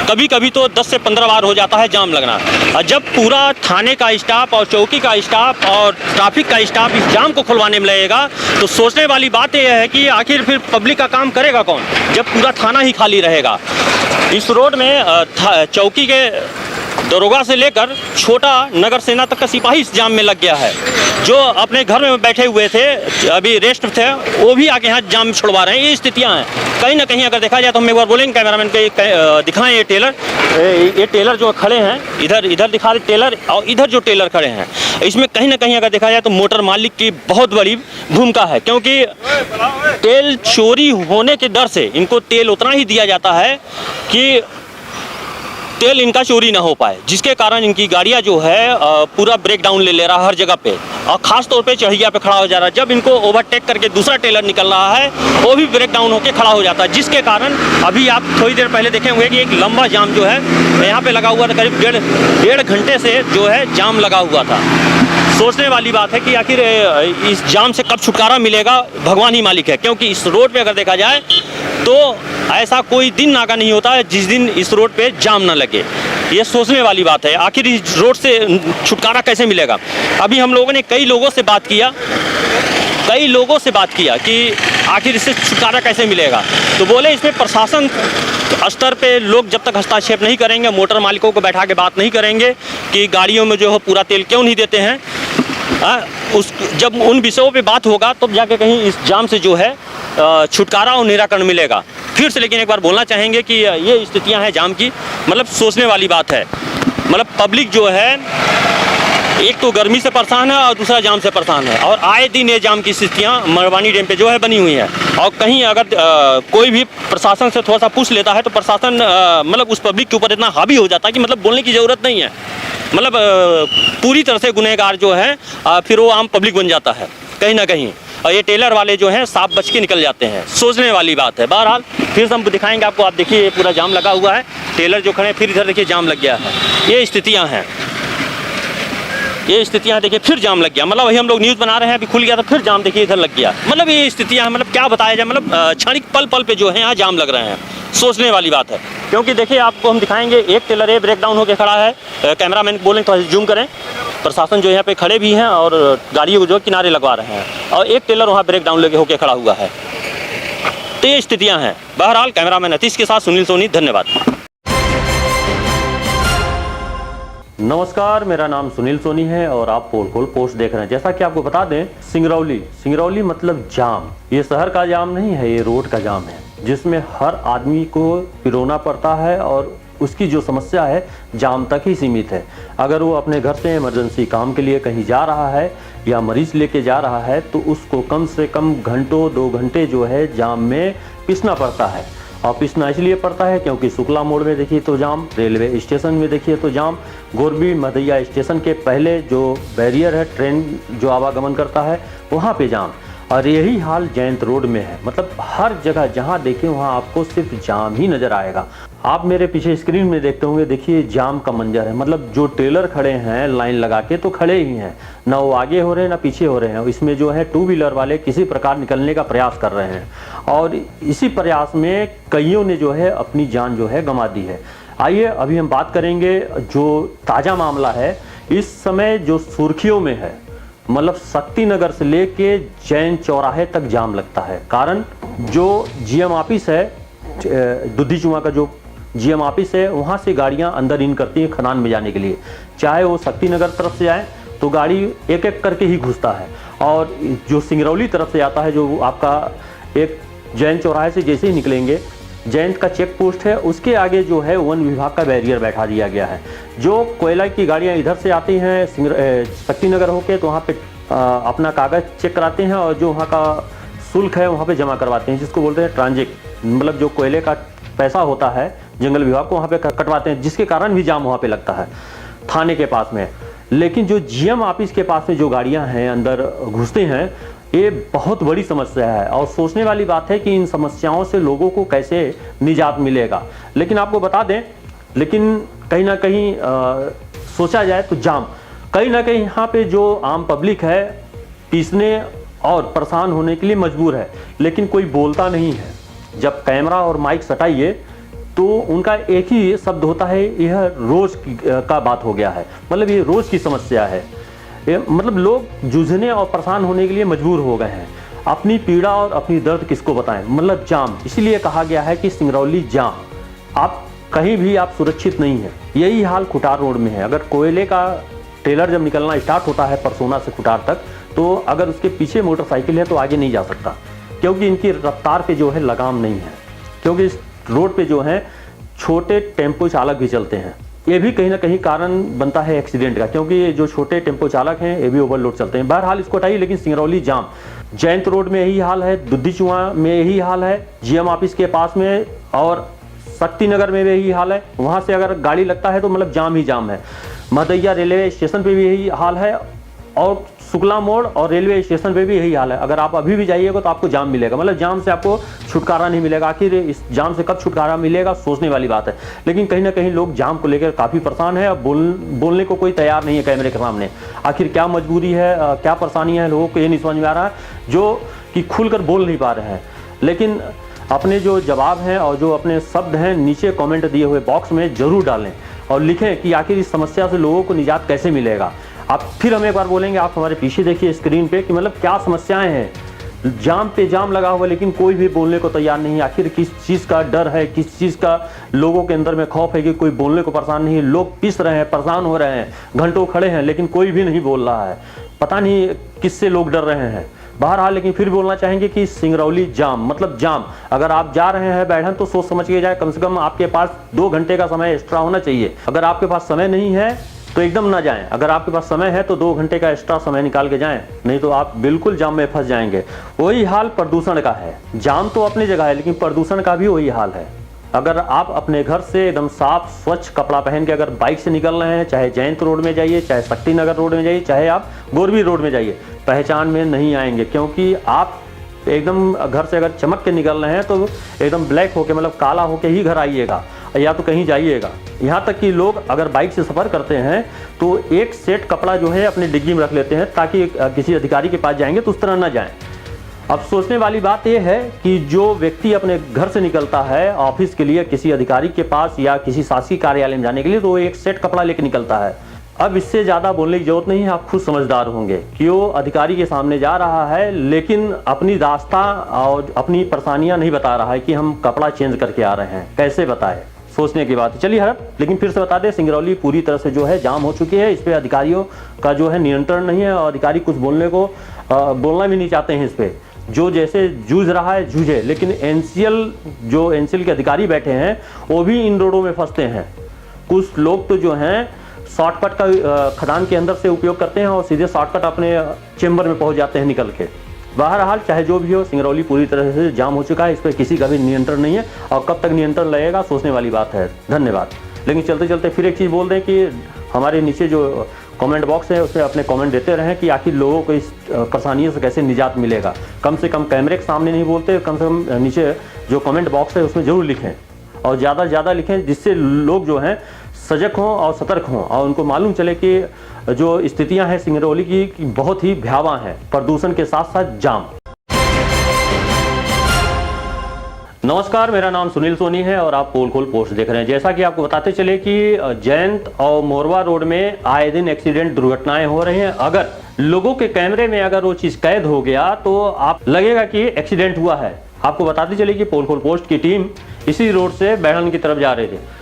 कभी कभी तो 10 से 15 बार हो जाता है जाम लगना। और जब पूरा थाने का स्टाफ और चौकी का स्टाफ और ट्रैफिक का स्टाफ इस जाम को खुलवाने में लगेगा, तो सोचने वाली बात यह है कि आखिर फिर पब्लिक का काम करेगा कौन, जब पूरा थाना ही खाली रहेगा। इस रोड में चौकी के दरोगा से लेकर छोटा नगर सेना तक का सिपाही इस जाम में लग गया है। जो अपने घर में बैठे हुए थे, अभी रेस्ट थे, वो भी आके यहाँ जाम छुड़वा रहे हैं। ये स्थितियाँ हैं कहीं ना कहीं। अगर देखा जाए तो हम एक बार बोलेंगे कैमरामैन के दिखाएं ये टेलर जो खड़े हैं, इधर दिखा रहे टेलर, और इधर जो टेलर खड़े हैं, इसमें कहीं ना कहीं अगर देखा जाए तो मोटर मालिक की बहुत बड़ी भूमिका है, क्योंकि तेल चोरी होने के डर से इनको तेल उतना ही दिया जाता है कि तेल इनका चोरी ना हो पाए, जिसके कारण इनकी गाड़ियां जो है पूरा ब्रेक डाउन ले रहा है हर जगह पे, और खास तौर पे चढ़िया पे खड़ा हो जा रहा है। जब इनको ओवरटेक करके दूसरा टेलर निकल रहा है, वो भी ब्रेक डाउन होकर खड़ा हो जाता है, जिसके कारण अभी आप थोड़ी देर पहले देखे होंगे कि एक लंबा जाम जो है यहाँ पे लगा हुआ था। करीब 1.5 घंटे से जो है जाम लगा हुआ था। सोचने वाली बात है कि आखिर इस जाम से कब छुटकारा मिलेगा, भगवान ही मालिक है, क्योंकि इस रोड पे अगर देखा जाए तो ऐसा कोई दिन नागा नहीं होता है जिस दिन इस रोड पे जाम ना लगे। ये सोचने वाली बात है, आखिर इस रोड से छुटकारा कैसे मिलेगा। अभी हम लोगों ने कई लोगों से बात किया कि आखिर इससे छुटकारा कैसे मिलेगा, तो बोले इसमें प्रशासन स्तर पे लोग जब तक हस्तक्षेप नहीं करेंगे, मोटर मालिकों को बैठा के बात नहीं करेंगे कि गाड़ियों में जो है पूरा तेल क्यों नहीं देते हैं, जब उन विषयों पे बात होगा तब जाके कहीं इस जाम से जो है छुटकारा और निराकरण मिलेगा। फिर से लेकिन एक बार बोलना चाहेंगे कि ये स्थितियां हैं जाम की, मतलब सोचने वाली बात है। मतलब पब्लिक जो है एक तो गर्मी से परेशान है और दूसरा जाम से परेशान है, और आए दिन ये जाम की स्थितियाँ मरवानी डैम पे जो है बनी हुई हैं। और कहीं अगर कोई भी प्रशासन से थोड़ा सा पूछ लेता है तो प्रशासन मतलब उस पब्लिक के ऊपर इतना हावी हो जाता है कि मतलब बोलने की ज़रूरत नहीं है। मतलब पूरी तरह से गुनहगार जो है फिर वो आम पब्लिक बन जाता है कहीं ना कहीं, और ये टेलर वाले जो हैं साफ बच के निकल जाते हैं। सोचने वाली बात है। बहरहाल फिर से हम दिखाएंगे आपको। आप देखिए ये पूरा जाम लगा हुआ है, टेलर जो खड़े हैं, फिर इधर देखिए जाम लग गया है। ये स्थितियाँ हैं, ये स्थितियाँ देखिए फिर जाम लग गया। मतलब वही हम लोग न्यूज़ बना रहे हैं, अभी खुल गया था फिर जाम देखिए इधर लग गया। मतलब ये स्थितियाँ हैं, मतलब क्या बताया जाए, मतलब क्षणिक पल पल पे जो है यहाँ जाम लग रहे हैं। सोचने वाली बात है, क्योंकि देखिए आपको हम दिखाएंगे एक टेलर ब्रेक डाउन होकर खड़ा है। कैमरामैन बोलें तो जूम करें। प्रशासन जो यहाँ पे खड़े भी हैं और गाड़ियों को जो किनारे लगवा रहे हैं, और एक टेलर वहाँ ब्रेक डाउन लेके होकर खड़ा हुआ है। तो ये स्थितियाँ हैं। बहरहाल कैमरामैन अतीश के साथ सुनील सोनी, धन्यवाद। नमस्कार, मेरा नाम सुनील सोनी है और आप पोल खोल पोस्ट देख रहे हैं। जैसा कि आपको बता दें, सिंगरौली मतलब जाम। ये शहर का जाम नहीं है, ये रोड का जाम है, जिसमें हर आदमी को पिरोना पड़ता है और उसकी जो समस्या है जाम तक ही सीमित है। अगर वो अपने घर से इमरजेंसी काम के लिए कहीं जा रहा है या मरीज लेके जा रहा है तो उसको कम से कम घंटों 2 घंटे जो है जाम में पिसना पड़ता है। और पिसना इसलिए पड़ता है क्योंकि शुक्ला मोड़ में देखिए तो जाम, रेलवे स्टेशन में देखिए तो जाम, गोरबी मधैया स्टेशन के पहले जो बैरियर है, ट्रेन जो आवागमन करता है वहाँ पे जाम। और यही हाल जयंत रोड में है। मतलब हर जगह जहाँ देखें वहाँ आपको सिर्फ जाम ही नज़र आएगा। आप मेरे पीछे स्क्रीन में देखते होंगे, देखिए जाम का मंजर है। मतलब जो टेलर खड़े हैं लाइन लगा के तो खड़े ही हैं, ना वो आगे हो रहे हैं ना पीछे हो रहे हैं। इसमें जो है 2 व्हीलर वाले किसी प्रकार निकलने का प्रयास कर रहे हैं और इसी प्रयास में कईयों ने जो है अपनी जान जो है गंवा दी है। आइए अभी हम बात करेंगे जो ताज़ा मामला है। इस समय जो सुर्खियों में है, मतलब शक्ति नगर से लेके जैन चौराहे तक जाम लगता है। कारण जो जीएम ऑफिस है, दुधी चुआ का जो जीएम ऑफिस है, वहाँ से गाड़ियाँ अंदर इन करती हैं खदान में जाने के लिए। चाहे वो शक्ति नगर तरफ से जाए तो गाड़ी एक एक करके ही घुसता है, और जो सिंगरौली तरफ से आता है, जो आपका एक जैन चौराहे से जैसे ही निकलेंगे, जयंत का चेक पोस्ट है, उसके आगे जो है वन विभाग का बैरियर बैठा दिया गया है। जो कोयला की गाड़ियां इधर से आती हैं शक्ति नगर होके तो वहाँ पे अपना कागज़ चेक कराते हैं और जो वहाँ का शुल्क है वहाँ पे जमा करवाते हैं, जिसको बोलते हैं ट्रांजिट। मतलब जो कोयले का पैसा होता है जंगल विभाग को वहाँ पे कटवाते हैं, जिसके कारण भी जाम वहाँ पे लगता है थाने के पास में। लेकिन जो जीएम ऑफिस के पास में जो गाड़ियाँ हैं अंदर घुसते हैं, ये बहुत बड़ी समस्या है और सोचने वाली बात है कि इन समस्याओं से लोगों को कैसे निजात मिलेगा। लेकिन आपको बता दें, लेकिन कहीं ना कहीं सोचा जाए तो जाम कहीं ना कहीं यहाँ पे जो आम पब्लिक है पीसने और परेशान होने के लिए मजबूर है, लेकिन कोई बोलता नहीं है। जब कैमरा और माइक सटाइए तो उनका एक ही शब्द होता है, यह रोज का बात हो गया है। मतलब ये रोज की समस्या है। मतलब लोग जूझने और परेशान होने के लिए मजबूर हो गए हैं। अपनी पीड़ा और अपनी दर्द किसको बताएं। मतलब जाम, इसीलिए कहा गया है कि सिंगरौली जाम। आप कहीं भी आप सुरक्षित नहीं है। यही हाल खुटार रोड में है। अगर कोयले का ट्रेलर जब निकलना स्टार्ट होता है परसोना से खुटार तक, तो अगर उसके पीछे मोटरसाइकिल है तो आगे नहीं जा सकता, क्योंकि इनकी रफ्तार पे जो है लगाम नहीं है। क्योंकि इस रोड पे जो है छोटे टेम्पो चालक भी चलते हैं। ये भी कहीं ना कहीं कारण बनता है एक्सीडेंट का, क्योंकि ये जो छोटे टेम्पो चालक हैं ये भी ओवरलोड चलते हैं। बहरहाल इसको हटाइए, लेकिन सिंगरौली जाम। जयंत रोड में यही हाल है, दुधी चुआ में यही हाल है, जीएम ऑफिस के पास में और शक्ति नगर में भी यही हाल है। वहाँ से अगर गाड़ी लगता है तो मतलब जाम ही जाम है। मधैया रेलवे स्टेशन पे भी यही हाल है और शुक्ला मोड़ और रेलवे स्टेशन पे भी यही हाल है। अगर आप अभी भी जाइएगा तो आपको जाम मिलेगा। मतलब जाम से आपको छुटकारा नहीं मिलेगा। आखिर इस जाम से कब छुटकारा मिलेगा, सोचने वाली बात है। लेकिन कहीं ना कहीं लोग जाम को लेकर काफ़ी परेशान है। अब बोलने को कोई तैयार नहीं है कैमरे के सामने। आखिर क्या मजबूरी है, क्या परेशानियाँ हैं, लोगों को ये नहीं समझ में आ रहा है, जो कि खुलकर बोल नहीं पा रहे हैं। लेकिन अपने जो जवाब हैं और जो अपने शब्द हैं नीचे कमेंट दिए हुए बॉक्स में ज़रूर डालें और लिखें कि आखिर इस समस्या से लोगों को निजात कैसे मिलेगा। आप फिर हम एक बार बोलेंगे, आप हमारे पीछे देखिए स्क्रीन पे कि मतलब क्या समस्याएं हैं। जाम पे जाम लगा हुआ, लेकिन कोई भी बोलने को तैयार नहीं। आखिर किस चीज़ का डर है, किस चीज़ का लोगों के अंदर में खौफ है कि कोई बोलने को परेशान नहीं है। लोग पिस रहे हैं, परेशान हो रहे हैं, घंटों खड़े हैं, लेकिन कोई भी नहीं बोल रहा है। पता नहीं किससे लोग डर रहे हैं। बहरहाल लेकिन फिर बोलना चाहेंगे कि सिंगरौली जाम मतलब जाम। अगर आप जा रहे हैं बैठन तो सोच समझ के जाए। कम से कम आपके पास 2 घंटे का समय एक्स्ट्रा होना चाहिए। अगर आपके पास समय नहीं है तो एकदम ना जाएं। अगर आपके पास समय है तो 2 घंटे का एक्स्ट्रा समय निकाल के जाएं, नहीं तो आप बिल्कुल जाम में फंस जाएंगे। वही हाल प्रदूषण का है। जाम तो अपनी जगह है, लेकिन प्रदूषण का भी वही हाल है। अगर आप अपने घर से एकदम साफ स्वच्छ कपड़ा पहन के अगर बाइक से निकल रहे हैं, चाहे जयंत रोड में जाइए, चाहे शक्ति नगर रोड में जाइए, चाहे आप गोरबी रोड में जाइए, पहचान में नहीं आएंगे। क्योंकि आप एकदम घर से अगर चमक के निकल रहे हैं तो एकदम ब्लैक होके, मतलब काला होके ही घर आइएगा या तो कहीं जाइएगा। यहाँ तक कि लोग अगर बाइक से सफ़र करते हैं तो एक सेट कपड़ा जो है अपनी डिग्गी में रख लेते हैं, ताकि किसी अधिकारी के पास जाएंगे तो उस तरह ना जाएं। अब सोचने वाली बात यह है कि जो व्यक्ति अपने घर से निकलता है ऑफिस के लिए, किसी अधिकारी के पास या किसी शासकीय कार्यालय में जाने के लिए, तो वो एक सेट कपड़ा लेकर निकलता है। अब इससे ज़्यादा बोलने की जरूरत नहीं है, आप खुद समझदार होंगे कि वो अधिकारी के सामने जा रहा है, लेकिन अपनी रास्ता और अपनी परेशानियां नहीं बता रहा है कि हम कपड़ा चेंज करके आ रहे हैं। कैसे बताए, सोचने की बात है। चलिए हर, लेकिन फिर से बता दें, सिंगरौली पूरी तरह से जो है जाम हो चुकी है। इस पे अधिकारियों का जो है नियंत्रण नहीं है और अधिकारी कुछ बोलना भी नहीं चाहते हैं इस पे। जो जैसे जूझ रहा है जूझे, लेकिन एनसीएल के अधिकारी बैठे हैं वो भी इन रोडों में फंसते हैं। कुछ लोग तो जो हैं शॉर्टकट का खदान के अंदर से उपयोग करते हैं और सीधे शॉर्टकट अपने चेंबर में पहुंच जाते हैं निकल के। बहरहाल चाहे जो भी हो, सिंगरौली पूरी तरह से जाम हो चुका है। इस पर किसी का भी नियंत्रण नहीं है और कब तक नियंत्रण लगेगा सोचने वाली बात है। धन्यवाद। लेकिन चलते चलते फिर एक चीज़ बोल दें कि हमारे नीचे जो कमेंट बॉक्स है उसमें अपने कमेंट देते रहें कि आखिर लोगों को इस परेशानियों से कैसे निजात मिलेगा। कम से कम कैमरे के सामने नहीं बोलते, कम से कम नीचे जो कमेंट बॉक्स है उसमें ज़रूर लिखें और ज़्यादा से ज़्यादा लिखें, जिससे लोग जो हैं सजग हों और सतर्क हों और उनको मालूम चले कि जो स्थितियां हैं सिंगरौली की बहुत ही भयावह हैं, प्रदूषण के साथ साथ जाम। नमस्कार, मेरा नाम सुनील सोनी है और आप पोल खोल पोस्ट देख रहे हैं। जैसा कि आपको बताते चले कि जयंत और मोरवा रोड में आए दिन एक्सीडेंट दुर्घटनाएं हो रही हैं। अगर लोगों के कैमरे में अगर वो चीज़ कैद हो गया तो आप लगेगा कि एक्सीडेंट हुआ है। आपको बताते चले कि पोल खोल पोस्ट की टीम इसी रोड से बैठन की तरफ जा रहे थे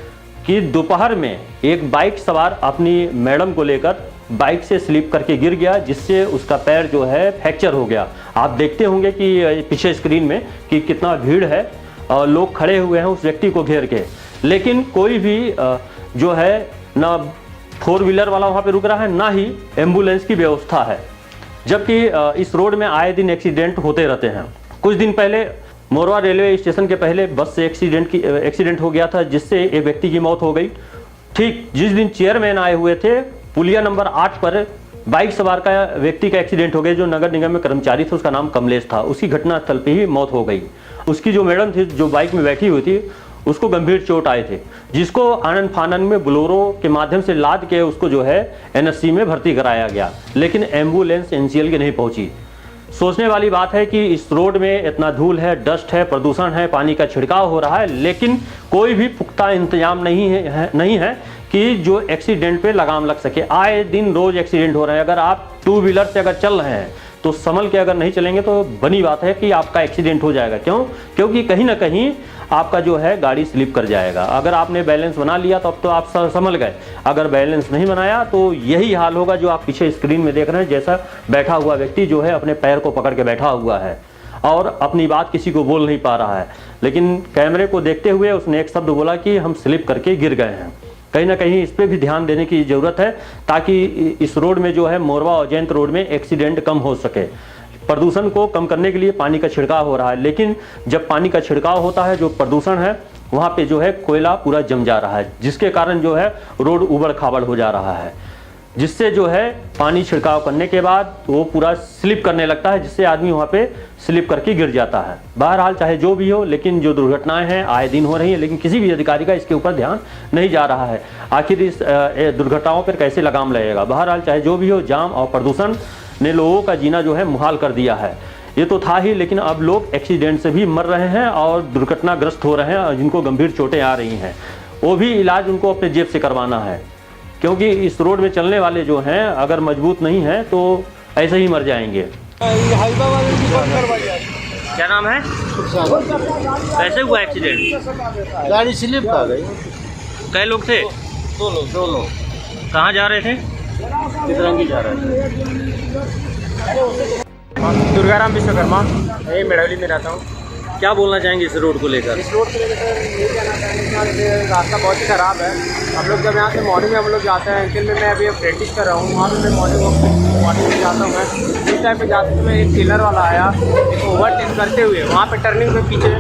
कि दोपहर में एक बाइक सवार अपनी मैडम को लेकर बाइक से स्लिप करके गिर गया, जिससे उसका पैर जो है फ्रैक्चर हो गया। आप देखते होंगे कि पीछे स्क्रीन में कि कितना भीड़ है और लोग खड़े हुए हैं उस व्यक्ति को घेर के, लेकिन कोई भी जो है ना 4 व्हीलर वाला वहाँ पे रुक रहा है, ना ही एम्बुलेंस की व्यवस्था है। जबकि इस रोड में आए दिन एक्सीडेंट होते रहते हैं। कुछ दिन पहले मोरवा रेलवे स्टेशन के पहले बस से एक्सीडेंट हो गया था, जिससे एक व्यक्ति की मौत हो गई। ठीक जिस दिन चेयरमैन आए हुए थे, पुलिया नंबर 8 पर बाइक सवार का व्यक्ति का एक्सीडेंट हो गया, जो नगर निगम में कर्मचारी था, उसका नाम कमलेश था। उसकी घटनास्थल पे ही मौत हो गई। उसकी जो मैडम थी जो बाइक में बैठी हुई थी, उसको गंभीर चोट आए थे, जिसको आनंद फानन में बोलेरो के माध्यम से लाद के उसको जो है एनएससी में भर्ती कराया गया, लेकिन एम्बुलेंस एनसीएल की नहीं पहुंची। सोचने वाली बात है कि इस रोड में इतना धूल है, डस्ट है, प्रदूषण है, पानी का छिड़काव हो रहा है, लेकिन कोई भी पुख्ता इंतजाम नहीं है कि जो एक्सीडेंट पे लगाम लग सके। आए दिन रोज एक्सीडेंट हो रहे हैं। अगर आप 2 व्हीलर से अगर चल रहे हैं तो संभल के अगर नहीं चलेंगे तो बनी बात है कि आपका एक्सीडेंट हो जाएगा। क्यों? क्योंकि कहीं ना कहीं आपका जो है गाड़ी स्लिप कर जाएगा। अगर आपने बैलेंस बना लिया तो अब तो आप संभल गए, अगर बैलेंस नहीं बनाया तो यही हाल होगा जो आप पीछे स्क्रीन में देख रहे हैं। जैसा बैठा हुआ व्यक्ति जो है अपने पैर को पकड़ के बैठा हुआ है और अपनी बात किसी को बोल नहीं पा रहा है, लेकिन कैमरे को देखते हुए उसने एक शब्द बोला कि हम स्लिप करके गिर गए हैं। कहीं ना कहीं इस पर भी ध्यान देने की ज़रूरत है, ताकि इस रोड में जो है मोरवा और जयंत रोड में एक्सीडेंट कम हो सके। प्रदूषण को कम करने के लिए पानी का छिड़काव हो रहा है, लेकिन जब पानी का छिड़काव होता है, जो प्रदूषण है वहाँ पे जो है कोयला पूरा जम जा रहा है, जिसके कारण जो है रोड उबड़ खाबड़ हो जा रहा है, जिससे जो है पानी छिड़काव करने के बाद वो पूरा स्लिप करने लगता है, जिससे आदमी वहाँ पे स्लिप करके गिर जाता है। बहरहाल चाहे जो भी हो, लेकिन जो दुर्घटनाएं हैं आए दिन हो रही हैं, लेकिन किसी भी अधिकारी का इसके ऊपर ध्यान नहीं जा रहा है। आखिर इस दुर्घटनाओं पर कैसे लगाम लगेगा? बहरहाल चाहे जो भी हो, जाम और प्रदूषण ने लोगों का जीना जो है मुहाल कर दिया है। ये तो था ही, लेकिन अब लोग एक्सीडेंट से भी मर रहे हैं और दुर्घटनाग्रस्त हो रहे हैं, और जिनको गंभीर चोटें आ रही हैं वो भी इलाज उनको अपने जेब से करवाना है, क्योंकि इस रोड में चलने वाले जो हैं अगर मजबूत नहीं हैं तो ऐसे ही मर जाएंगे। क्या नाम है? कैसे हुआ एक्सीडेंट? गाड़ी स्लिप कर गई। कई लोग थे? 2 लोग। कहाँ जा रहे थे? चितरंगी जा रहे थे। दुर्गाराम विश्वकर्मा, यही मेड़ौली में रहता हूँ। क्या बोलना चाहेंगे इस रोड को लेकर? इस रोड को लेकर ये कहना चाहेंगे कि रास्ता बहुत ही ख़राब है। हम लोग जब यहाँ से मॉर्निंग में हम लोग जाते हैं, एंकिल में मैं अभी प्रैक्टिस कर रहा हूँ, वहाँ पर मैं मॉर्निंग में जाता हूँ। मैं इस टाइम पे जाते समय एक टेलर वाला आया, एक ओवरटेक करते हुए वहाँ पे टर्निंग में पीछे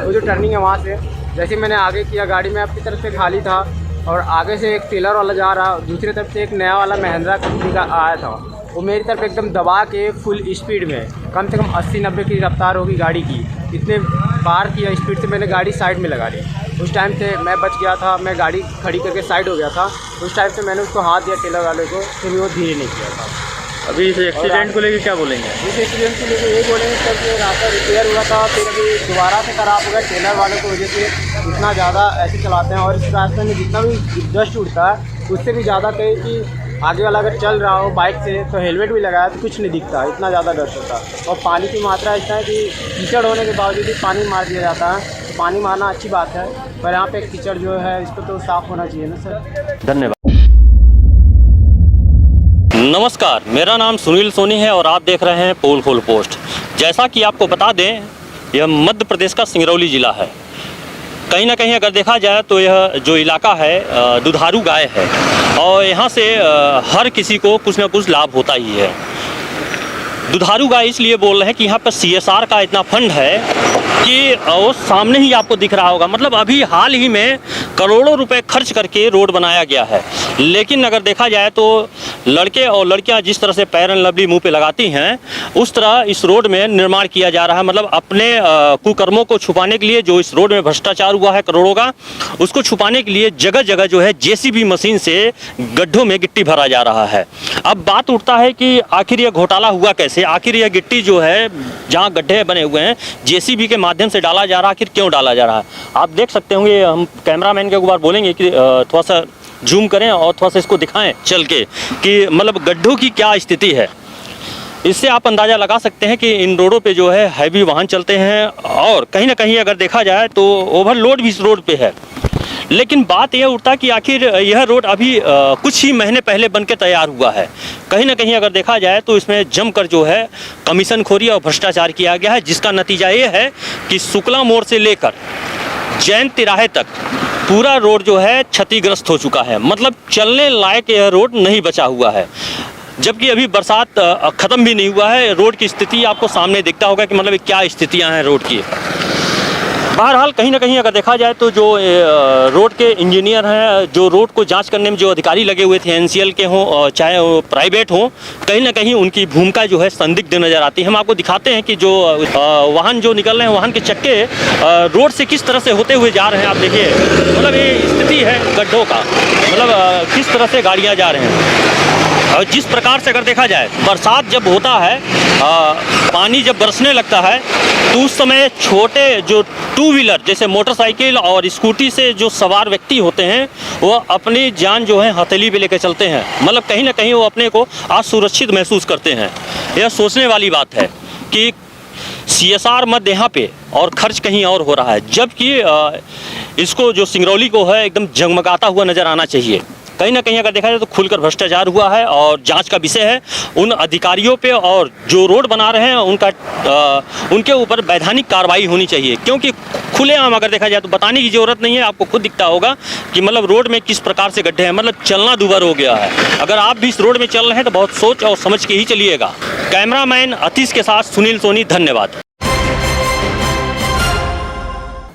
वो जो टर्निंग है वहाँ से जैसे मैंने आगे किया, गाड़ी में अपनी तरफ से खाली था और आगे से एक टेलर वाला जा रहा, दूसरी तरफ से एक नया वाला महिंद्रा कंपनी का आया था। वो मेरी तरफ एकदम दबा के फुल स्पीड में, कम से कम 80-90 की रफ्तार होगी गाड़ी की, इतने पार किया स्पीड से मैंने गाड़ी साइड में लगा ली। उस टाइम से मैं बच गया था, मैं गाड़ी खड़ी करके साइड हो गया था। उस टाइम से मैंने उसको हाथ दिया टेलर वाले को, फिर वो धीरे नहीं किया था। अभी इस एक्सीडेंट को लेकर क्या बोलेंगे? इस एक्सीडेंट को लेकर ये बोलेंगे सर कि रास्ता रिपेयर हुआ था, फिर अभी दोबारा से ख़राब हो गया टेलर वालों की वजह से। इतना ज़्यादा ऐसे चलाते हैं और इस रास्ते में जितना भी डस्ट उड़ता है उससे भी ज़्यादा कहे कि आगे वाला अगर चल रहा हो बाइक से तो हेलमेट भी लगाया तो कुछ नहीं दिखता, इतना ज़्यादा डस्ट होता है। और पानी की मात्रा इतना है कि कीचड़ होने के बावजूद भी पानी मार दिया जाता है, पानी मारना अच्छी बात है, पर यहाँ पे कीचड़ जो है इसको तो साफ होना चाहिए ना सर। धन्यवाद। नमस्कार, मेरा नाम सुनील सोनी है और आप देख रहे हैं पोल खोल पोस्ट। जैसा कि आपको बता दें, यह मध्य प्रदेश का सिंगरौली ज़िला है। कहीं ना कहीं अगर देखा जाए तो यह जो इलाका है दुधारू गाय है और यहाँ से हर किसी को कुछ ना कुछ लाभ होता ही है। दुधारू गाय इसलिए बोल रहे हैं कि यहाँ पर CSR का इतना फंड है कि वो सामने ही आपको दिख रहा होगा। मतलब अभी हाल ही में करोड़ों रुपए खर्च करके रोड बनाया गया है, लेकिन अगर देखा जाए तो लड़के और लड़कियां जिस तरह से फेयर एंड लवली मुंह पे लगाती हैं, उस तरह इस रोड में निर्माण किया जा रहा है। मतलब अपने कुकर्मों को छुपाने के लिए, जो इस रोड में भ्रष्टाचार हुआ है करोड़ों का, उसको छुपाने के लिए जगह जगह जो है JCB मशीन से गड्ढों में गिट्टी भरा जा रहा है। अब बात उठता है कि आखिर यह घोटाला हुआ कैसे, आखिर यह गिट्टी जो है जहाँ गड्ढे बने हुए हैं JCB के माध्यम से डाला जा रहा है, आखिर क्यों डाला जा रहा है। आप देख सकते होंगे, हम कैमरामैन के एक बार बोलेंगे कि थोड़ा सा जूम करें और थोड़ा सा इसको दिखाएं चल के कि मतलब गड्ढों की क्या स्थिति है। इससे आप अंदाज़ा लगा सकते हैं कि इन रोडों पे जो है हैवी वाहन चलते हैं और कहीं ना कहीं अगर देखा जाए तो ओवरलोड भी इस रोड पे है। लेकिन बात यह उठता है कि आखिर यह रोड अभी कुछ ही महीने पहले बन के तैयार हुआ है। कहीं ना कहीं अगर देखा जाए तो इसमें जमकर जो है कमीशनखोरी और भ्रष्टाचार किया गया है, जिसका नतीजा ये है कि शुक्ला मोड़ से लेकर जैन तिराहे तक पूरा रोड जो है क्षतिग्रस्त हो चुका है। मतलब चलने लायक यह रोड नहीं बचा हुआ है, जबकि अभी बरसात ख़त्म भी नहीं हुआ है। रोड की स्थिति आपको सामने दिखता होगा कि मतलब क्या स्थितियां हैं रोड की। बहरहाल कहीं ना कहीं अगर देखा जाए तो जो रोड के इंजीनियर हैं, जो रोड को जांच करने में जो अधिकारी लगे हुए थे, NCL के हों चाहे वो प्राइवेट हों, कहीं ना कहीं उनकी भूमिका जो है संदिग्ध नज़र आती है। हम आपको दिखाते हैं कि जो वाहन जो निकल रहे हैं, वाहन के चक्के रोड से किस तरह से होते हुए जा रहे हैं। आप देखिए, मतलब ये स्थिति है गड्ढों का, मतलब किस तरह से गाड़ियाँ जा रहे हैं। और जिस प्रकार से अगर देखा जाए, बरसात जब होता है, पानी जब बरसने लगता है, तो उस समय छोटे जो 2 व्हीलर जैसे मोटरसाइकिल और स्कूटी से जो सवार व्यक्ति होते हैं, वो अपनी जान जो है हथेली पे लेकर चलते हैं। मतलब कहीं ना कहीं वो अपने को असुरक्षित महसूस करते हैं। यह सोचने वाली बात है कि CSR मद यहाँ पे और खर्च कहीं और हो रहा है, जबकि इसको जो सिंगरौली को है एकदम जगमगाता हुआ नज़र आना चाहिए। कहीं ना कहीं अगर देखा जाए तो खुलकर भ्रष्टाचार हुआ है और जांच का विषय है। उन अधिकारियों पे और जो रोड बना रहे हैं उनके ऊपर वैधानिक कार्रवाई होनी चाहिए, क्योंकि खुलेआम अगर देखा जाए तो बताने की ज़रूरत नहीं है। आपको खुद दिखता होगा कि मतलब रोड में किस प्रकार से गड्ढे हैं, मतलब चलना दूभर हो गया है। अगर आप भी इस रोड में चल रहे हैं तो बहुत सोच और समझ के ही चलिएगा। कैमरामैन अतीश के साथ सुनील सोनी, धन्यवाद।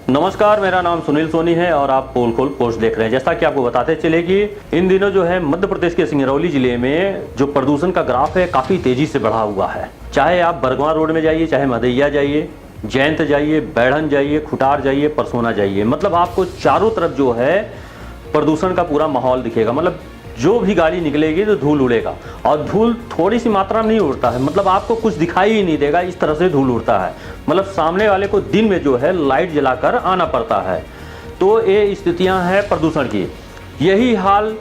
नमस्कार, मेरा नाम सुनील सोनी है और आप पोल खोल पोस्ट देख रहे हैं। जैसा कि आपको बताते चले कि इन दिनों जो है मध्य प्रदेश के सिंगरौली जिले में जो प्रदूषण का ग्राफ है काफ़ी तेज़ी से बढ़ा हुआ है। चाहे आप बरगवा रोड में जाइए, चाहे मदैया जाइए, जयंत जाइए, बैढ़न जाइए, खुटार जाइए, परसोना जाइए, मतलब आपको चारों तरफ जो है प्रदूषण का पूरा माहौल दिखेगा। मतलब जो भी गाड़ी निकलेगी तो धूल उड़ेगा, और धूल थोड़ी सी मात्रा में नहीं उड़ता है, मतलब आपको कुछ दिखाई ही नहीं देगा, इस तरह से धूल उड़ता है। मतलब सामने वाले को दिन में जो है लाइट जलाकर आना पड़ता है। तो ये स्थितियां हैं प्रदूषण की। यही हाल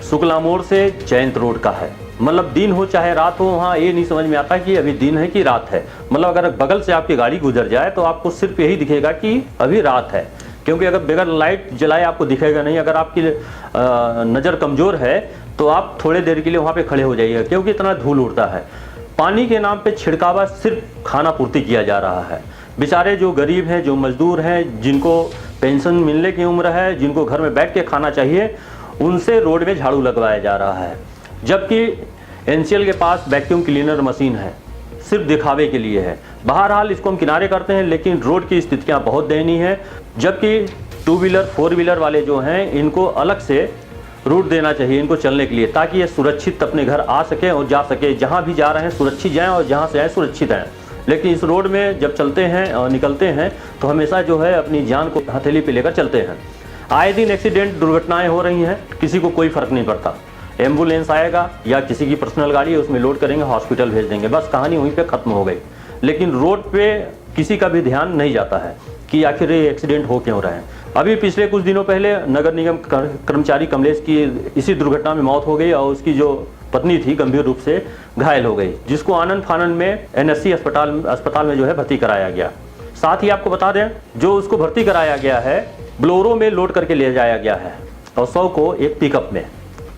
शुक्ला मोड़ से जयंत रोड का है। मतलब दिन हो चाहे रात हो, वहाँ ये नहीं समझ में आता कि अभी दिन है कि रात है। मतलब अगर बगल से आपकी गाड़ी गुजर जाए तो आपको सिर्फ यही दिखेगा कि अभी रात है, क्योंकि अगर बगैर लाइट जलाए आपको दिखेगा नहीं। अगर आपकी नज़र कमज़ोर है तो आप थोड़े देर के लिए वहाँ पे खड़े हो जाइएगा, क्योंकि इतना धूल उड़ता है। पानी के नाम पे छिड़कावा सिर्फ खाना पूर्ति किया जा रहा है। बेचारे जो गरीब हैं, जो मजदूर हैं, जिनको पेंशन मिलने की उम्र है, जिनको घर में बैठ के खाना चाहिए, उनसे रोड में झाड़ू लगवाया जा रहा है। जबकि NCL के पास वैक्यूम क्लीनर मशीन है, सिर्फ दिखावे के लिए है। बहरहाल इसको हम किनारे करते हैं, लेकिन रोड की स्थितियां बहुत दयनीय है। जबकि 2 व्हीलर 4 व्हीलर वाले जो हैं, इनको अलग से रूट देना चाहिए इनको चलने के लिए, ताकि ये सुरक्षित अपने घर आ सके और जा सके। जहाँ भी जा रहे हैं सुरक्षित जाएं और जहाँ से आए सुरक्षित आएँ। लेकिन इस रोड में जब चलते हैं और निकलते हैं तो हमेशा जो है अपनी जान को हथेली पे लेकर चलते हैं। आए दिन एक्सीडेंट दुर्घटनाएं हो रही हैं, किसी को कोई फर्क नहीं पड़ता। एम्बुलेंस आएगा या किसी की पर्सनल गाड़ी है, उसमें लोड करेंगे, हॉस्पिटल भेज देंगे, बस कहानी वहीं पे खत्म हो गई। लेकिन रोड पे किसी का भी ध्यान नहीं जाता है कि आखिर ये एक्सीडेंट हो क्यों रहे हैं। अभी पिछले कुछ दिनों पहले नगर निगम कर्मचारी कमलेश की इसी दुर्घटना में मौत हो गई और उसकी जो पत्नी थी गंभीर रूप से घायल हो गई, जिसको आनंद फानन में NSC अस्पताल में जो है भर्ती कराया गया। साथ ही आपको बता दें जो उसको भर्ती कराया गया है ब्लोरो में लोड करके ले जाया गया है और 100 को एक पिकअप में।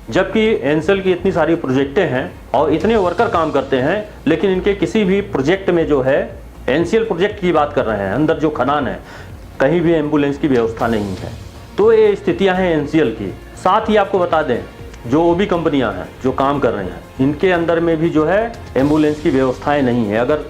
जबकि एनसीएल की इतनी सारी प्रोजेक्टें हैं और इतने वर्कर काम करते हैं, लेकिन इनके किसी भी प्रोजेक्ट में जो है एनसीएल प्रोजेक्ट की बात कर रहे हैं, अंदर जो खदान है कहीं भी एम्बुलेंस की व्यवस्था नहीं है। तो ये स्थितियां हैं एनसीएल की। साथ ही आपको बता दें जो ओबी कंपनियां हैं जो काम कर रही हैं, इनके अंदर में भी जो है एम्बुलेंस की व्यवस्थाएं नहीं है। अगर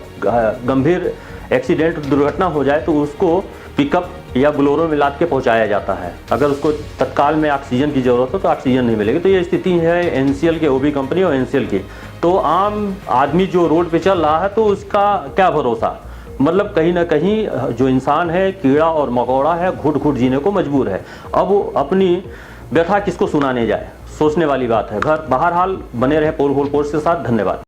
गंभीर एक्सीडेंट दुर्घटना हो जाए तो उसको पिकअप या बोलेरो में लाद के पहुंचाया जाता है। अगर उसको तत्काल में ऑक्सीजन की ज़रूरत हो तो ऑक्सीजन नहीं मिलेगी। तो ये स्थिति है एनसीएल के, ओबी कंपनी और एनसीएल की। तो आम आदमी जो रोड पे चल रहा है तो उसका क्या भरोसा, मतलब कहीं ना कहीं जो इंसान है कीड़ा और मकोड़ा है, घुट घुट जीने को मजबूर है। अब वो अपनी व्यथा किसको सुनाने जाए, सोचने वाली बात है। बहरहाल बने रहे पोल खोल पोस्ट के साथ। धन्यवाद।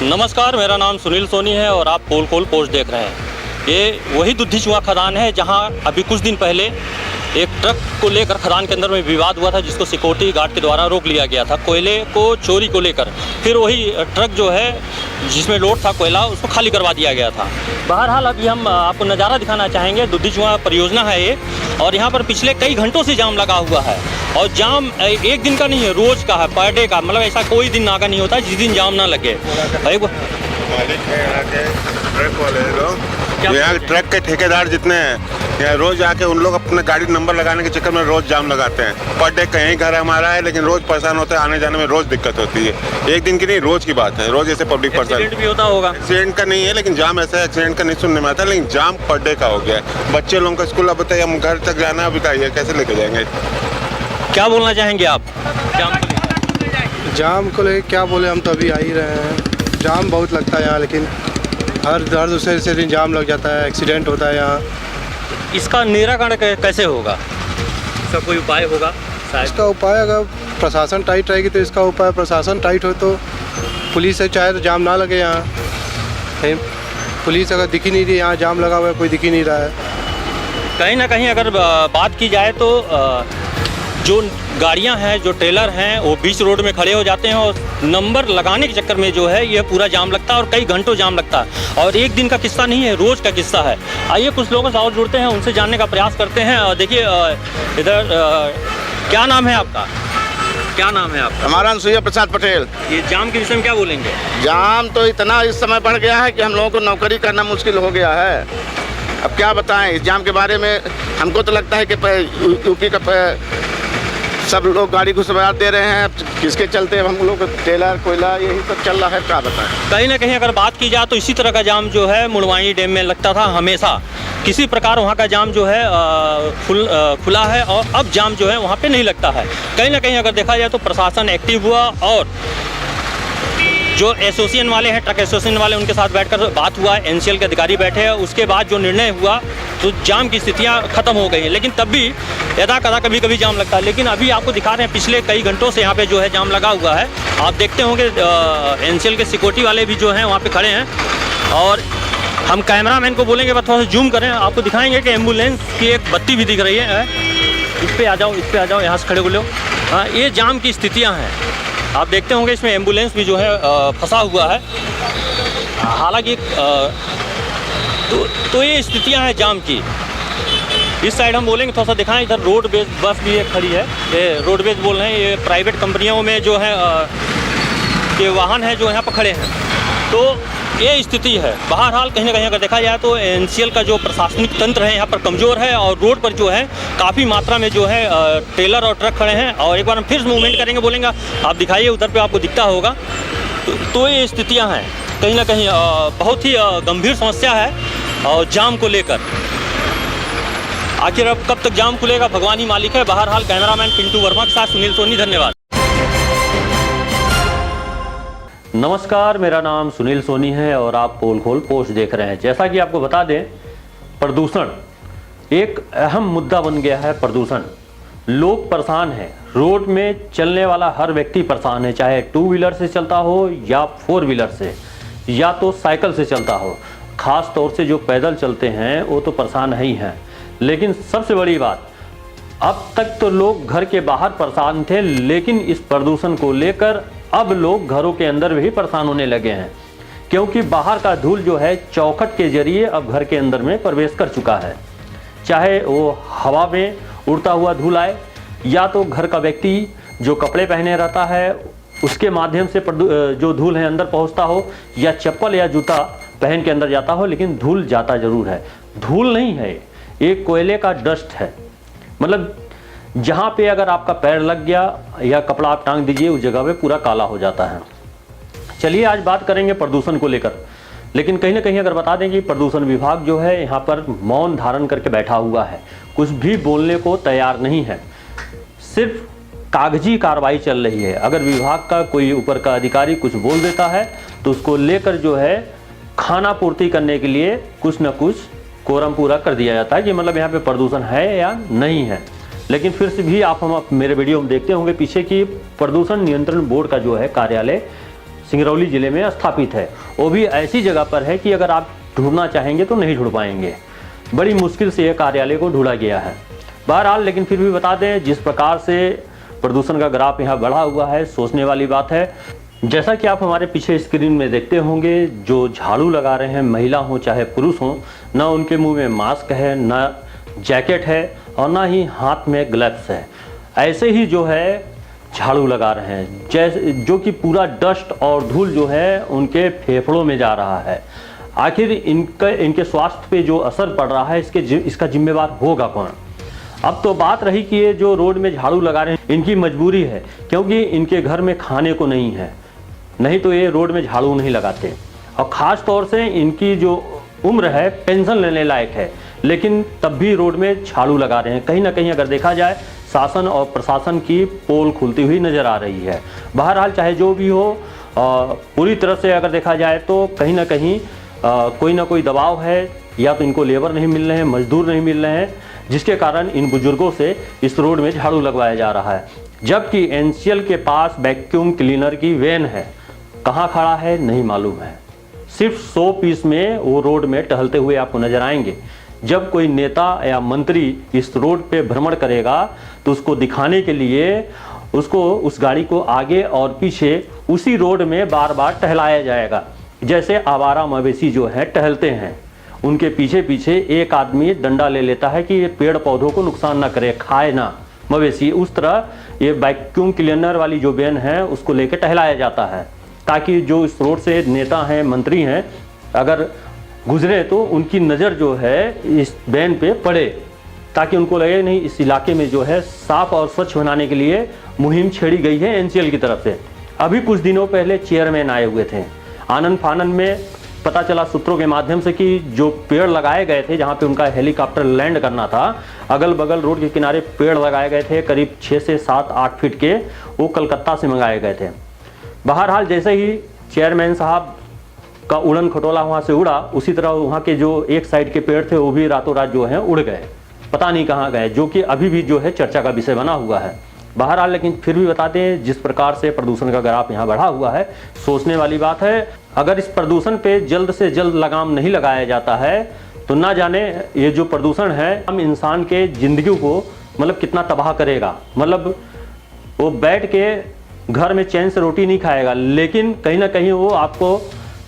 नमस्कार, मेरा नाम सुनील सोनी है और आप पोल खोल पोस्ट देख रहे हैं। ये वही दुद्धिचुआ खदान है जहां अभी कुछ दिन पहले एक ट्रक को लेकर खदान के अंदर में विवाद हुआ था, जिसको सिक्योरिटी गार्ड के द्वारा रोक लिया गया था कोयले को चोरी को लेकर। फिर वही ट्रक जो है जिसमें लोड था कोयला, उसको खाली करवा दिया गया था। बहरहाल अभी हम आपको नज़ारा दिखाना चाहेंगे। दुद्धिचुआ परियोजना है ये, और यहाँ पर पिछले कई घंटों से जाम लगा हुआ है। और जाम एक दिन का नहीं है, रोज़ का है, पर डे का। मतलब ऐसा कोई दिन नागा नहीं होता जिस दिन जाम ना लगे। मालिक है यहाँ के ट्रक वाले लोग, यहाँ ट्रक के ठेकेदार जितने हैं, यहाँ रोज आके उन लोग अपने गाड़ी नंबर लगाने के चक्कर में रोज जाम लगाते हैं। पर डे कहीं घर हमारा है, लेकिन रोज परेशान होते हैं, आने जाने में रोज दिक्कत होती है। एक दिन की नहीं, रोज की बात है। रोज ऐसे पब्लिक परेशान भी होता होगा। एक्सीडेंट का नहीं है, लेकिन जाम ऐसा है, एक्सीडेंट का नहीं सुनने में आता, लेकिन जाम पर डे का हो गया है। बच्चे लोगों का स्कूल, अब बताइए हम घर तक जाना है, बताइए कैसे लेके जाएंगे। क्या बोलना चाहेंगे आप जाम को लेकर? क्या बोले, हम तो अभी आ ही रहे हैं। जाम बहुत लगता है यहाँ, लेकिन हर दूसरे दिन जाम लग जाता है, एक्सीडेंट होता है यहाँ। इसका निराकरण कैसे होगा? इसका कोई उपाय होगा? इसका उपाय अगर प्रशासन टाइट रहेगी तो इसका उपाय, प्रशासन टाइट हो तो पुलिस से चाहे तो जाम ना लगे यहाँ। पुलिस अगर दिख ही नहीं रही, यहाँ जाम लगा हुआ है, कोई दिख ही नहीं रहा है। कहीं ना कहीं अगर बात की जाए तो जो गाड़ियां हैं, जो ट्रेलर हैं, वो बीच रोड में खड़े हो जाते हैं और नंबर लगाने के चक्कर में जो है ये पूरा जाम लगता है और कई घंटों जाम लगता है। और एक दिन का किस्सा नहीं है, रोज़ का किस्सा है। आइए कुछ लोगों से और जुड़ते हैं, उनसे जानने का प्रयास करते हैं। देखिए इधर क्या नाम है आपका? क्या नाम है आपका? हमारा अनुसुईया प्रसाद पटेल। ये जाम के विषय में क्या बोलेंगे? जाम तो इतना इस समय बढ़ गया है कि हम लोगों को नौकरी करना मुश्किल हो गया है। अब क्या बताएं इस जाम के बारे में। हमको तो लगता है कि यूपी का सब लोग गाड़ी को सवार दे रहे हैं, किसके चलते हम लोग ट्रेलर कोयला यही सब चल रहा है। क्या बताएं। कहीं ना कहीं अगर बात की जाए तो इसी तरह का जाम जो है मुड़वानी डैम में लगता था हमेशा। किसी प्रकार वहाँ का जाम जो है खुला है और अब जाम जो है वहाँ पे नहीं लगता है। कहीं ना कहीं अगर देखा जाए तो प्रशासन एक्टिव हुआ और जो एसोसिएशन वाले हैं, ट्रक एसोसिएशन वाले, उनके साथ बैठकर बात हुआ, एनसीएल के अधिकारी बैठे हैं। उसके बाद जो निर्णय हुआ तो जाम की स्थितियां खत्म हो गई हैं। लेकिन तब भी यदा कदा कभी कभी जाम लगता है। लेकिन अभी आपको दिखा रहे हैं पिछले कई घंटों से यहाँ पे जो है जाम लगा हुआ है। आप देखते होंगे एनसीएल के सिक्योरिटी वाले भी जो हैं वहाँ पे खड़े हैं। और हम कैमरामैन को बोलेंगे बस थोड़ा सा जूम करें, आपको दिखाएंगे कि एम्बुलेंस की एक बत्ती भी दिख रही है। इस पर आ जाओ, इस पर आ जाओ, यहाँ से खड़े हो लो। हाँ, ये जाम की स्थितियाँ हैं। आप देखते होंगे इसमें एम्बुलेंस भी जो है फंसा हुआ है। हालांकि तो ये स्थितियां हैं जाम की। इस साइड हम बोलेंगे, थोड़ा सा दिखाएं। इधर रोडवेज बस भी एक खड़ी है। ये रोडवेज बोल रहे हैं, ये प्राइवेट कंपनियों में जो है के वाहन है जो यहाँ पर खड़े हैं। तो ये स्थिति है। बहरहाल कहीं ना कहीं अगर देखा जाए तो एनसीएल का जो प्रशासनिक तंत्र है यहाँ पर कमज़ोर है और रोड पर जो है काफ़ी मात्रा में जो है ट्रेलर और ट्रक खड़े हैं। और एक बार हम फिर मूवमेंट करेंगे, बोलेंगे आप दिखाइए, उधर पे आपको दिखता होगा। तो ये स्थितियाँ हैं कहीं ना कहीं बहुत ही गंभीर समस्या है और जाम को लेकर। आखिर अब कब तक जाम खुलेगा, भगवान ही मालिक है। बहरहाल कैमरामैन पिंटू वर्मा के साथ सुनील सोनी, धन्यवाद। नमस्कार, मेरा नाम सुनील सोनी है और आप पोल खोल पोस्ट देख रहे हैं। जैसा कि आपको बता दें, प्रदूषण एक अहम मुद्दा बन गया है। प्रदूषण लोग परेशान हैं, रोड में चलने वाला हर व्यक्ति परेशान है, चाहे 2 व्हीलर से चलता हो या 4 व्हीलर से या तो साइकिल से चलता हो। ख़ास तौर से जो पैदल चलते हैं वो तो परेशान ही हैं। लेकिन सबसे बड़ी बात, अब तक तो लोग घर के बाहर परेशान थे, लेकिन इस प्रदूषण को लेकर अब लोग घरों के अंदर भी परेशान होने लगे हैं, क्योंकि बाहर का धूल जो है चौखट के जरिए अब घर के अंदर में प्रवेश कर चुका है। चाहे वो हवा में उड़ता हुआ धूल आए या तो घर का व्यक्ति जो कपड़े पहने रहता है उसके माध्यम से जो धूल है अंदर पहुंचता हो, या चप्पल या जूता पहन के अंदर जाता हो, लेकिन धूल जाता जरूर है। धूल नहीं है, एक कोयले का डस्ट है। मतलब जहाँ पे अगर आपका पैर लग गया या कपड़ा आप टांग दीजिए उस जगह पे पूरा काला हो जाता है। चलिए आज बात करेंगे प्रदूषण को लेकर, लेकिन कहीं ना कहीं अगर बता दें कि प्रदूषण विभाग जो है यहाँ पर मौन धारण करके बैठा हुआ है, कुछ भी बोलने को तैयार नहीं है, सिर्फ कागजी कार्रवाई चल रही है। अगर विभाग का कोई ऊपर का अधिकारी कुछ बोल देता है तो उसको लेकर जो है खाना पूर्ति करने के लिए कुछ न कुछ कोरम पूरा कर दिया जाता है कि मतलब यहाँ पे प्रदूषण है या नहीं है। लेकिन फिर से भी हम मेरे वीडियो में देखते होंगे पीछे कि प्रदूषण नियंत्रण बोर्ड का जो है कार्यालय सिंगरौली जिले में स्थापित है। वो भी ऐसी जगह पर है कि अगर आप ढूंढना चाहेंगे तो नहीं ढूंढ पाएंगे, बड़ी मुश्किल से यह कार्यालय को ढूंढा गया है। बहरहाल लेकिन फिर भी बता दें, जिस प्रकार से प्रदूषण का ग्राफ यहाँ बढ़ा हुआ है, सोचने वाली बात है। जैसा कि आप हमारे पीछे स्क्रीन में देखते होंगे, जो झाड़ू लगा रहे हैं, महिला हो चाहे पुरुष हो, ना उनके मुंह में मास्क है, ना जैकेट है और ना ही हाथ में ग्लव्स है। ऐसे ही जो है झाड़ू लगा रहे हैं, जैसे जो कि पूरा डस्ट और धूल जो है उनके फेफड़ों में जा रहा है। आखिर इनके स्वास्थ्य पे जो असर पड़ रहा है इसका जिम्मेवार होगा कौन? अब तो बात रही कि ये जो रोड में झाड़ू लगा रहे हैं इनकी मजबूरी है, क्योंकि इनके घर में खाने को नहीं है, नहीं तो ये रोड में झाड़ू नहीं लगाते। और ख़ास तौर से इनकी जो उम्र है पेंशन लेने लायक है, लेकिन तब भी रोड में झाड़ू लगा रहे हैं। कहीं ना कहीं अगर देखा जाए शासन और प्रशासन की पोल खुलती हुई नज़र आ रही है। बहरहाल चाहे जो भी हो, पूरी तरह से अगर देखा जाए तो कहीं ना कहीं कोई ना कोई दबाव है, या तो इनको लेबर नहीं मिल रहे हैं, मजदूर नहीं मिल रहे हैं, जिसके कारण इन बुजुर्गों से इस रोड में झाड़ू लगवाया जा रहा है। जबकि एनसीएल के पास वैक्यूम क्लीनर की वैन है, कहाँ खड़ा है नहीं मालूम है। सिर्फ 100 पीस में वो रोड में टहलते हुए आपको नजर आएंगे। जब कोई नेता या मंत्री इस रोड पे भ्रमण करेगा तो उसको दिखाने के लिए उसको उस गाड़ी को आगे और पीछे उसी रोड में बार बार टहलाया जाएगा। जैसे आवारा मवेशी जो है टहलते हैं, उनके पीछे पीछे एक आदमी डंडा ले लेता है कि ये पेड़ पौधों को नुकसान ना करे, खाए ना मवेशी, उस तरह ये वैक्यूम क्लीनर वाली जो वैन है उसको लेकर टहलाया जाता है, ताकि जो इस रोड से नेता हैं, मंत्री हैं, अगर गुजरे तो उनकी नज़र जो है इस वैन पे पड़े, ताकि उनको लगे नहीं इस इलाके में जो है साफ और स्वच्छ बनाने के लिए मुहिम छेड़ी गई है एनसीएल की तरफ से। अभी कुछ दिनों पहले चेयरमैन आए हुए थे, आनंद फानन में पता चला सूत्रों के माध्यम से कि जो पेड़ लगाए गए थे जहां पे उनका हेलीकॉप्टर लैंड करना था, अगल बगल रोड के किनारे पेड़ लगाए गए थे करीब 6 से 7-8 फीट के, वो कलकत्ता से मंगाए गए थे। बहरहाल जैसे ही चेयरमैन साहब का उड़न खटोला वहाँ से उड़ा, उसी तरह वहाँ के जो एक साइड के पेड़ थे वो भी रातों रात जो है उड़ गए, पता नहीं कहाँ गए, जो कि अभी भी जो है चर्चा का विषय बना हुआ है। बहरहाल लेकिन फिर भी बताते हैं, जिस प्रकार से प्रदूषण का ग्राफ यहाँ बढ़ा हुआ है, सोचने वाली बात है। अगर इस प्रदूषण पे जल्द से जल्द लगाम नहीं लगाया जाता है तो ना जाने ये जो प्रदूषण है हम इंसान के जिंदगी को मतलब कितना तबाह करेगा। मतलब वो बैठ के घर में चैन से रोटी नहीं खाएगा, लेकिन कहीं ना कहीं वो आपको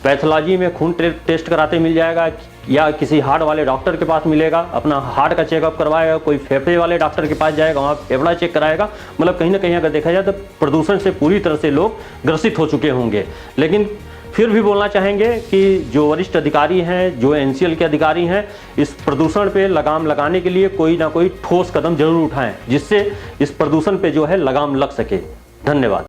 पैथोलॉजी में खून टेस्ट कराते मिल जाएगा, या किसी हार्ट वाले डॉक्टर के पास मिलेगा, अपना हार्ट का चेकअप करवाएगा, कोई फेफड़े वाले डॉक्टर के पास जाएगा, वहाँ फेफड़ा चेक कराएगा। मतलब कहीं ना कहीं अगर देखा जाए तो प्रदूषण से पूरी तरह से लोग ग्रसित हो चुके होंगे। लेकिन फिर भी बोलना चाहेंगे कि जो वरिष्ठ अधिकारी हैं, जो एनसीएल के अधिकारी हैं, इस प्रदूषण पे लगाम लगाने के लिए कोई ना कोई ठोस कदम जरूर उठाएं, जिससे इस प्रदूषण पे जो है लगाम लग सके। धन्यवाद।